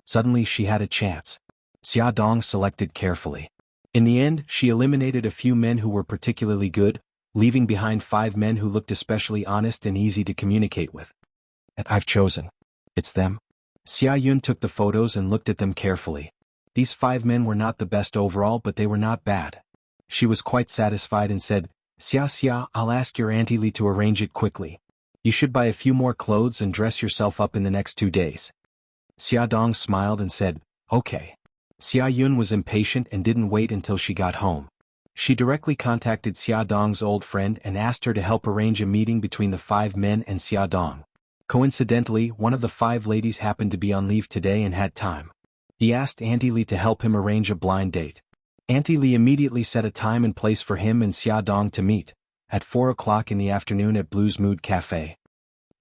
Suddenly she had a chance. Xia Dong selected carefully. In the end, she eliminated a few men who were particularly good, leaving behind 5 men who looked especially honest and easy to communicate with. And I've chosen. It's them. Xia Yun took the photos and looked at them carefully. These 5 men were not the best overall, but they were not bad. She was quite satisfied and said, Xia, I'll ask your Auntie Li to arrange it quickly. You should buy a few more clothes and dress yourself up in the next 2 days. Xia Dong smiled and said, okay. Xia Yun was impatient and didn't wait until she got home. She directly contacted Xia Dong's old friend and asked her to help arrange a meeting between the 5 men and Xia Dong. Coincidentally, one of the 5 ladies happened to be on leave today and had time. He asked Auntie Li to help him arrange a blind date. Auntie Li immediately set a time and place for him and Xia Dong to meet, at 4 o'clock in the afternoon at Blue's Mood Cafe.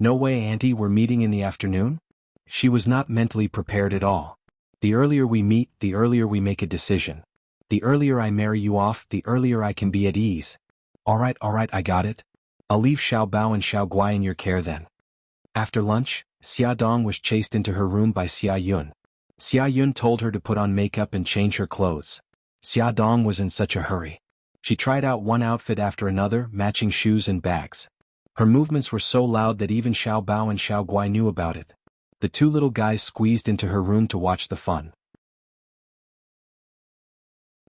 No way, Auntie, we're meeting in the afternoon? She was not mentally prepared at all. The earlier we meet, the earlier we make a decision. The earlier I marry you off, the earlier I can be at ease. Alright, I got it. I'll leave Xiao Bao and Xiao Guai in your care then. After lunch, Xia Dong was chased into her room by Xia Yun. Xia Yun told her to put on makeup and change her clothes. Xia Dong was in such a hurry. She tried out one outfit after another, matching shoes and bags. Her movements were so loud that even Xiao Bao and Xiao Guai knew about it. The 2 little guys squeezed into her room to watch the fun.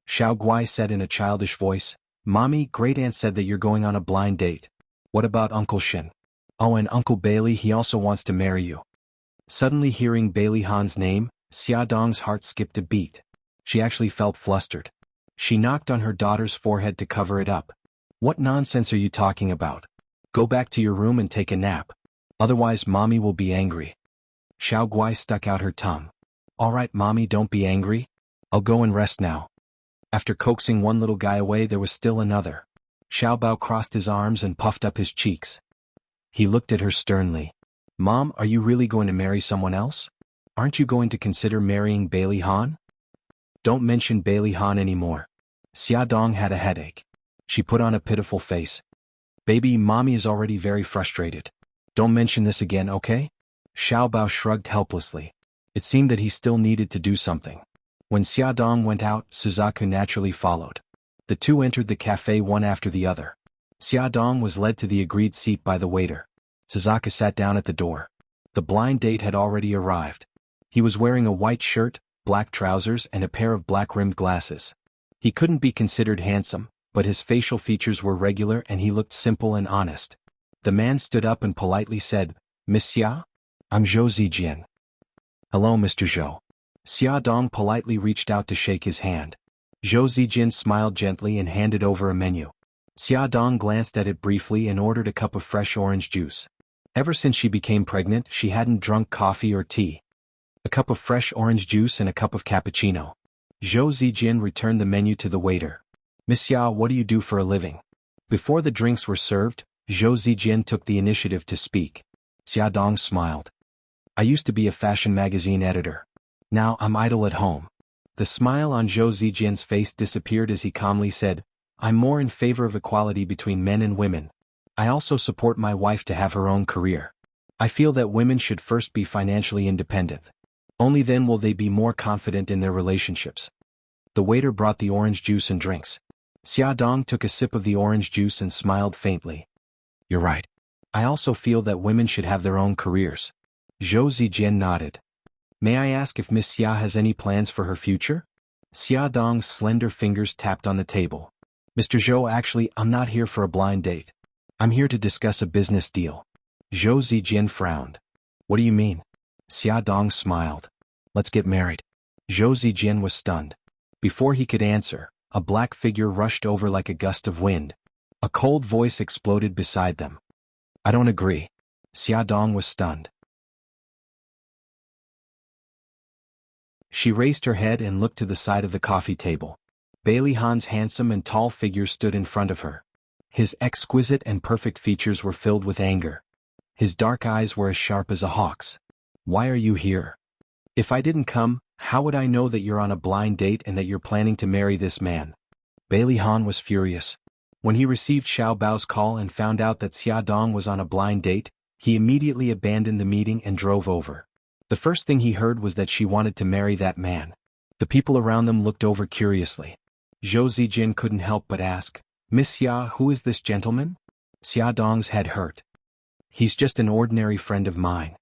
Xiao Guai said in a childish voice, Mommy, Great Aunt said that you're going on a blind date. What about Uncle Shin? Oh, and Uncle Bailey, he also wants to marry you. Suddenly hearing Bailey Han's name, Xia Dong's heart skipped a beat. She actually felt flustered. She knocked on her daughter's forehead to cover it up. What nonsense are you talking about? Go back to your room and take a nap. Otherwise Mommy will be angry. Xiao Guai stuck out her tongue. Alright Mommy, don't be angry. I'll go and rest now. After coaxing one little guy away, there was still another. Xiao Bao crossed his arms and puffed up his cheeks. He looked at her sternly. Mom, are you really going to marry someone else? Aren't you going to consider marrying Bailey Han? Don't mention Bailey Han anymore. Xia Dong had a headache. She put on a pitiful face. Baby, Mommy is already very frustrated. Don't mention this again, okay? Xiao Bao shrugged helplessly. It seemed that he still needed to do something. When Xia Dong went out, Suzaku naturally followed. The 2 entered the cafe one after the other. Xia Dong was led to the agreed seat by the waiter. Suzaku sat down at the door. The blind date had already arrived. He was wearing a white shirt, black trousers and a pair of black-rimmed glasses. He couldn't be considered handsome, but his facial features were regular and he looked simple and honest. The man stood up and politely said, Miss Xia? I'm Zhou Zijian. Hello, Mr. Zhou. Xia Dong politely reached out to shake his hand. Zhou Zijian smiled gently and handed over a menu. Xia Dong glanced at it briefly and ordered a cup of fresh orange juice. Ever since she became pregnant, she hadn't drunk coffee or tea. A cup of fresh orange juice and a cup of cappuccino. Zhou Zijian returned the menu to the waiter. Miss Xia, what do you do for a living? Before the drinks were served, Zhou Zijian took the initiative to speak. Xia Dong smiled. I used to be a fashion magazine editor. Now I'm idle at home. The smile on Zhou Zijian's face disappeared as he calmly said, I'm more in favor of equality between men and women. I also support my wife to have her own career. I feel that women should first be financially independent. Only then will they be more confident in their relationships. The waiter brought the orange juice and drinks. Xia Dong took a sip of the orange juice and smiled faintly. You're right. I also feel that women should have their own careers. Zhou Zijian nodded. May I ask if Miss Xia has any plans for her future? Xia Dong's slender fingers tapped on the table. Mr. Zhou, actually, I'm not here for a blind date. I'm here to discuss a business deal. Zhou Zijian frowned. What do you mean? Xia Dong smiled. Let's get married. Zhou Zijian was stunned. Before he could answer, a black figure rushed over like a gust of wind. A cold voice exploded beside them. I don't agree. Xia Dong was stunned. She raised her head and looked to the side of the coffee table. Bailey Han's handsome and tall figure stood in front of her. His exquisite and perfect features were filled with anger. His dark eyes were as sharp as a hawk's. Why are you here? If I didn't come, how would I know that you're on a blind date and that you're planning to marry this man? Bailey Han was furious. When he received Xiao Bao's call and found out that Xia Dong was on a blind date, he immediately abandoned the meeting and drove over. The first thing he heard was that she wanted to marry that man. The people around them looked over curiously. Zhou Zijin couldn't help but ask, "Miss Xia, who is this gentleman?" Xia Dong's head hurt. "He's just an ordinary friend of mine."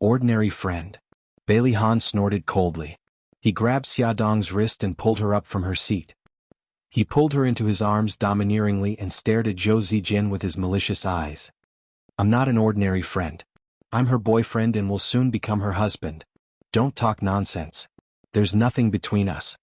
"Ordinary friend?" Bailey Han snorted coldly. He grabbed Xia Dong's wrist and pulled her up from her seat. He pulled her into his arms domineeringly and stared at Zhou Zijin with his malicious eyes. "I'm not an ordinary friend. I'm her boyfriend and will soon become her husband. Don't talk nonsense. There's nothing between us."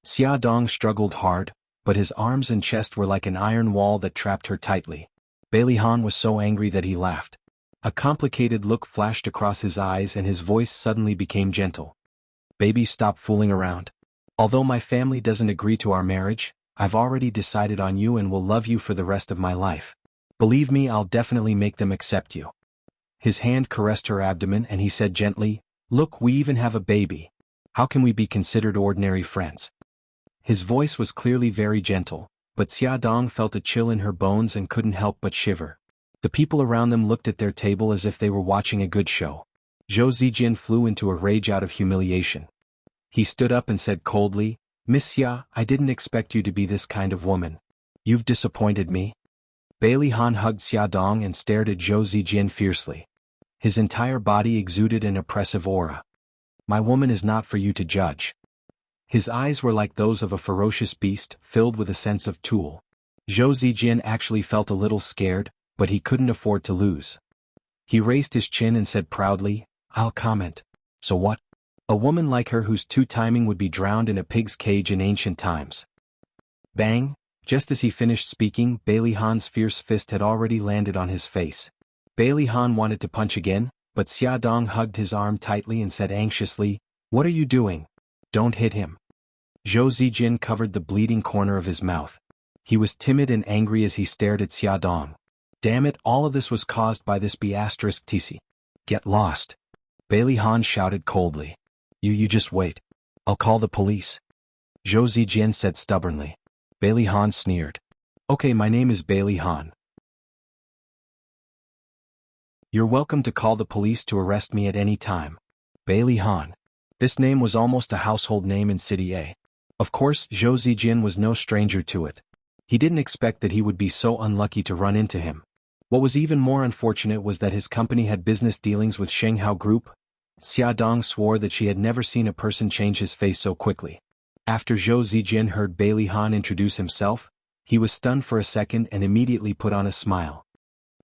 Xia Dong struggled hard, but his arms and chest were like an iron wall that trapped her tightly. Bailey Han was so angry that he laughed. A complicated look flashed across his eyes and his voice suddenly became gentle. "Baby, stop fooling around. Although my family doesn't agree to our marriage, I've already decided on you and will love you for the rest of my life. Believe me, I'll definitely make them accept you." His hand caressed her abdomen and he said gently, "Look, we even have a baby. How can we be considered ordinary friends?" His voice was clearly very gentle, but Xia Dong felt a chill in her bones and couldn't help but shiver. The people around them looked at their table as if they were watching a good show. Zhou Zijin flew into a rage out of humiliation. He stood up and said coldly, "Miss Xia, I didn't expect you to be this kind of woman. You've disappointed me." Bailey Han hugged Xia Dong and stared at Zhou Zijin fiercely. His entire body exuded an oppressive aura. "My woman is not for you to judge." His eyes were like those of a ferocious beast, filled with a sense of tool. Zhou Zijin actually felt a little scared, but he couldn't afford to lose. He raised his chin and said proudly, "I'll comment. So what? A woman like her whose two-timing would be drowned in a pig's cage in ancient times." Bang! Just as he finished speaking, Bailey Han's fierce fist had already landed on his face. Bailey Han wanted to punch again, but Xia Dong hugged his arm tightly and said anxiously, "What are you doing? Don't hit him." Zhou Zijin covered the bleeding corner of his mouth. He was timid and angry as he stared at Xia Dong. Damn it, all of this was caused by this B*TC. "Get lost." Bailey Han shouted coldly. You just wait. I'll call the police." Zhou Zijin said stubbornly. Bailey Han sneered. "Okay, my name is Bailey Han. You're welcome to call the police to arrest me at any time." Bailey Han. This name was almost a household name in City A. Of course, Zhou Zijin was no stranger to it. He didn't expect that he would be so unlucky to run into him. What was even more unfortunate was that his company had business dealings with Shanghao Group. Xia Dong swore that she had never seen a person change his face so quickly. After Zhou Zijin heard Bailey Han introduce himself, he was stunned for a second and immediately put on a smile.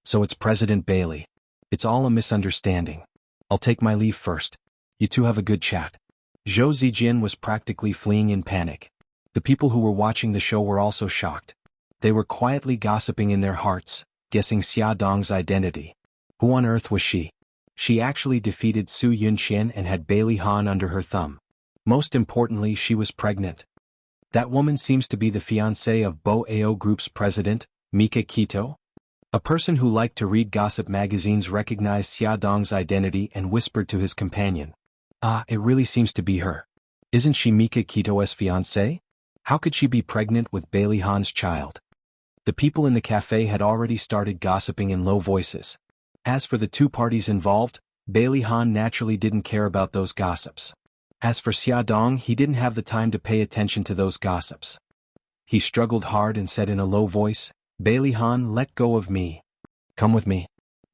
"So it's President Bailey. It's all a misunderstanding. I'll take my leave first. You two have a good chat." Zhou Zijin was practically fleeing in panic. The people who were watching the show were also shocked. They were quietly gossiping in their hearts, guessing Xia Dong's identity. Who on earth was she? She actually defeated Su Yunqian and had Bailey Han under her thumb. Most importantly, she was pregnant. That woman seems to be the fiancée of Bo Ao Group's president, Mika Kito. A person who liked to read gossip magazines recognized Xia Dong's identity and whispered to his companion. "Ah, it really seems to be her. Isn't she Mika Kito's fiancée? How could she be pregnant with Bailey Han's child?" The people in the cafe had already started gossiping in low voices. As for the two parties involved, Bailey Han naturally didn't care about those gossips. As for Xia Dong, he didn't have the time to pay attention to those gossips. He struggled hard and said in a low voice, "Bailey Han, let go of me. Come with me."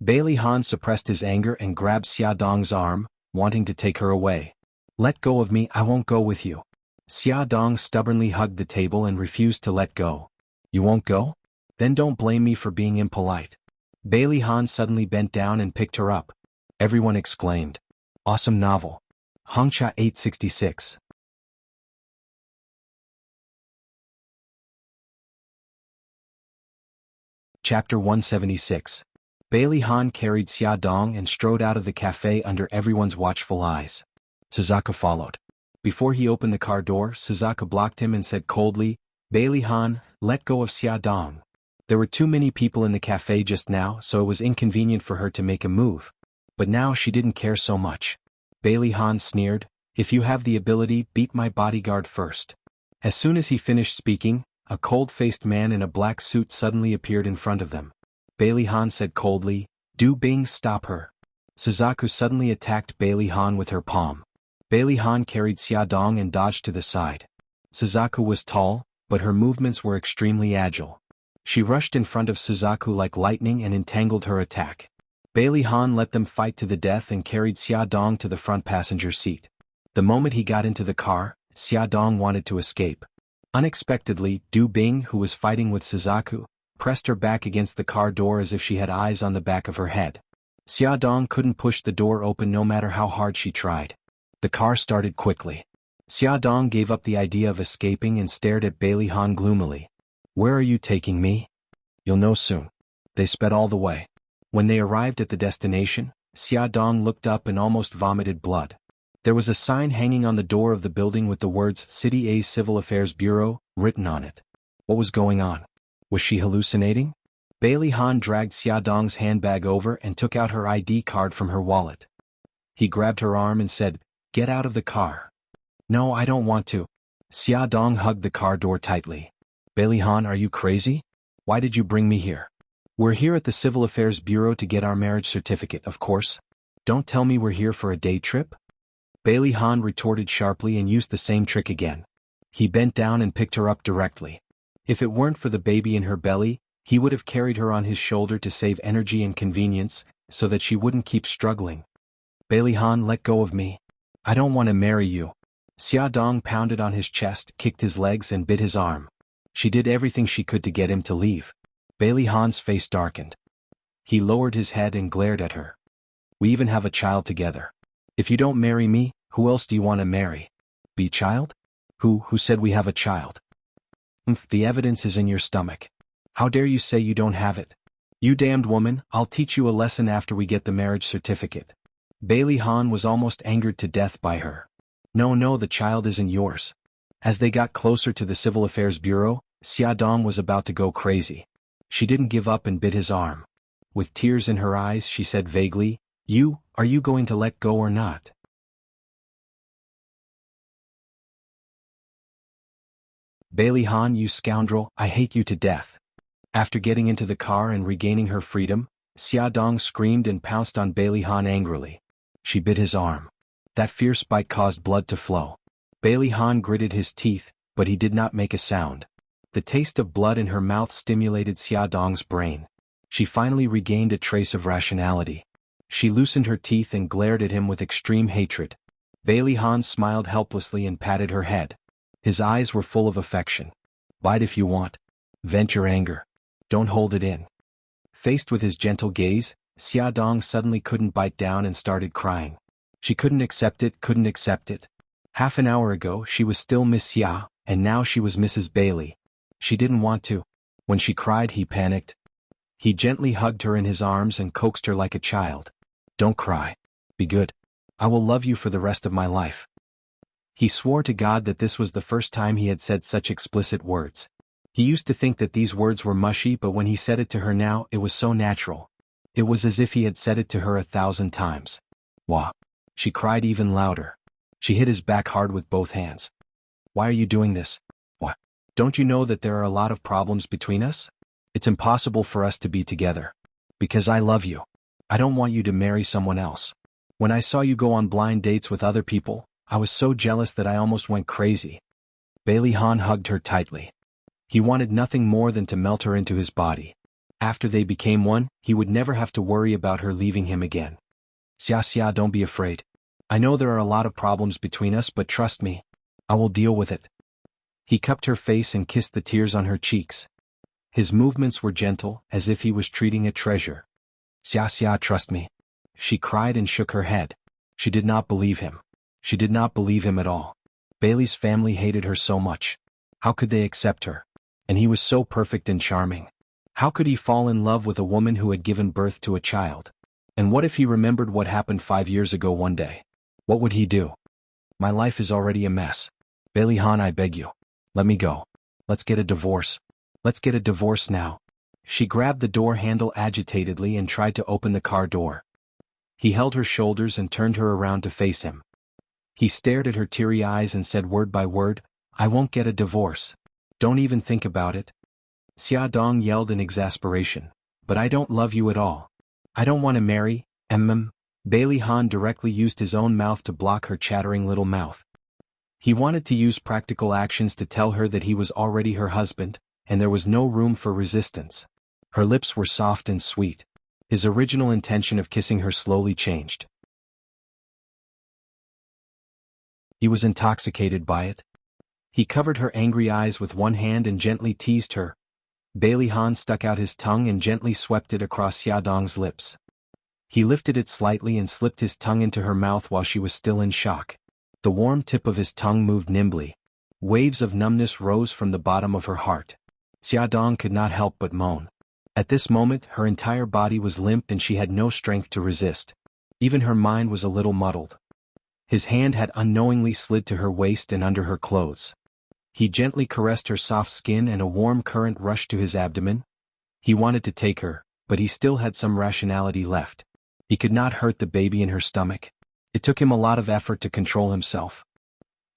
Bailey Han suppressed his anger and grabbed Xia Dong's arm, wanting to take her away. "Let go of me, I won't go with you." Xia Dong stubbornly hugged the table and refused to let go. "You won't go? Then don't blame me for being impolite." Bailey Han suddenly bent down and picked her up. Everyone exclaimed. Awesome novel. Hongcha 866. Chapter 176. Bailey Han carried Xia Dong and strode out of the cafe under everyone's watchful eyes. Suzaka followed. Before he opened the car door, Suzaka blocked him and said coldly, "Bailey Han, let go of Xia Dong." There were too many people in the cafe just now, so it was inconvenient for her to make a move. But now she didn't care so much. Bailey Han sneered, "If you have the ability, beat my bodyguard first." As soon as he finished speaking, a cold-faced man in a black suit suddenly appeared in front of them. Bailey Han said coldly, "Do Bing, stop her." Suzaku suddenly attacked Bailey Han with her palm. Bailey Han carried Xiaodong and dodged to the side. Suzaku was tall, but her movements were extremely agile. She rushed in front of Suzaku like lightning and entangled her attack. Bailey Han let them fight to the death and carried Xiaodong to the front passenger seat. The moment he got into the car, Xiaodong wanted to escape. Unexpectedly, Du Bing, who was fighting with Suzaku, pressed her back against the car door as if she had eyes on the back of her head. Xiaodong couldn't push the door open no matter how hard she tried. The car started quickly. Xiaodong gave up the idea of escaping and stared at Bailey Han gloomily. "Where are you taking me?" "You'll know soon." They sped all the way. When they arrived at the destination, Xiaodong looked up and almost vomited blood. There was a sign hanging on the door of the building with the words City A Civil Affairs Bureau written on it. What was going on? Was she hallucinating? Bailey Han dragged Xiaodong's handbag over and took out her ID card from her wallet. He grabbed her arm and said, "Get out of the car." "No, I don't want to." Xiaodong hugged the car door tightly. "Bailey Han, are you crazy? Why did you bring me here?" "We're here at the Civil Affairs Bureau to get our marriage certificate, of course. Don't tell me we're here for a day trip?" Bailey Han retorted sharply and used the same trick again. He bent down and picked her up directly. If it weren't for the baby in her belly, he would have carried her on his shoulder to save energy and convenience, so that she wouldn't keep struggling. "Bailey Han, let go of me. I don't want to marry you." Xiaodong pounded on his chest, kicked his legs and bit his arm. She did everything she could to get him to leave. Bailey Han's face darkened. He lowered his head and glared at her. "We even have a child together. If you don't marry me, who else do you want to marry?" "Be child? Who said we have a child?" The evidence is in your stomach. How dare you say you don't have it? You damned woman, I'll teach you a lesson after we get the marriage certificate." Bailey Han was almost angered to death by her. No, the child isn't yours." As they got closer to the Civil Affairs Bureau, Xiaodong was about to go crazy. She didn't give up and bit his arm. With tears in her eyes, she said vaguely, Are you going to let go or not?" "Bailey Han, you scoundrel, I hate you to death." After getting into the car and regaining her freedom, Xiaodong screamed and pounced on Bailey Han angrily. She bit his arm. That fierce bite caused blood to flow. Bailey Han gritted his teeth, but he did not make a sound. The taste of blood in her mouth stimulated Xiaodong's brain. She finally regained a trace of rationality. She loosened her teeth and glared at him with extreme hatred. Bailey Han smiled helplessly and patted her head. His eyes were full of affection. "Bite if you want. Vent your anger. Don't hold it in." Faced with his gentle gaze, Xiaodong suddenly couldn't bite down and started crying. She couldn't accept it. Half an hour ago she was still Miss Xia, and now she was Mrs. Bailey. She didn't want to. When she cried, he panicked. He gently hugged her in his arms and coaxed her like a child. "Don't cry. Be good. I will love you for the rest of my life." He swore to God that this was the first time he had said such explicit words. He used to think that these words were mushy, but when he said it to her now, it was so natural. It was as if he had said it to her 1,000 times. "Wah." She cried even louder. She hit his back hard with both hands. "Why are you doing this? Why? Don't you know that there are a lot of problems between us? It's impossible for us to be together. Because I love you. I don't want you to marry someone else. When I saw you go on blind dates with other people, I was so jealous that I almost went crazy." Bailey Han hugged her tightly. He wanted nothing more than to melt her into his body. After they became one, he would never have to worry about her leaving him again. "Xiaxia, don't be afraid. I know there are a lot of problems between us, but trust me. I will deal with it." He cupped her face and kissed the tears on her cheeks. His movements were gentle, as if he was treating a treasure. "Xiaxia, trust me." She cried and shook her head. She did not believe him. She did not believe him at all. Bailey's family hated her so much. How could they accept her? And he was so perfect and charming. How could he fall in love with a woman who had given birth to a child? And what if he remembered what happened 5 years ago one day? What would he do? "My life is already a mess. Bailey Han, I beg you. Let me go. Let's get a divorce. Let's get a divorce now." She grabbed the door handle agitatedly and tried to open the car door. He held her shoulders and turned her around to face him. He stared at her teary eyes and said word by word, "I won't get a divorce. Don't even think about it." Xiaodong yelled in exasperation, "But I don't love you at all. I don't want to marry, Han directly used his own mouth to block her chattering little mouth. He wanted to use practical actions to tell her that he was already her husband, and there was no room for resistance. Her lips were soft and sweet. His original intention of kissing her slowly changed. He was intoxicated by it. He covered her angry eyes with one hand and gently teased her. Han stuck out his tongue and gently swept it across Xiaodong's lips. He lifted it slightly and slipped his tongue into her mouth while she was still in shock. The warm tip of his tongue moved nimbly. Waves of numbness rose from the bottom of her heart. Xiaodong could not help but moan. At this moment, her entire body was limp and she had no strength to resist. Even her mind was a little muddled. His hand had unknowingly slid to her waist and under her clothes. He gently caressed her soft skin and a warm current rushed to his abdomen. He wanted to take her, but he still had some rationality left. He could not hurt the baby in her stomach. It took him a lot of effort to control himself.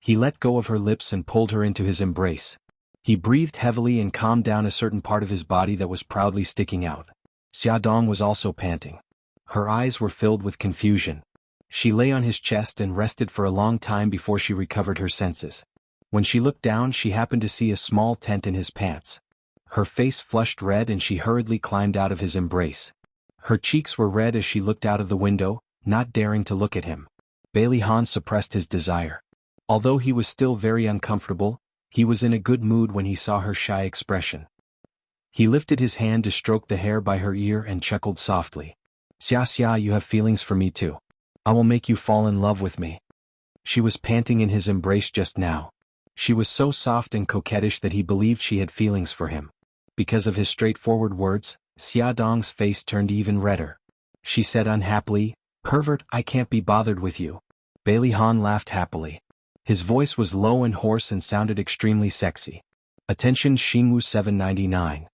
He let go of her lips and pulled her into his embrace. He breathed heavily and calmed down a certain part of his body that was proudly sticking out. Xiaodong was also panting. Her eyes were filled with confusion. She lay on his chest and rested for a long time before she recovered her senses. When she looked down, she happened to see a small tent in his pants. Her face flushed red and she hurriedly climbed out of his embrace. Her cheeks were red as she looked out of the window, not daring to look at him. Han suppressed his desire. Although he was still very uncomfortable, he was in a good mood when he saw her shy expression. He lifted his hand to stroke the hair by her ear and chuckled softly. "Xiaxia, you have feelings for me too. I will make you fall in love with me." She was panting in his embrace just now. She was so soft and coquettish that he believed she had feelings for him. Because of his straightforward words, Xiaodong's face turned even redder. She said unhappily, "Pervert, I can't be bothered with you." Han laughed happily. His voice was low and hoarse and sounded extremely sexy. Attention Xianxia 799.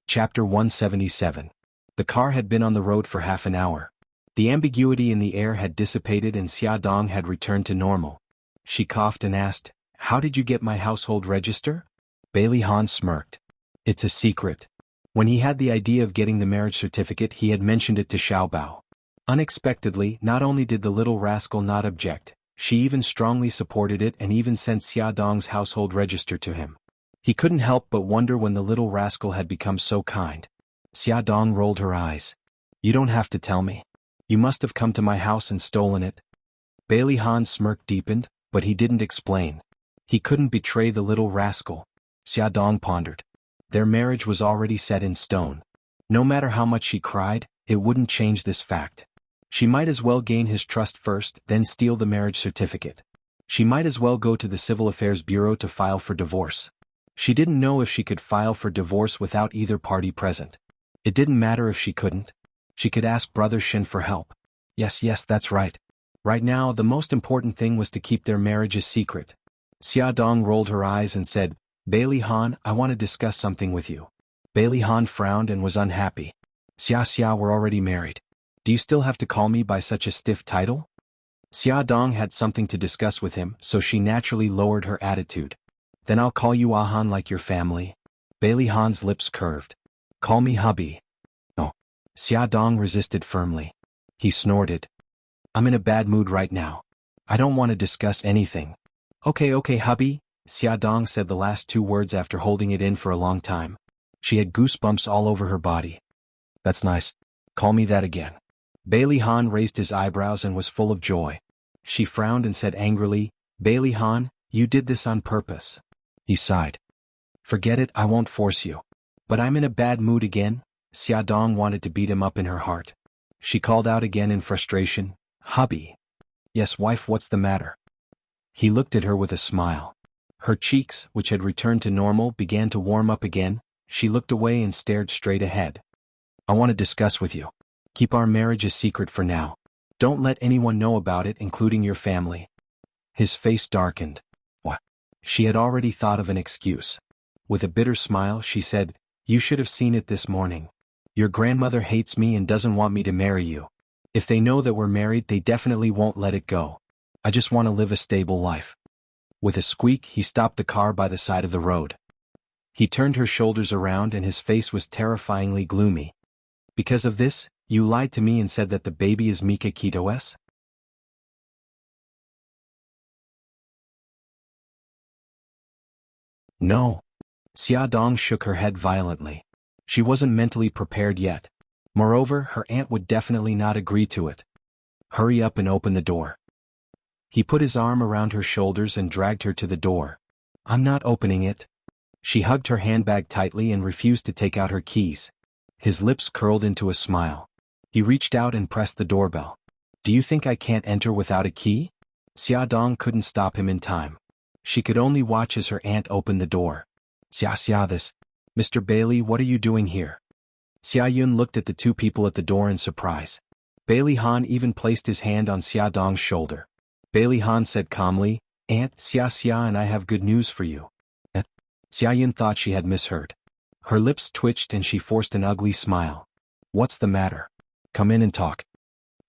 Chapter 177. The car had been on the road for half an hour. The ambiguity in the air had dissipated and Xiaodong had returned to normal. She coughed and asked, "How did you get my household register?" Han smirked. "It's a secret." When he had the idea of getting the marriage certificate, he had mentioned it to Xiaobao. Unexpectedly, not only did the little rascal not object, she even strongly supported it and even sent Xiaodong's household register to him. He couldn't help but wonder when the little rascal had become so kind. Xiaodong rolled her eyes. "You don't have to tell me. You must have come to my house and stolen it." Han's smirk deepened, but he didn't explain. He couldn't betray the little rascal. Xiaodong pondered. Their marriage was already set in stone. No matter how much she cried, it wouldn't change this fact. She might as well gain his trust first, then steal the marriage certificate. She might as well go to the Civil Affairs Bureau to file for divorce. She didn't know if she could file for divorce without either party present. It didn't matter if she couldn't. She could ask Brother Shin for help. Yes, that's right. Right now, the most important thing was to keep their marriage a secret. Xiaodong rolled her eyes and said, Han, I want to discuss something with you." Han frowned and was unhappy. "Xiaxia, we're already married. Do you still have to call me by such a stiff title?" Xiaodong had something to discuss with him, so she naturally lowered her attitude. "Then I'll call you Ahan like your family." Han's lips curved. "Call me hubby." "No." Xiaodong resisted firmly. He snorted. "I'm in a bad mood right now. I don't want to discuss anything." Okay, hubby," Xiaodong said the last two words after holding it in for a long time. She had goosebumps all over her body. "That's nice. Call me that again." Han raised his eyebrows and was full of joy. She frowned and said angrily, Han, you did this on purpose." He sighed. "Forget it, I won't force you." "But I'm in a bad mood again." Xiaodong wanted to beat him up in her heart. She called out again in frustration, "Hubby." "Yes, wife, what's the matter?" He looked at her with a smile. Her cheeks, which had returned to normal, began to warm up again. She looked away and stared straight ahead. "I want to discuss with you. Keep our marriage a secret for now. Don't let anyone know about it, including your family." His face darkened. What? She had already thought of an excuse. With a bitter smile, she said, "You should have seen it this morning. Your grandmother hates me and doesn't want me to marry you. If they know that we're married, they definitely won't let it go. I just want to live a stable life." With a squeak, he stopped the car by the side of the road. He turned her shoulders around and his face was terrifyingly gloomy. Because of this, you lied to me and said that the baby is Mika Kito's? No. Xiaodong shook her head violently. She wasn't mentally prepared yet. Moreover, her aunt would definitely not agree to it. Hurry up and open the door. He put his arm around her shoulders and dragged her to the door. I'm not opening it. She hugged her handbag tightly and refused to take out her keys. His lips curled into a smile. He reached out and pressed the doorbell. Do you think I can't enter without a key? Xiaodong couldn't stop him in time. She could only watch as her aunt opened the door. Xiaxia, this. Mr. Bailey, what are you doing here? Xiaoyun looked at the two people at the door in surprise. Bailey Han even placed his hand on Xiaodong's shoulder. Bailey Han said calmly, Aunt Xiaxia and I have good news for you. Xiaoyun thought she had misheard. Her lips twitched and she forced an ugly smile. What's the matter? Come in and talk.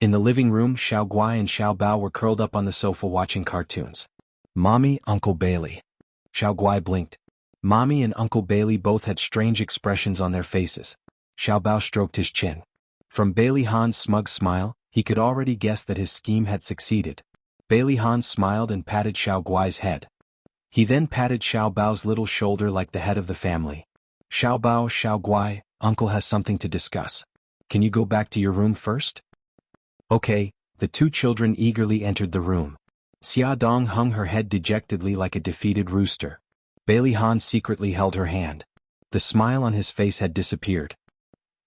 In the living room, Xiao Guai and Xiao Bao were curled up on the sofa watching cartoons. Mommy, Uncle Bailey. Xiao Guai blinked. Mommy and Uncle Bailey both had strange expressions on their faces. Xiao Bao stroked his chin. From Bailey Han's smug smile, he could already guess that his scheme had succeeded. Bailey Han smiled and patted Xiao Guai's head. He then patted Xiao Bao's little shoulder like the head of the family. Xiao Bao, Xiao Guai, Uncle has something to discuss. Can you go back to your room first? Okay, the two children eagerly entered the room. Xiaodong hung her head dejectedly like a defeated rooster. Bailey Han secretly held her hand. The smile on his face had disappeared.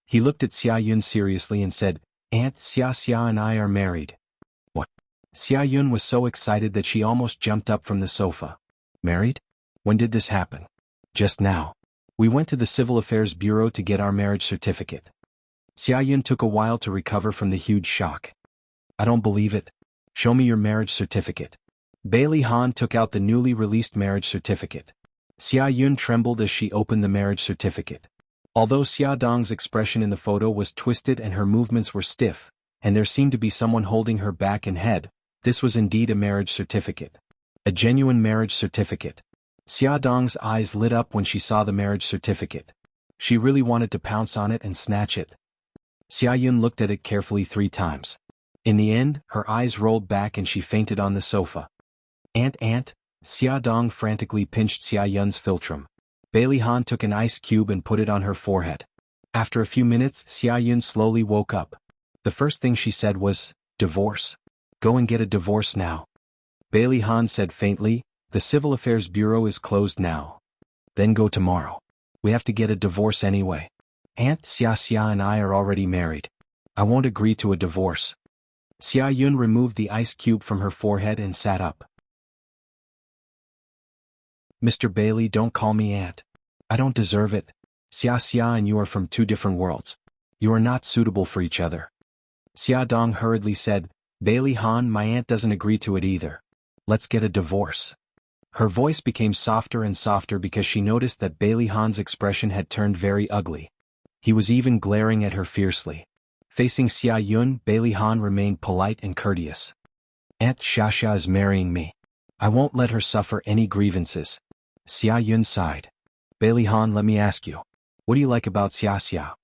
He looked at Xiaoyun seriously and said, Aunt Xiaxia and I are married. What? Xiaoyun was so excited that she almost jumped up from the sofa. Married? When did this happen? Just now. We went to the Civil Affairs Bureau to get our marriage certificate. Xiaoyun took a while to recover from the huge shock. I don't believe it. Show me your marriage certificate. Bailey Han took out the newly released marriage certificate. Xiaoyun trembled as she opened the marriage certificate. Although Xiaodong's expression in the photo was twisted and her movements were stiff, and there seemed to be someone holding her back and head, this was indeed a marriage certificate. A genuine marriage certificate. Xiaodong's eyes lit up when she saw the marriage certificate. She really wanted to pounce on it and snatch it. Xiaoyun looked at it carefully 3 times. In the end, her eyes rolled back and she fainted on the sofa. Aunt, Xiaodong frantically pinched Xiaoyun's philtrum. Bailey Han took an ice cube and put it on her forehead. After a few minutes, Xiaoyun slowly woke up. The first thing she said was, divorce. Go and get a divorce now. Bailey Han said faintly, the Civil Affairs Bureau is closed now. Then go tomorrow. We have to get a divorce anyway. Aunt Xiaxia and I are already married. I won't agree to a divorce. Xiaoyun removed the ice cube from her forehead and sat up. Mr. Bailey, don't call me aunt. I don't deserve it. Xiaxia and you are from 2 different worlds. You are not suitable for each other. Xiaodong hurriedly said, Bailey Han, my aunt doesn't agree to it either. Let's get a divorce. Her voice became softer and softer because she noticed that Bailey Han's expression had turned very ugly. He was even glaring at her fiercely. Facing Xiaoyun, Bailey Han remained polite and courteous. Aunt Xiaxia is marrying me. I won't let her suffer any grievances. Xiaoyun sighed. Bailey Han, let me ask you. What do you like about Xiaxia?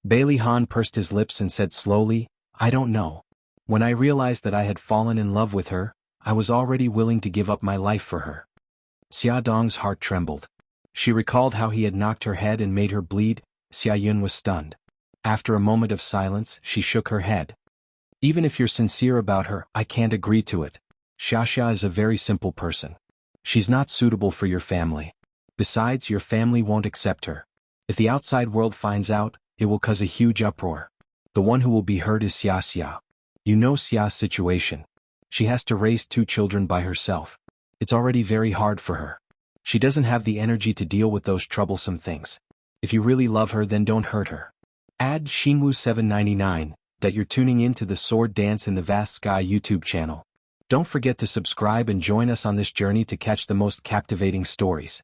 Bailey Han pursed his lips and said slowly, I don't know. When I realized that I had fallen in love with her, I was already willing to give up my life for her. Xiaodong's heart trembled. She recalled how he had knocked her head and made her bleed. Xiaoyun was stunned. After a moment of silence, she shook her head. Even if you're sincere about her, I can't agree to it. Xiaxia is a very simple person. She's not suitable for your family. Besides, your family won't accept her. If the outside world finds out, it will cause a huge uproar. The one who will be hurt is Xiaxia. You know Xia's situation. She has to raise 2 children by herself. It's already very hard for her. She doesn't have the energy to deal with those troublesome things. If you really love her, then don't hurt her. Add Xinhu 799 that you're tuning in to the Sword Dance in the Vast Sky YouTube channel. Don't forget to subscribe and join us on this journey to catch the most captivating stories.